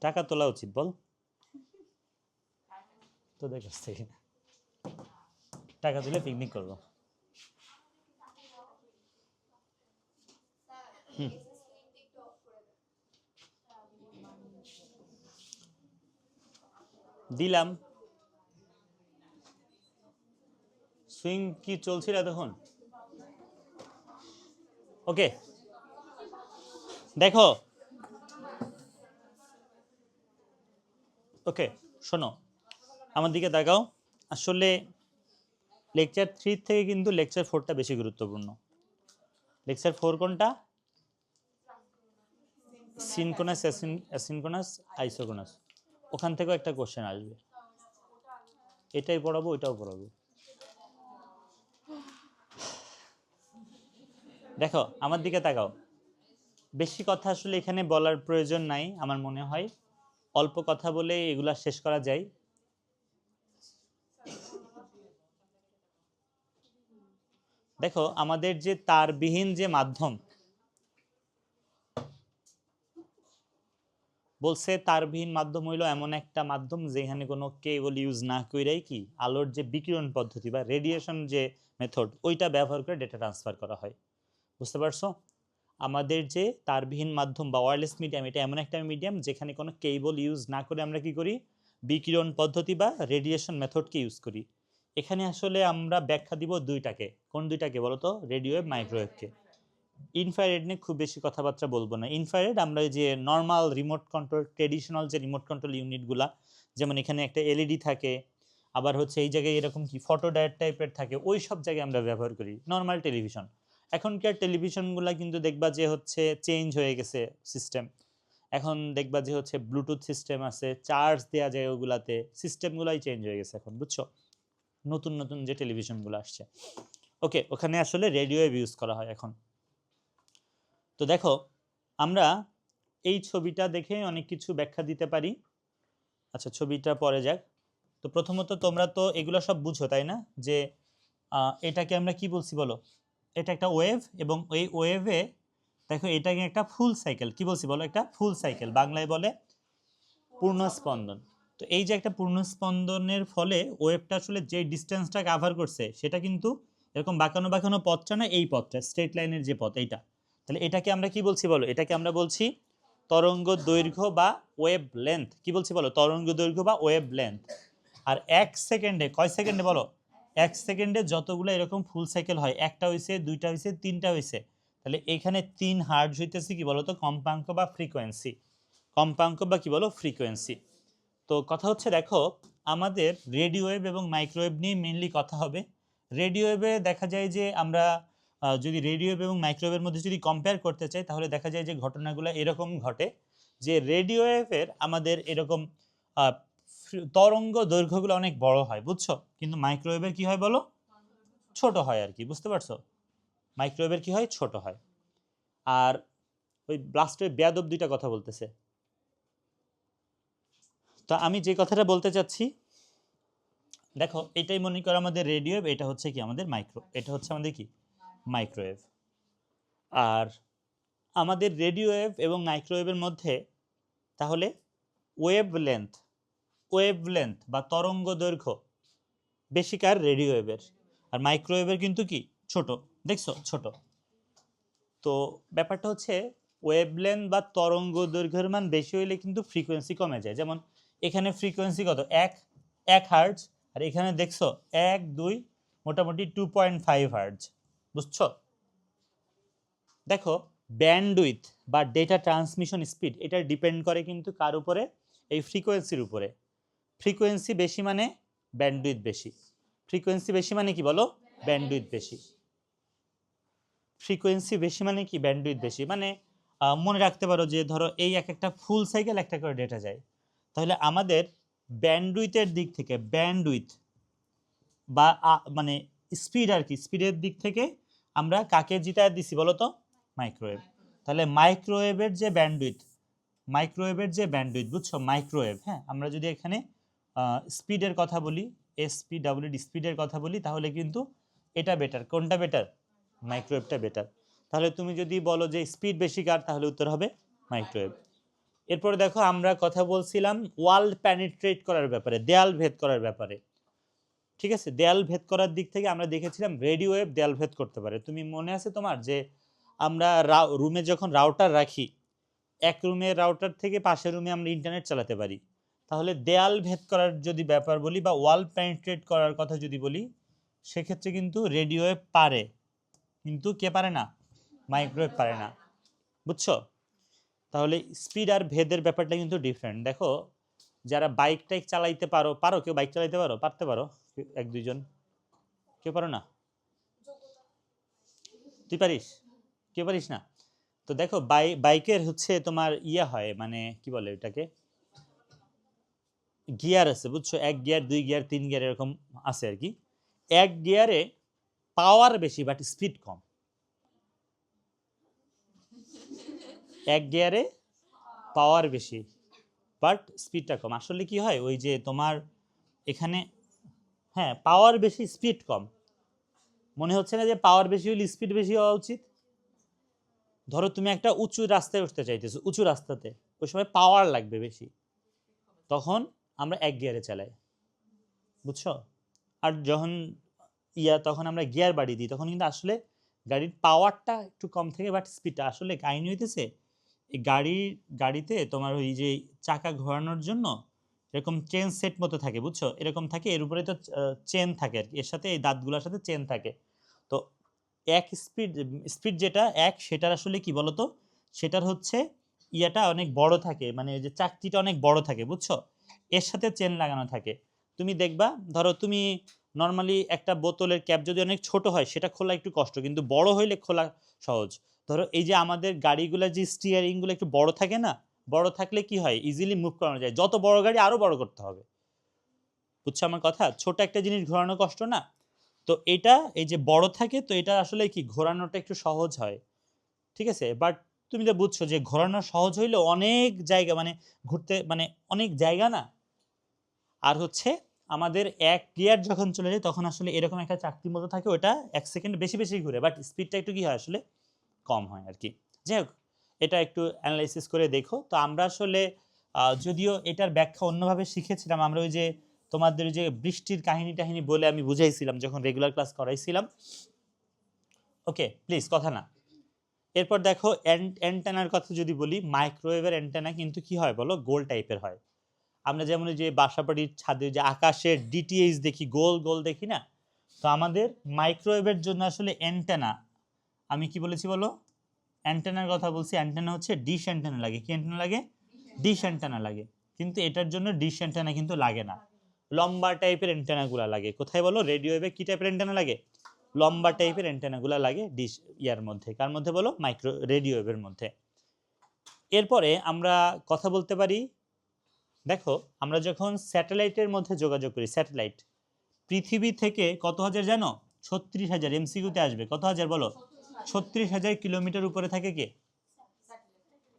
টাকা তোলা উচিত বল তোদের কাছ থেকে, টাকা তুলে পিকনিক করবো। দিলাম। সুইং কি চলছিল তখন? ওকে, দেখো ওকে, শোনো আমার দিকে তাকাও। আসলে লেকচার 3 থেকে কিন্তু লেকচার 4টা বেশি গুরুত্বপূর্ণ। লেকচার 4 কোনটা? Synchronous, asynchronous, isochronous. ওখান থেকেও একটা কোশ্চেন আসবে। এটাই পড়াবো, ওইটাও পড়াবো। দেখো আমার দিকে তাকাও। বেশি কথা আসলে এখানে বলার প্রয়োজন নাই আমার মনে হয়। অল্প কথা বলে এগুলা শেষ করা যায়। দেখো আমাদের যে তারবিহীন যে মাধ্যম বলছে, তারবিহীন মাধ্যম হইলো এমন একটা মাধ্যম যেখানে কোনো কেবল ইউজ না কইরাই কি আলোর যে বিকিরণ পদ্ধতি বা রেডিয়েশন যে মেথড ওইটা ব্যবহার করে ডেটা ট্রান্সফার করা হয়। বুঝতে পারছো? আমাদের যে তারবিহীন মাধ্যম বা ওয়্যারলেস মিডিয়াম, এটা এমন একটা মিডিয়াম যেখানে কোনো কেবল ইউজ না করে আমরা কি করি, বিকিরণ পদ্ধতি বা রেডিয়েশন মেথডকে ইউজ করি। এখানে আসলে আমরা ব্যাখ্যা দিব দুইটাকে। কোন দুইটাকে বলো তো? রেডিওওয়েভ, মাইক্রোওয়েভকে। ইনফ্রারেড নিয়ে খুব বেশি কথাবার্তা বলবো না। ইনফ্রারেড আমরা যে নর্মাল রিমোট কন্ট্রোল, ট্রেডিশনাল যে রিমোট কন্ট্রোল ইউনিটগুলা, যেমন এখানে একটা এলইডি থাকে, আবার হচ্ছে এই জায়গায় এরকম কি ফটো ডায়োড টাইপের থাকে, ওই সব জায়গায় আমরা ব্যবহার করি। নর্মাল টেলিভিশন, এখনকার টেলিভিশনগুলো কিন্তু দেখবা যে হচ্ছে চেঞ্জ হয়ে গেছে সিস্টেম। এখন দেখবা যে হচ্ছে ব্লুটুথ সিস্টেম আছে, চার্জ দেওয়া যায় ওগুলাতে, সিস্টেমগুলাই চেঞ্জ হয়ে গেছে এখন, বুঝছো? নতুন নতুন যে টেলিভিশনগুলো আসছে, ওকে, ওখানে আসলে রেডিও ওয়েভ ইউজ করা হয় এখন। তো দেখো আমরা এই ছবিটা দেখে অনেক কিছু ব্যাখ্যা দিতে পারি। আচ্ছা ছবিটা পরে যাক। তো প্রথমত তোমরা তো এগুলো সব বুঝো তাই না, যে এটাকে আমরা কি বলছি বলো? এটা একটা ওয়েভ, এবং এই ওয়েভে দেখো এটাকে একটা ফুল সাইকেল কি বলছি বলো? একটা ফুল সাইকেল, বাংলায় বলে পূর্ণ স্পন্দন। তো এই যে একটা পূর্ণ স্পন্দনের ফলে ওয়েভটা আসলে যে ডিস্টেন্সটা কভার করছে সেটা কিন্তু এরকম বাঁকানো বাঁকানো পথটা না, এই পথটা স্ট্রেট লাইনের যে পথ এইটা। তাহলে এটাকে আমরা কি বলছি বলো? এটাকে আমরা বলছি তরঙ্গ দৈর্ঘ্য বা ওয়েভ লেন্থ। কি বলছি বলো? তরঙ্গ দৈর্ঘ্য বা ওয়েভ লেন্থ। আর এক সেকেন্ডে, কয় সেকেন্ডে বলো? এক সেকেন্ডে যতগুলো এরকম ফুল সাইকেল হয়, একটা হয়েছে, দুইটা হয়েছে, তিনটা হয়েছে, তাহলে এখানে 3 হার্জ হইতেছে কি বলো তো? কম্পাঙ্ক বা ফ্রিকোয়েন্সি। কম্পাঙ্ক বা কি বলো? ফ্রিকোয়েন্সি। তো কথা হচ্ছে দেখো আমাদের রেডিও ওয়েভ এবং মাইক্রোওয়েভ নিয়ে মেইনলি কথা হবে। রেডিও ওয়েভে দেখা যায় যে আমরা যদি রেডিও ওয়েভ এবং মাইক্রোওয়েভের মধ্যে যদি কম্পেয়ার করতে চাই, তাহলে দেখা যায় যে ঘটনাগুলো এরকম ঘটে যে রেডিও ওয়েভের আমাদের এরকম তরঙ্গ দৈর্ঘ্যগুলো অনেক বড় হয়, বুঝছো? কিন্তু মাইক্রোওয়েভের কি হয় বলো? ছোট হয় আর কি, বুঝতে পারছো? মাইক্রোওয়েভের কি হয়? ছোট হয়। আর ওই ব্লাস্টের বেয়াদব দুইটা কথা বলতেছে। তো আমি যে কথাটা বলতে চাচ্ছি, দেখো এটাই মনে করো আমাদের রেডিও ওয়েভ, এটা হচ্ছে কি আমাদের মাইক্রো, এটা হচ্ছে আমাদের কি মাইক্রোওয়েভ। আর আমাদের রেডিও ওয়েভ এবং মাইক্রোওয়েভের মধ্যে তাহলে ওয়েভ লেন্থ বা তরঙ্গ দৈর্ঘ্য বেশি কার? রেডিও ওয়েভের। আর মাইক্রোওয়েভের কিন্তু কি ছোট, দেখছো ছোট। তো ব্যাপারটা হচ্ছে ওয়েভলেন্থ বা তরঙ্গ দৈর্ঘ্যের মান বেশি হইলে কিন্তু ফ্রিকোয়েন্সি কমে যায়। যেমন এখানে ফ্রিকোয়েন্সি কত? এক হার্জ, আর এখানে দেখছো 1 2 মোটামুটি 2.5 হার্জ, বুঝছো? দেখো ব্যান্ডউইথ বা ডেটা ট্রান্সমিশন স্পিড, এটা ডিপেন্ড করে কিন্তু কার উপরে? এই ফ্রিকোয়েন্সির উপরে। ফ্রিকোয়েন্সি বেশি মানে ব্যান্ডউইথ বেশি। ফ্রিকোয়েন্সি বেশি মানে কি বলো? ব্যান্ডউইথ বেশি। ফ্রিকোয়েন্সি বেশি মানে কি? ব্যান্ডউইথ বেশি। মানে মনে রাখতে পারো যে ধরো এই একটা ফুল সাইকেল একটা করে ডেটা যায়, তাহলে আমাদের ব্যান্ডউইথের দিক থেকে, ব্যান্ডউইথ বা মানে স্পিড আর কি, স্পিডের দিক থেকে আমরা কাকে জিতায় দিছি বলো তো? মাইক্রোওয়েভ। তাহলে মাইক্রোওয়েভের যে ব্যান্ডউইথ, বুঝছো? মাইক্রোওয়েভ, হ্যাঁ, আমরা যদি এখানে স্পিডের কথা বলি, SPWD স্পিডের কথা বলি, তাহলে কিন্তু এটা বেটার। কোনটা বেটার? মাইক্রোওয়েভটা বেটার। তাহলে তুমি যদি বলো যে স্পিড বেশি কার, তাহলে উত্তর হবে মাইক্রোওয়েভ। এরপরে দেখো আমরা কথা বলছিলাম ওয়াল প্যানিট্রেট করার ব্যাপারে, দেয়াল ভেদ করার ব্যাপারে। ঠিক আছে, দেয়াল ভেদ করার দিক থেকে আমরা দেখেছিলাম রেডিও ওয়েভ দেয়াল ভেদ করতে পারে। তুমি মনে আছে তোমার যে আমরা রুমে যখন রাউটার রাখি, এক রুমের রাউটার থেকে পাশের রুমে আমরা ইন্টারনেট চালাতে পারি। তাহলে দেয়াল ভেদ করার যদি ব্যাপার বলি বা ওয়াল পেনিট্রেট করার কথা যদি বলি, সেক্ষেত্রে কিন্তু রেডিও ওয়েভ পারে, কিন্তু কে পারে না? মাইক্রোওয়েভ পারে না, বুঝছো? তাহলে স্পিড আর ভেদের ব্যাপারটা কিন্তু ডিফারেন্ট। দেখো যারা বাইক টাইক চালাইতে পারো, পারো কেউ বাইক চালাইতে পারো, পারতে পারো এক দুইজন, কেউ পারো না? তুই পারিস? কেউ পারিস না? তো দেখো বাইকের হচ্ছে তোমার ইয়া হয়, মানে কি বলে এটাকে, গিয়ার আছে বুঝছো, 1 গিয়ার 2 গিয়ার 3 গিয়ার এরকম আছে আর কি। 1 গিয়ারে পাওয়ার বেশি বাট স্পিড কম। 1 গিয়ারে পাওয়ার বেশি বাট স্পিডটা কম। আসলে কি হয়, ওই যে তোমার এখানে, হ্যাঁ পাওয়ার বেশি স্পিড কম। মনে হচ্ছে না যে পাওয়ার বেশি হলে স্পিড বেশি হওয়া উচিত? ধরো তুমি একটা উঁচু রাস্তায় উঠতে চাইতেছো, উঁচু রাস্তাতে ওই সময় পাওয়ার লাগবে বেশি, তখন আমরা 1 গিয়ারে চালাই, বুঝছো? আর যখন তখন আমরা গিয়ার বাড়িয়ে দিই, তখন কিন্তু আসলে গাড়ির পাওয়ারটা একটু কম থাকে বাট স্পিডটা, আসলে কাহিনী হইতেছে এই গাড়িতে তোমার ওই যে চাকা ঘোরানোর জন্য এরকম চেন সেট মতো থাকে, বুঝছো? এরকম থাকে, এর উপরে তো চেন থাকে আর কি, এর সাথে এই দাঁতগুলোর সাথে চেন থাকে। তো এক স্পিড যেটা এক, সেটার আসলে কি বলতো, সেটার হচ্ছে অনেক বড় থাকে, মানে ওই যে চাকতিটা অনেক বড় থাকে, বুঝছো? এর সাথে চেন লাগানো থাকে। তুমি দেখবা, ধরো তুমি নর্মালি একটা বোতলের ক্যাপ যদি অনেক ছোট হয় সেটা খোলা একটু কষ্ট, কিন্তু বড় হইলে খোলা সহজ। ধরো এই যে আমাদের গাড়িগুলোর যে স্টিয়ারিং গুলো একটু বড় থাকে না, বড় থাকলে কি হয়, ইজিলি মুভ করানো যায়। যত বড় গাড়ি আরো বড় করতে হবে, বুঝছো আমার কথা? ছোট একটা জিনিস ঘোরানো কষ্ট না, তো এটা এই যে বড় থাকে, তো এটা আসলে কি ঘোরানোটা একটু সহজ হয়, ঠিক আছে? বাট তুমি তো বুঝছো যে ঘোরানো সহজ হইলে অনেক জায়গা, মানে ঘুরতে, মানে অনেক জায়গা না। আর হচ্ছে আমাদের 1 গিয়ার যখন চলে যায় তখন আসলে এরকম একটা চাকতির মতো থাকে, ওটা 1 সেকেন্ড বেশি বেশি ঘুরে, বাট স্পিডটা একটু কি হয় আসলে কম হয় আর কি। যাই হোক, এটা একটু অ্যানালাইসিস করে দেখো। তো আমরা আসলে যদিও এটার ব্যাখ্যা অন্যভাবে শিখেছিলাম, আমরা ওই যে তোমাদের যে বৃষ্টির কাহিনী টাহিনী বলে আমি বুঝাইছিলাম যখন রেগুলার ক্লাস করাইছিলাম। ওকে প্লিজ, কথা না। এরপর দেখো অ্যান্টেনার কথা যদি বলি, মাইক্রোওয়েভের অ্যান্টেনা কিন্তু কি হয় বলো, গোল টাইপের হয়। আমরা যেমন ওই যে বাসাবাড়ির ছাদে যে আকাশের ডিটিএইচ দেখি, গোল গোল দেখি না, তো আমাদের মাইক্রোওয়েভের জন্য আসলে অ্যান্টেনা, আমি কি বলেছি বলো, অ্যান্টেনার কথা বলছি। অ্যান্টেনা হচ্ছে ডিশ অ্যান্টেনা লাগে। কি অ্যান্টেনা লাগে? ডিশ অ্যান্টেনা লাগে। কিন্তু এটার জন্য ডিশ অ্যান্টেনা কিন্তু লাগে না, লম্বা টাইপের অ্যান্টেনাগুলো লাগে। কোথায় বলো, রেডিও ওয়েভে কি টাইপের অ্যান্টেনা লাগে? লম্বা টাইপের অ্যান্টেনাগুলো লাগে ডিশ ইয়ার মধ্যে। কার মধ্যে বলো? মাইক্রো রেডিও ওয়েভের মধ্যে। এরপরে আমরা কথা বলতে পারি, দেখো আমরা যখন স্যাটেলাইটের মধ্যে যোগাযোগ করি, স্যাটেলাইট পৃথিবী থেকে কত হাজার জানো? 36,000, এমসিকিউতে আসবে কত হাজার বলো? 36,000 কিলোমিটার উপরে থাকে কে?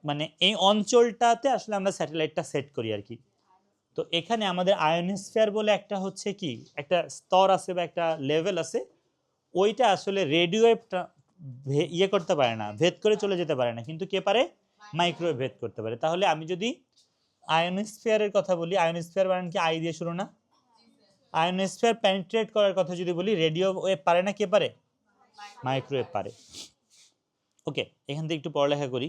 মানে এই অঞ্চলটাতে আসলে আমরা স্যাটেলাইটটা সেট করি আর কি। তো এখানে আমাদের আয়োনোস্ফিয়ার বলে একটা হচ্ছে কি, একটা স্তর আছে বা একটা লেভেল আছে, ওইটা আসলে রেডিও ওয়েভটা ইয়ে করতে পারে না, ভেদ করে চলে যেতে পারে না, কিন্তু কে পারে? মাইক্রোওয়েভ ভেদ করতে পারে। তাহলে আমি যদি আয়োনোস্ফিয়ারের কথা বলি, আয়োনোস্ফিয়ার বানান কি আই দিয়ে শুরু না? আয়োনোস্ফিয়ার পেনিট্রেট করার কথা যদি বলি, রেডিও ওয়েভ পারে না, কে পারে? মাইক্রোওয়েভ পারে। ওকে, এখান থেকে একটু পড়ালেখা করি।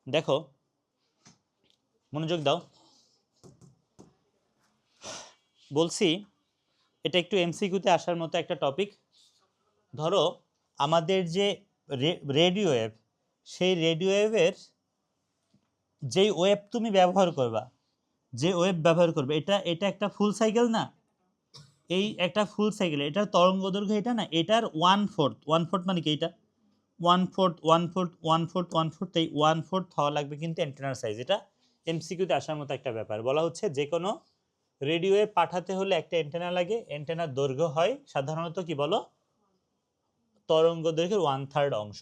দেখো, মনোযোগ দাও, বলছি এটা একটু এমসিকিউতে আসার মতো একটা টপিক। ধরো আমাদের যে রেডিও ওয়েভ, সেই রেডিও ওয়েভের যেই ওয়েভ তুমি ব্যবহার করবা, যে ওয়েভ ব্যবহার করবে, এটা এটা একটা ফুল সাইকেল না? এই একটা ফুল সাইকেল, এটার তরঙ্গ দৈর্ঘ্য এটা না, এটার 1/4, 1/4 মানে কি, এটা 1/4 1/4 1/4 1/4, এই 1/4 হওয়া লাগবে কিন্তু অ্যান্টেনার সাইজ। এটা এমসিকিউতে আসার মতো একটা ব্যাপার। বলা হচ্ছে যে কোনো রেডিও ওয়েভ পাঠাতে হলে একটা অ্যান্টেনা লাগে, অ্যান্টেনার দৈর্ঘ্য হয় সাধারণত কি বলো, তরঙ্গ দৈর্ঘ্যের 1/3 অংশ।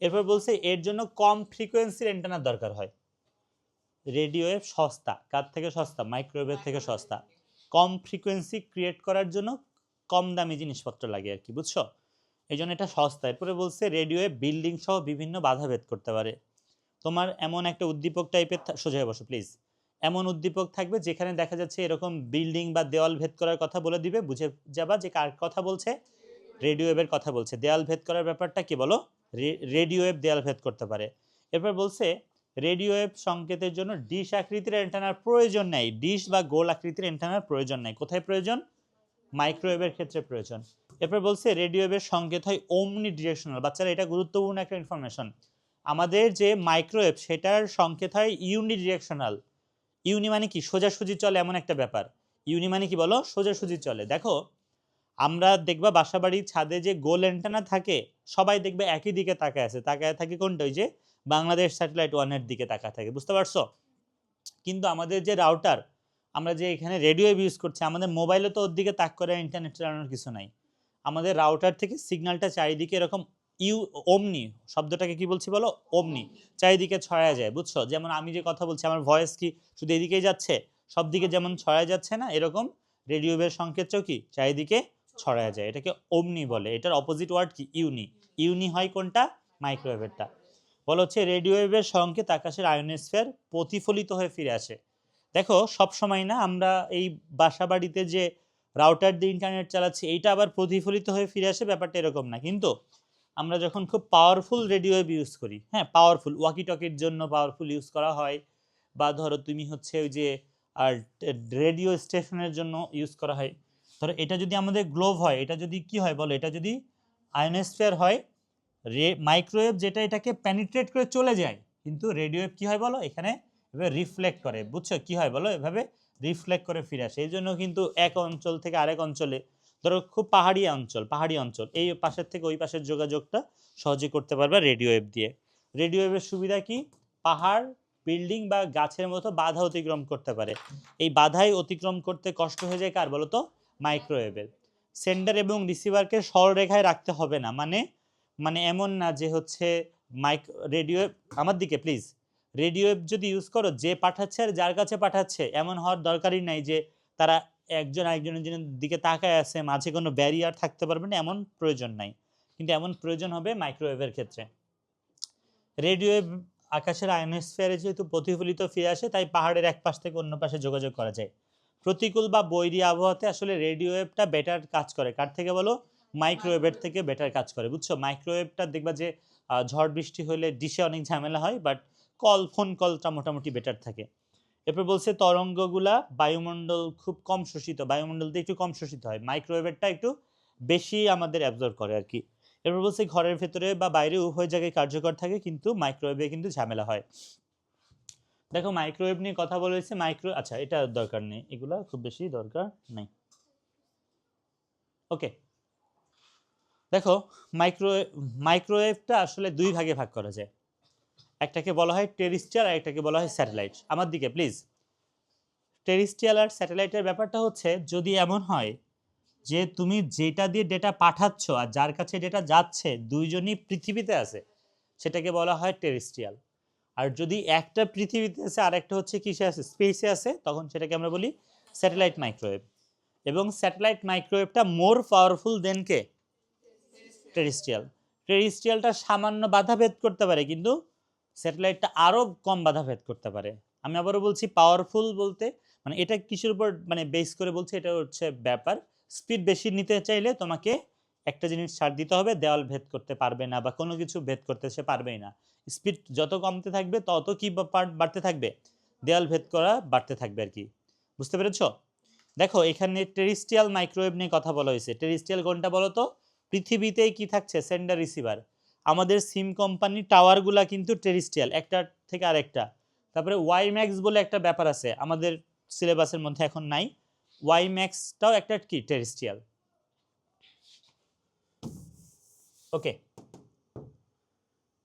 এরপর বলছে এর জন্য কম ফ্রিকোয়েন্সির অ্যান্টেনার দরকার হয়। রেডিও ওয়েভ সস্তা, কার থেকে সস্তা? মাইক্রোওয়েভের থেকে সস্তা। কম ফ্রিকোয়েন্সি ক্রিয়েট করার জন্য কম দামি জিনিসপত্র লাগে আর কি, বুঝছো? এই জন্য এটা সস্তা। এরপরে বলছে রেডিও ওয়েভ বিল্ডিং সহ বিভিন্ন বাধা ভেদ করতে পারে। তোমার এমন একটা উদ্দীপক টাইপের, সোজা হয়ে বসো প্লিজ, এমন উদ্দীপক থাকবে যেখানে দেখা যাচ্ছে এরকম বিল্ডিং বা দেওয়াল ভেদ করার কথা বলে দিবে, বুঝে যাবা যে কার কথা বলছে, রেডিও ওয়েভের কথা বলছে। দেয়াল ভেদ করার ব্যাপারটা কি বলো, রেডিও ওয়েভ দেয়াল ভেদ করতে পারে। এরপর বলছে রেডিও ওয়েভ সংকেতের জন্য ডিশ আকৃতির অ্যান্টেনার প্রয়োজন নেই, ডিশ বা গোল আকৃতির অ্যান্টেনার প্রয়োজন নেই। কোথায় প্রয়োজন? মাইক্রোওয়েভের ক্ষেত্রে প্রয়োজন। এরপর বলছে রেডিও ওয়েভের সংকেত হয় ওমনি ডিরেকশনাল। বাচ্চারা এটা গুরুত্বপূর্ণ একটা ইনফরমেশন। আমাদের যে মাইক্রোওয়েভ, সেটার সংকেত হয় ইউনি ডিরেকশনাল। ইউনি মানে কি সোজাসুজি চলে এমন একটা ব্যাপার। ইউনি মানে কি বলো, সোজাসুজি চলে। দেখো আমরা দেখবা বাসাবাড়ির ছাদে যে গোল অ্যান্টেনা থাকে, সবাই দেখবে একই দিকে তাকায় আছে, তাকায় থাকে কোনটা, ওই যে বাংলাদেশ স্যাটেলাইট 1 এর দিকে তাকায় থাকে, বুঝতে পারছো? কিন্তু আমাদের যে রাউটার, আমরা যে এখানে রেডিও ইউজ করছি, আমাদের মোবাইলে তো ওর দিকে তাক করে ইন্টারনেট চালানোর কিছু নাই। আমাদের রাউটার থেকে সিগন্যালটা চারিদিকে এরকম ওমনি, শব্দটাকে কি বলছি বলো, ওমনি, চারিদিকে ছড়ায় যায়, বুঝছো? যেমন আমি যে কথা বলছি, আমার ভয়েস কি শুধু এদিকেই যাচ্ছে, সব দিকে যেমন ছড়ায় যাচ্ছে না, এরকম রেডিও ওয়েভের সংকেতটাও কি চারিদিকে ছড়ায় যায়, এটাকে ওমনি বলে। এটার অপোজিট ওয়ার্ড কি, ইউনি। ইউনি হয় কোনটা, মাইক্রোওয়েভেরটা। বলা হচ্ছে রেডিও ওয়েভের সংকেত আকাশের আয়নোস্ফিয়ার প্রতিফলিত হয়ে ফিরে আসে। দেখো সব সময় না আমরা এই বাসা বাড়িতে যে রাউটার দিয়ে ইন্টারনেট চালাচ্ছি, এইটা আবার প্রতিফলিত হয়ে ফিরে আসে, ব্যাপারটা এরকম না। কিন্তু আমরা যখন খুব পাওয়ারফুল রেডিও ওয়েভ ইউজ করি, হ্যাঁ পাওয়ারফুল, ওয়াকি টকির জন্য পাওয়ারফুল ইউজ করা হয়, বা ধরো তুমি হচ্ছে ওই যে আর রেডিও স্টেশনের জন্য ইউজ করা হয়। ধরো এটা যদি আমাদের গ্লোভ হয়, এটা যদি কি হয় বলো, এটা যদি আয়নোস্ফিয়ার হয়, মাইক্রোওয়েভ যেটা এটাকে পেনিট্রেট করে চলে যায়, কিন্তু রেডিও ওয়েভ কি হয় বলো, এখানে এভাবে রিফ্লেক্ট করে, বুঝছো কি হয় বলো, এভাবে রিফ্লেক্ট করে ফিরে আসে। এই জন্য কিন্তু এক অঞ্চল থেকে আরেক অঞ্চলে, ধরো খুব পাহাড়ি অঞ্চল, এই পাশের থেকে ওই পাশের যোগাযোগটা সহজে করতে পারবে রেডিও ওয়েভ দিয়ে। রেডিও ওয়েভের সুবিধা কি, পাহাড়, বিল্ডিং বা গাছের মতো বাধা অতিক্রম করতে পারে। এই বাধাই অতিক্রম করতে কষ্ট হয়ে যায় কার বলো তো, মাইক্রোওয়েভের। সেন্ডার এবং রিসিভারকে সরলরেখায় রাখতে হবে না, মানে মানে এমন না যে হচ্ছে রেডিও, আমার দিকে প্লিজ, রেডিও যদি ইউজ করো, যে পাঠাচ্ছে আর যার কাছে পাঠাচ্ছে এমন হওয়ার দরকারই নাই যে তারা একজন আরেকজনের দিকে তাকায় আছে, মাঝে কোনো ব্যারিয়ার থাকতে পারবে না, এমন প্রয়োজন নাই। কিন্তু এমন প্রয়োজন হবে মাইক্রোওয়েভের ক্ষেত্রে। রেডিও আকাশের আয়নোস্ফিয়ারে যেহেতু প্রতিফলিত ফিরে আসে, তাই পাহাড়ের এক পাশ থেকে অন্য পাশে যোগাযোগ করা যায়। প্রতিকূল বা বৈরী আবহাওয়াতে আসলে রেডিও ওয়েভটা বেটার কাজ করে, কার থেকে বলো, মাইক্রোওয়েভের থেকে বেটার কাজ করে, বুঝছো? মাইক্রোওয়েভটা দেখবা যে ঝড় বৃষ্টি হলে ডিশে অনেক ঝামেলা হয়, বাট ফোন কলটা মোটামুটি বেটার থাকে। এরপর বলছে তরঙ্গগুলা বায়ুমণ্ডল খুব কম শোষিত, বায়ুমণ্ডলতে একটু কম শোষিত হয়, মাইক্রোওয়েভেরটা একটু বেশি আমাদের অ্যাবজর্ব করে আর কি। এরপর বলছে ঘরের ভেতরে বা বাইরে উভয় জায়গায় কার্যকর থাকে, কিন্তু মাইক্রোওয়েভে কিন্তু ঝামেলা হয়। দেখো মাইক্রোওয়েভ নিয়ে কথা বলেছে, আচ্ছা এটা দরকার নেই, এগুলা খুব বেশি দরকার নেই। ওকে, দেখো মাইক্রোওয়েভটা আসলে দুই ভাগে ভাগ করা যায়, একটাকে বলা হয় টেরিস্ট্রিয়াল আর একটাকে বলা হয় স্যাটেলাইট। আমার দিকে প্লিজ। টেরিস্ট্রিয়াল আর স্যাটেলাইটের ব্যাপারটা হচ্ছে, যদি এমন হয় যে তুমি যেটা দিয়ে ডেটা পাঠাচ্ছ আর যার কাছে ডেটা যাচ্ছে দুইজনই পৃথিবীতে আছে, সেটাকে বলা হয় টেরিস্ট্রিয়াল। আর যদি একটা পৃথিবীতে আছে আর একটা হচ্ছে কিসে আছে, স্পেসে আছে, তখন সেটাকে আমরা বলি স্যাটেলাইট মাইক্রোওয়েভ। এবং স্যাটেলাইট মাইক্রোওয়েভটা মোর পাওয়ারফুল দেন কে, টেরিস্ট্রিয়াল। টেরিস্ট্রিয়ালটা সামান্য বাধা ভেদ করতে পারে, কিন্তু স্যাটেলাইটটা আরও কম বাধা ভেদ করতে পারে। আমি আবারও বলছি, পাওয়ারফুল বলতে মানে এটা কিসের উপর মানে বেস করে বলছি, এটা হচ্ছে ব্যাপার, স্পিড বেশি নিতে চাইলে তোমাকে একটা জিনিস ছাড় দিতে হবে, দেওয়াল ভেদ করতে পারবে না বা কোনো কিছু ভেদ করতে সে পারবেই না। স্পিড যত কমতে থাকবে তত কি বাড়তে থাকবে, দেওয়াল ভেদ করা বাড়তে থাকবে আর কি, বুঝতে পেরেছো? দেখো এখানে টেরিস্ট্রিয়াল মাইক্রোওয়েভ নিয়ে কথা বলা হয়েছে। টেরিস্ট্রিয়াল কোনটা বলো তো, পৃথিবীতেই কি থাকছে, সেন্ডার রিসিভার। আমাদের সিম কোম্পানি টাওয়ারগুলা কিন্তু টেরিস্ট্রিয়াল, একটা থেকে আরেকটা। তারপরে ওয়াই ম্যাক্স বলে একটা ব্যাপার আছে, আমাদের সিলেবাসের মধ্যে এখন নাই, ওয়াই ম্যাক্সটাও একটা কি টেরিস্ট্রিয়াল। ওকে,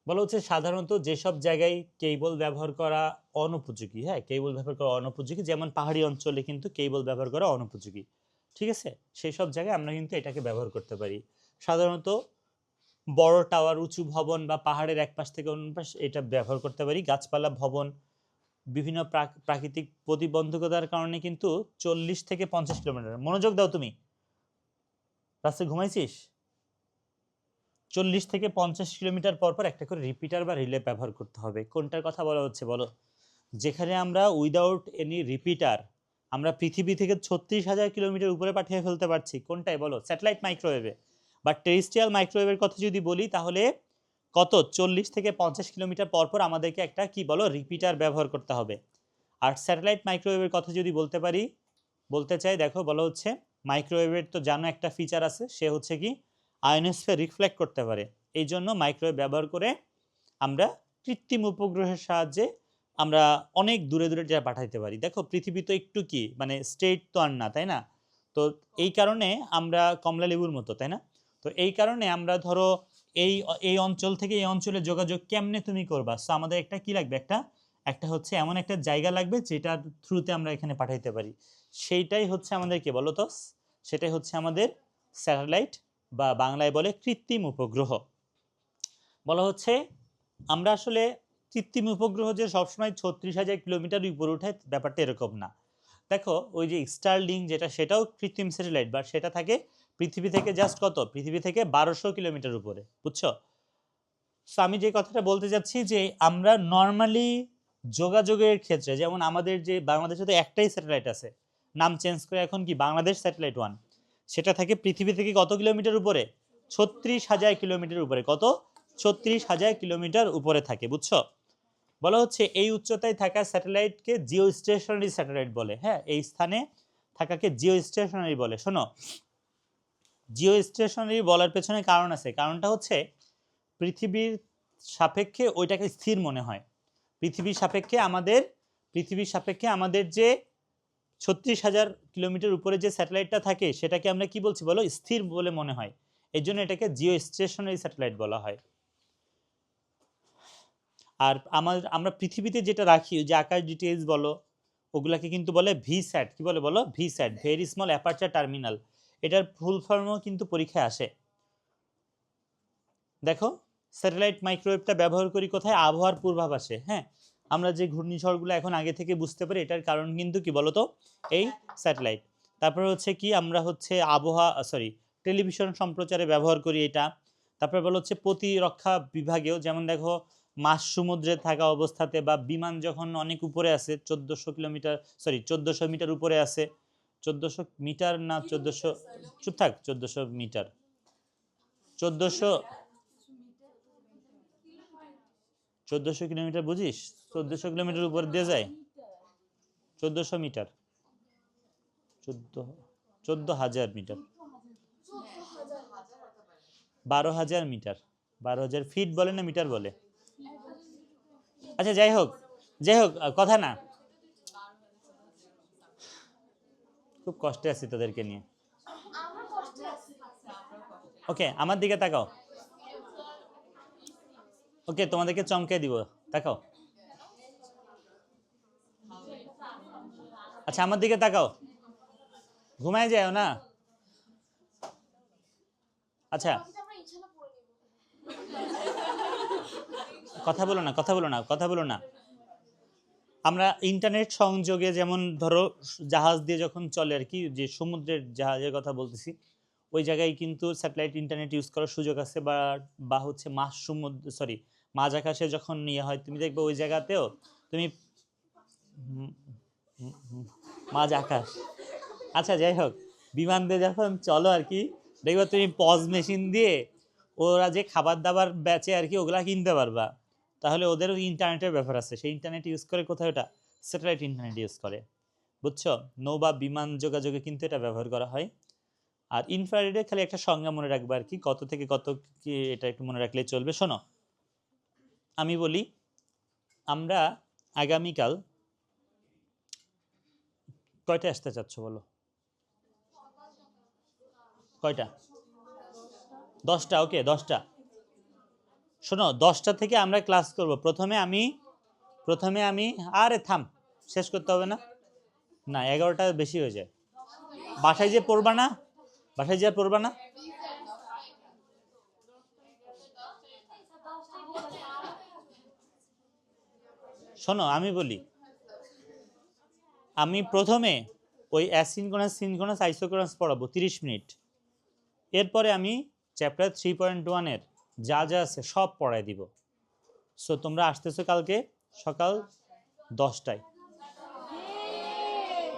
বলা হচ্ছে সাধারণত যেসব জায়গায় কেবল ব্যবহার করা অনুপযোগী, হ্যাঁ কেবল ব্যবহার করা অনুপযোগী, যেমন পাহাড়ি অঞ্চলে কিন্তু কেবল ব্যবহার করা অনুপযোগী, ঠিক আছে? সেই সব জায়গায় আমরা কিন্তু এটাকে ব্যবহার করতে পারি। সাধারণত বড় টাওয়ার, উঁচু ভবন বা পাহাড়ের এক পাশ থেকে অন্য পাশ এটা ব্যবহার করতে পারি। গাছপালা, ভবন, বিভিন্ন প্রাকৃতিক প্রতিবন্ধকতার কারণে কিন্তু 40 থেকে 50 কিলোমিটার, মনোযোগ দাও তুমি, রাস্তায় ঘুমাইছিস, 40 থেকে 50 কিলোমিটার পর পর একটা করে রিপিটার বা রিলে ব্যবহার করতে হবে। কোনটার কথা বলা হচ্ছে বলো? যেখানে আমরা উইদাউট এনি রিপিটার আমরা পৃথিবী থেকে 36,000 কিলোমিটার উপরে পাঠিয়ে ফেলতে পারছি, কোনটায় বলো? স্যাটেলাইট মাইক্রোওয়েভে। বা টেরিস্ট্রিয়াল মাইক্রোওয়েভের কথা যদি বলি, তাহলে কত 40 থেকে 50 কিলোমিটার পর পর আমাদেরকে একটা কি বলো, রিপিটার ব্যবহার করতে হবে। আর স্যাটেলাইট মাইক্রোওয়েভের কথা যদি বলতে চাই, দেখো বলা হচ্ছে মাইক্রোওয়েভের তো জানো একটা ফিচার আছে, সে হচ্ছে কি আয়নোস্ফিয়ার রিফ্লেক্ট করতে পারে। এই জন্য মাইক্রোওয়েভ ব্যবহার করে আমরা কৃত্রিম উপগ্রহের সাহায্যে আমরা অনেক দূরে দূরে যা পাঠাইতে পারি। দেখো পৃথিবী তো একটু কি মানে স্ট্রেট তো আর না, তাই না? তো এই কারণে আমরা কমলা লেবুর মতো, তাই না? তো এই কারণে আমরা ধরো এই এই অঞ্চল থেকে এই অঞ্চলে যোগাযোগ কেমনে তুমি করবা, সো আমাদের একটা কি লাগবে, একটা একটা হচ্ছে এমন একটা জায়গা লাগবে যেটার থ্রুতে আমরা এখানে পাঠাইতে পারি। সেইটাই হচ্ছে আমাদের কি বলো তো, সেটাই হচ্ছে আমাদের স্যাটেলাইট বা বাংলায় বলে কৃত্রিম উপগ্রহ। বলা হচ্ছে আমরা আসলে কৃত্রিম উপগ্রহ যে সবসময় 36,000 কিলোমিটার উপরে উঠে, ব্যাপারটা এরকম না। দেখো ওই যে স্টারলিংক যেটা, সেটাও কৃত্রিম স্যাটেলাইট, বাট সেটা থাকে পৃথিবী থেকে জাস্ট কত, পৃথিবী থেকে 1200 কিলোমিটার উপরে, বুঝছো? সো আমি যে কথাটা বলতে যাচ্ছি যে আমরা নর্মালি যোগাযোগের ক্ষেত্রে, যেমন আমাদের যে বাংলাদেশে তো একটাই স্যাটেলাইট আছে, নাম চেঞ্জ করে এখন কি বাংলাদেশ স্যাটেলাইট 1, সেটা থাকে পৃথিবী থেকে কত কিলোমিটার উপরে, 36,000 কিলোমিটার উপরে। কত? 36,000 কিলোমিটার উপরে থাকে, বুঝছো? বলা হচ্ছে এই উচ্চতায় থাকা স্যাটেলাইটকে জিও স্টেশনারি স্যাটেলাইট বলে। হ্যাঁ, এই স্থানে থাকাকে জিও স্টেশনারি বলে। শোনো, জিও স্টেশনারি বলার পেছনে কারণ আছে। কারণটা হচ্ছে পৃথিবীর সাপেক্ষে ওইটাকে স্থির মনে হয়। পৃথিবীর সাপেক্ষে আমাদের যে 36,000 কিলোমিটার উপরে যে স্যাটেলাইটটা থাকে সেটাকে আমরা কি বলছি বলো, স্থির বলে মনে হয়। এই জন্য এটাকে জিও স্টেশনারি স্যাটেলাইট বলা হয়। আর আমরা পৃথিবীতে যেটা রাখি, যে আকাশ ডিটেলস বলো, ওগুলাকে কিন্তু বলে ভিস্যাট। কি বলে বলো? ভিস্যাট, ভেরি স্মল অ্যাপারচার টার্মিনাল। এটার ফুল ফর্মও কিন্তু পরীক্ষায় আসে। দেখো স্যাটেলাইট মাইক্রোওয়েভটা ব্যবহার করি কোথায়? আবহাওয়ার পূর্বাভাসে। হ্যাঁ, আমরা যে ঘূর্ণিঝড়গুলো এখন আগে থেকে বুঝতে পারি, এটার কারণ কিন্তু কি বলতো, এই স্যাটেলাইট। তারপরে হচ্ছে কি, আমরা হচ্ছে টেলিভিশন সম্প্রচারে ব্যবহার করি এটা। তারপরে বলো হচ্ছে প্রতিরক্ষা বিভাগেও, যেমন দেখো মাঝ সমুদ্রে থাকা অবস্থাতে বা বিমান যখন অনেক উপরে আছে, 1400 মিটার উপরে আছে, 1400 মিটার না 1400, চুপ থাক, 1400 মিটার, 1400 কিলোমিটার বুঝিস? 1400 কিলোমিটার উপর দিয়ে যায়, 1400 মিটার, 14,000 মিটার, 12,000 মিটার, 12,000 ফিট বলে না মিটার বলে? আচ্ছা যাই হোক, কথা না, খুব কষ্টে আছি তোদেরকে নিয়ে। ওকে, আমার দিকে তাকাও। ওকে, তোমাদেরকে চমকে দিব, তাকাও। আচ্ছা আমার দিকে তাকাও, ঘুমায় যাও না। আচ্ছা কথা বলো না, কথা বলো না। আমরা ইন্টারনেট সংযোগে, যেমন ধরো জাহাজ দিয়ে যখন চলে আর কি, যে সমুদ্রের জাহাজের কথা বলতেছি, ওই জায়গায় কিন্তু স্যাটেলাইট ইন্টারনেট ইউজ করার সুযোগ আছে। বা হচ্ছে মাঝ আকাশে যখন নিয়ে হয়, তুমি দেখবে ওই জায়গাতেও তুমি মাঝ আকাশ, আচ্ছা যাই হোক, বিমান দিয়ে যখন চলো আর কি, দেখবে তুমি পজ মেশিন দিয়ে ওরা যে খাবার দাবার বেচে আর কি, ওগুলা কিনতে পারবা। তাহলে ওদেরও ইন্টারনেটের ব্যাপার আছে, সেই ইন্টারনেট ইউজ করে কোথায়? ওটা স্যাটেলাইট ইন্টারনেট ইউজ করে, বুঝছো? নৌ বা বিমান যোগাযোগে কিন্তু এটা ব্যবহার করা হয়। আর ইনফ্রারেডে খালি একটা সংজ্ঞা মনে রাখবা আর কি, কত থেকে কত কি, এটা একটু মনে রাখলে চলবে। শোনো আমি বলি, আমরা আগামীকাল কয়টা আসতে চাচ্ছ বলো? কয়টা? 10টা। ওকে 10টা। শোনো 10টা থেকে আমরা ক্লাস করব। প্রথমে আমি আরে থাম, শেষ করতে হবে না? না 11টা বেশি হয়ে যায়। বাসায় যে পড়বা না, পড়বা না। শোনো আমি বলি, আমি প্রথমে ওই অ্যাসিনক্রোনাস, সিনক্রোনাস, আইসোক্রোনাস পড়াবো 30 মিনিট। এরপরে আমি চ্যাপ্টার 3.1-এর যা যা আছে সব পড়াই দিব। সো তোমরা আসতেছো কালকে সকাল 10টায়।